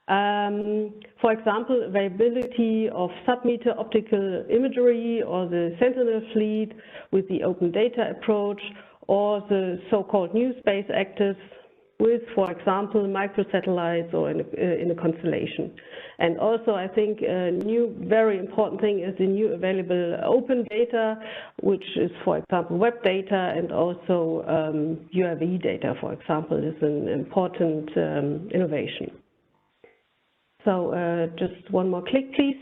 For example, availability of sub-meter optical imagery, or the Sentinel fleet with the open data approach, or the so-called new space actors with, for example, microsatellites or in a constellation. And also, I think a new very important thing is the new available open data, which is, for example, web data, and also UAV data, for example, is an important innovation. So just one more click, please.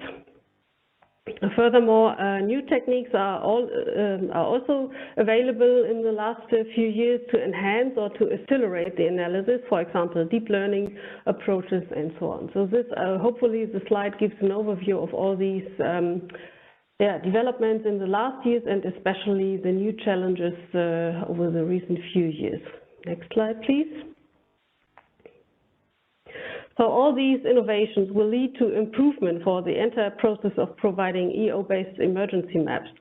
Furthermore, new techniques are also available in the last few years to enhance or to accelerate the analysis, for example, deep learning approaches and so on. So this, hopefully the slide gives an overview of all these developments in the last years, and especially the new challenges over the recent few years. Next slide, please. So all these innovations will lead to improvement for the entire process of providing EO-based emergency maps.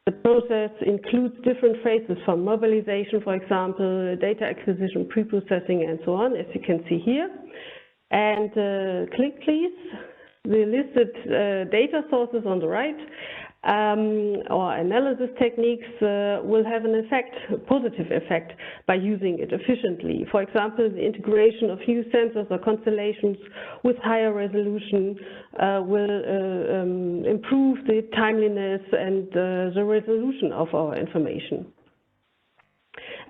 The process includes different phases from mobilization, for example, data acquisition, pre-processing, and so on, as you can see here. And click, please. The listed data sources on the right or analysis techniques will have an effect, a positive effect, by using it efficiently. For example, the integration of new sensors or constellations with higher resolution will improve the timeliness and the resolution of our information.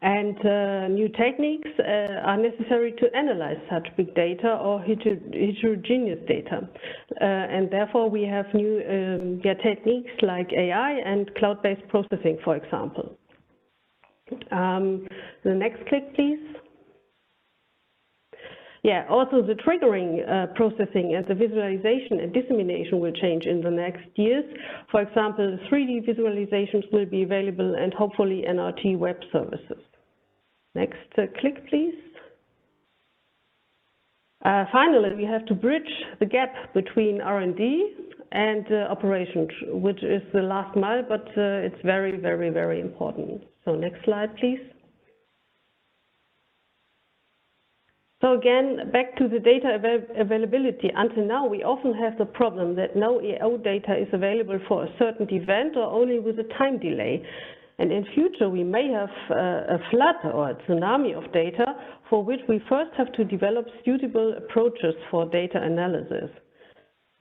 And new techniques are necessary to analyze such big data or heterogeneous data. And therefore, we have new techniques like AI and cloud-based processing, for example. The next click, please. Yeah, also the triggering processing and the visualization and dissemination will change in the next years. For example, 3D visualizations will be available, and hopefully NRT web services. Next click, please. Finally, we have to bridge the gap between R&D and operations, which is the last mile, but it's very, very, very important. So next slide, please. So again, back to the data availability. Until now, we often have the problem that no EO data is available for a certain event, or only with a time delay. And in future, we may have a flood or a tsunami of data, for which we first have to develop suitable approaches for data analysis.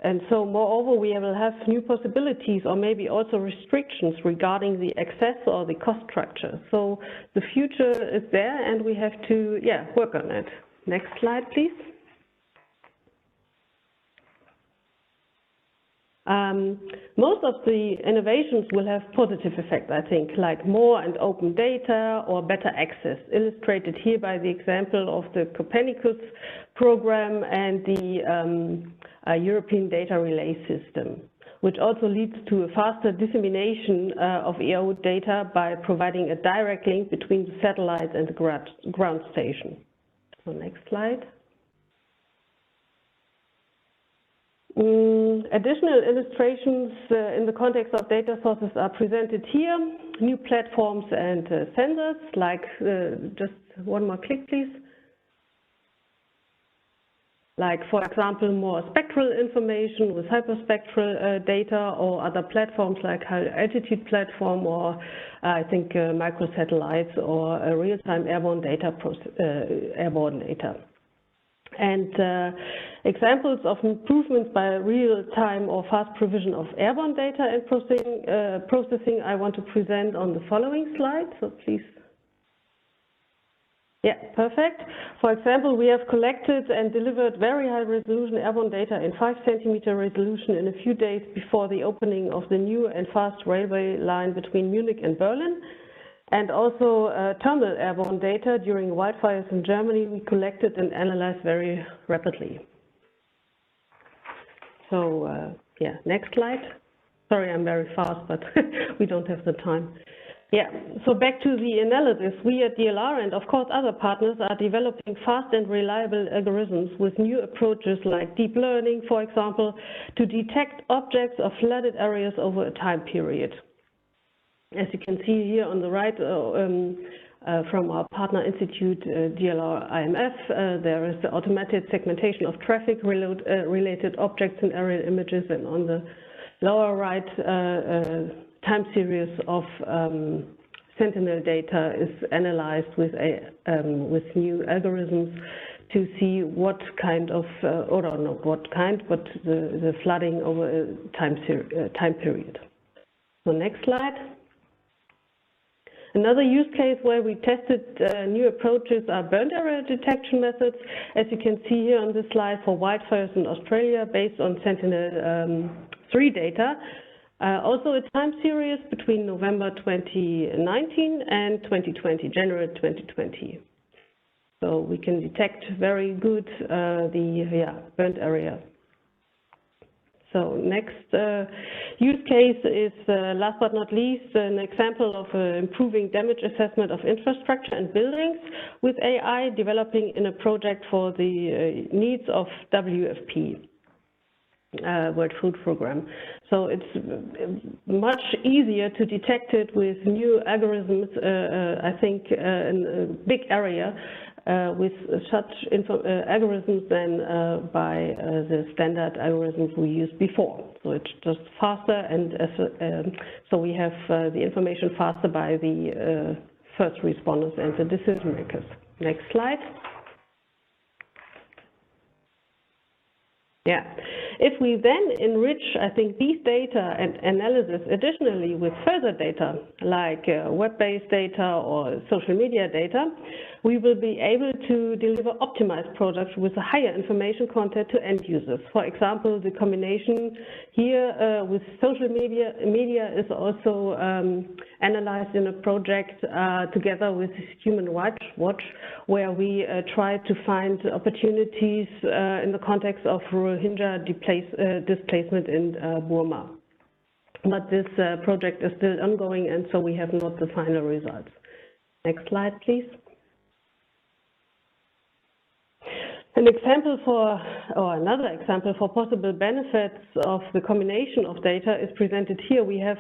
And so, moreover, we will have new possibilities, or maybe also restrictions regarding the access or the cost structure. So the future is there, and we have to work on it. Next slide, please. Most of the innovations will have positive effect, I think, like more and open data or better access, illustrated here by the example of the Copernicus program and the European Data Relay System, which also leads to a faster dissemination of EO data by providing a direct link between the satellite and the ground station. So next slide. Additional illustrations in the context of data sources are presented here. New platforms and sensors, like just one more click, please. Like, for example, more spectral information with hyperspectral data, or other platforms like high altitude platform, or I think microsatellites, or real-time airborne data. And examples of improvements by real-time or fast provision of airborne data and processing I want to present on the following slide. So please. Yeah, perfect. For example, we have collected and delivered very high resolution airborne data in 5 centimeter resolution in a few days before the opening of the new and fast railway line between Munich and Berlin. And also thermal airborne data during wildfires in Germany we collected and analyzed very rapidly. So yeah, next slide. Sorry, I'm very fast, but we don't have the time. Yeah, so back to the analysis. We at DLR and of course other partners are developing fast and reliable algorithms with new approaches like deep learning, for example, to detect objects of flooded areas over a time period. As you can see here on the right, from our partner institute, DLR IMF, there is the automated segmentation of traffic related objects and aerial images, and on the lower right, time series of Sentinel data is analyzed with new algorithms to see what kind of, or not what kind, but the flooding over a time period. So next slide. Another use case where we tested new approaches are burnt area detection methods, as you can see here on this slide, for wildfires in Australia based on Sentinel-3 data. Also a time series between November 2019 and 2020, January 2020. So we can detect very good the burnt area. So next use case is, last but not least, an example of improving damage assessment of infrastructure and buildings with AI, developing in a project for the needs of WFP, World Food Program. So it's much easier to detect it with new algorithms, I think, in a big area, with such algorithms than by the standard algorithms we used before. So it's just faster, and so we have the information faster by the first responders and the decision makers. Next slide. Yeah, if we then enrich, I think, these data and analysis additionally with further data like web-based data or social media data, we will be able to deliver optimized products with a higher information content to end users. For example, the combination here with social media is also analyzed in a project together with Human Rights Watch, where we try to find opportunities in the context of Rohingya displacement in Burma. But this project is still ongoing, and so we have not the final results. Next slide, please. An example for, or another example for possible benefits of the combination of data is presented here. We have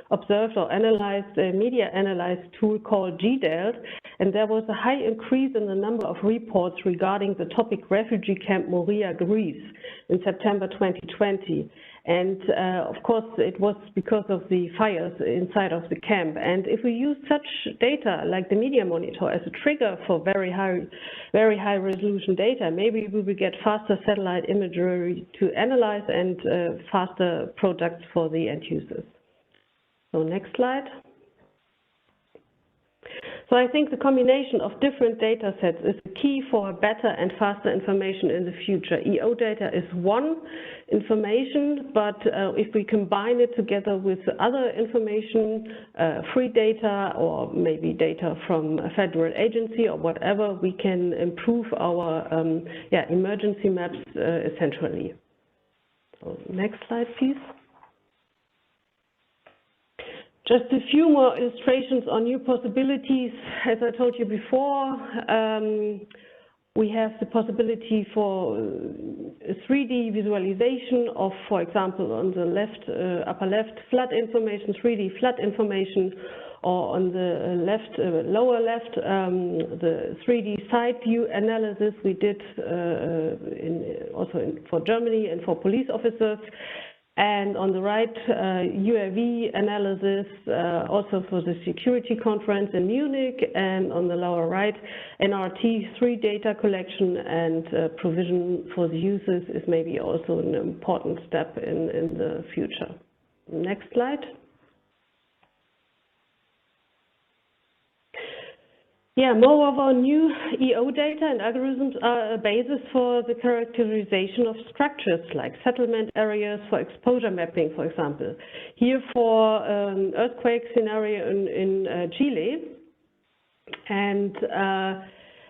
observed or analyzed a media analysis tool called GDALT, and there was a high increase in the number of reports regarding the topic refugee camp Moria, Greece in September 2020. And of course, it was because of the fires inside of the camp. And if we use such data like the media monitor as a trigger for very high resolution data, maybe we will get faster satellite imagery to analyze and faster products for the end users. So next slide. So I think the combination of different data sets is the key for better and faster information in the future. EO data is one information, but if we combine it together with other information, free data or maybe data from a federal agency or whatever, we can improve our emergency maps essentially. So next slide, please. Just a few more illustrations on new possibilities. As I told you before, we have the possibility for a 3D visualization of, for example, on the left, upper left, flood information, 3D flood information, or on the left, lower left, the 3D side view analysis we did for Germany and for police officers. And on the right, UAV analysis, also for the security conference in Munich. And on the lower right, NRT3 data collection and provision for the users is maybe also an important step in the future. Next slide. Yeah, moreover, new EO data and algorithms are a basis for the characterization of structures like settlement areas for exposure mapping, for example. Here for earthquake scenario in Chile. And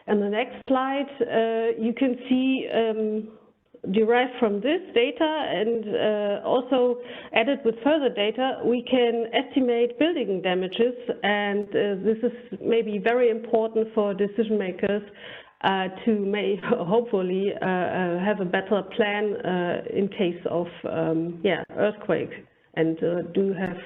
on the next slide, you can see derived from this data and also added with further data, we can estimate building damages, and this is maybe very important for decision makers to hopefully have a better plan in case of earthquake, and do have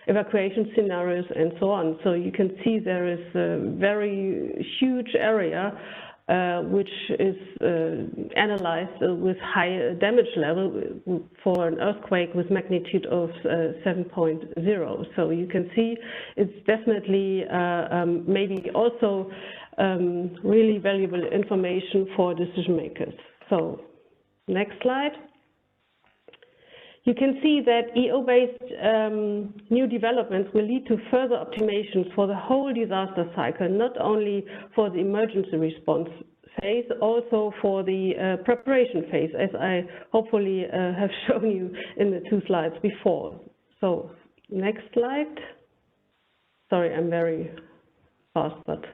evacuation scenarios and so on. So you can see there is a very huge area which is analyzed with high damage level for an earthquake with magnitude of 7.0. So you can see it's definitely maybe also really valuable information for decision makers. So next slide. You can see that EO-based new developments will lead to further optimizations for the whole disaster cycle, not only for the emergency response phase, also for the preparation phase, as I hopefully have shown you in the 2 slides before. So next slide. Sorry, I'm very fast, but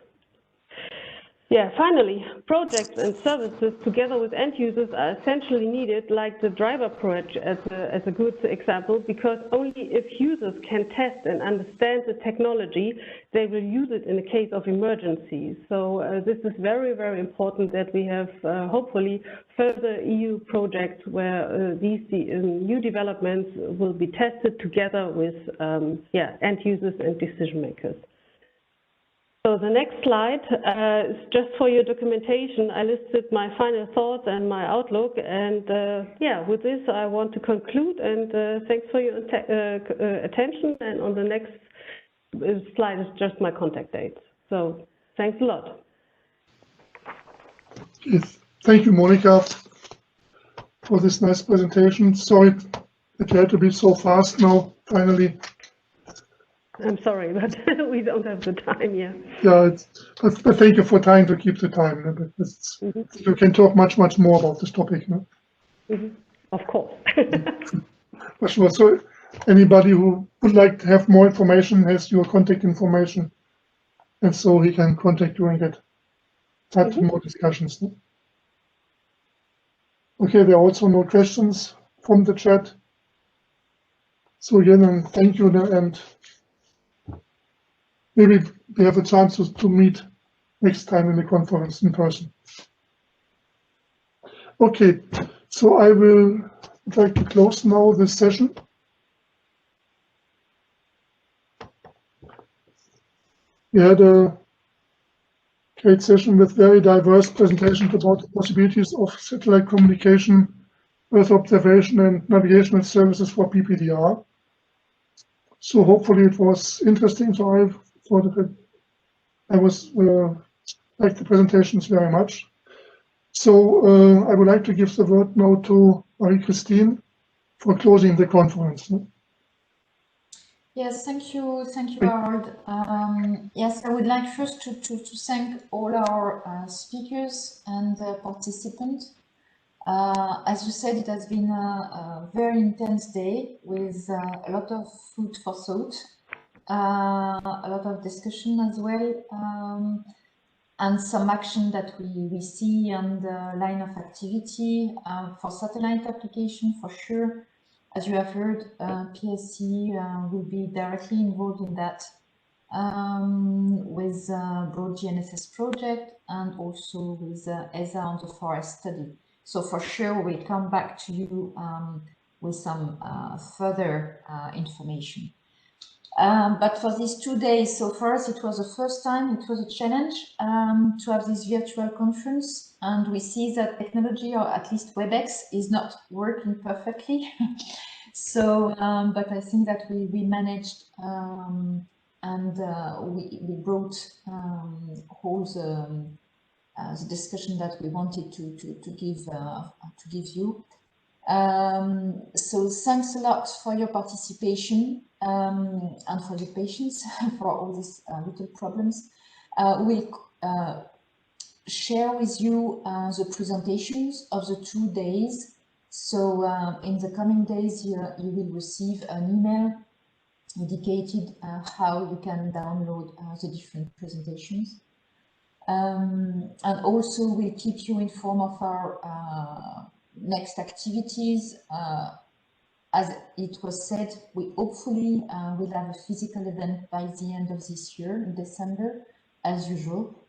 yeah, finally, projects and services together with end users are essentially needed, like the driver project as a good example, because only if users can test and understand the technology, they will use it in the case of emergencies. So this is very, very important that we have hopefully further EU projects where these new developments will be tested together with end users and decision makers. So the next slide is just for your documentation. I listed my final thoughts and my outlook, and with this I want to conclude, and thanks for your attention. And on the next slide is just my contact dates. So thanks a lot. Yes. Thank you, Monica, for this nice presentation. Sorry that you had to be so fast now, finally. I'm sorry, but we don't have the time, yeah. Yeah, but thank you for trying to keep the time. You can talk much, much more about this topic. No? Of course. For sure. So anybody who would like to have more information has your contact information, and so he can contact you and get more discussions. No? Okay, there are also no questions from the chat. So again, thank you, and maybe we have a chance to meet next time in the conference in person. Okay, so I will like to close now this session. We had a great session with very diverse presentations about the possibilities of satellite communication, Earth observation, and navigational services for PPDR. So hopefully it was interesting. So I liked the presentations very much. So I would like to give the word now to Marie-Christine for closing the conference. Yes, thank you, Harold. Yes, I would like first to thank all our speakers and participants. As you said, it has been a very intense day with a lot of food for thought, a lot of discussion as well, and some action that we see on the line of activity for satellite application for sure. As you have heard, PSCE will be directly involved in that with Broad GNSS project and also with ESA on the forest study. So for sure, we'll come back to you with some further information. But for these 2 days, so for us, it was the first time, it was a challenge to have this virtual conference. And we see that technology, or at least WebEx, is not working perfectly. So, but I think that we managed and we brought all the discussion that we wanted to give you. So thanks a lot for your participation and for your patience for all these little problems. We'll share with you the presentations of the 2 days. So in the coming days, you will receive an email indicated how you can download the different presentations. And also we'll keep you informed of our next activities. As it was said, we hopefully will have a physical event by the end of this year in December, as usual.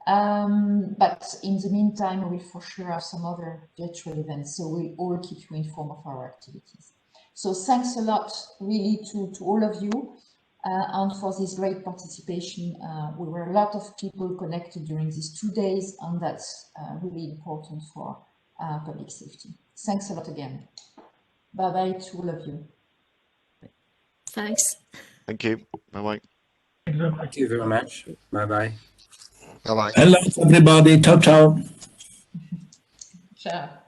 But in the meantime, we will for sure have some other virtual events. So we'll all keep you informed of our activities. So thanks a lot really to all of you and for this great participation. We were a lot of people connected during these 2 days, and that's really important for public safety. Thanks a lot again. Bye-bye to all of you. Thanks. Thank you. Bye-bye. Thank you very much. Bye-bye. Bye-bye. Hello, everybody. Ciao, ciao. Ciao.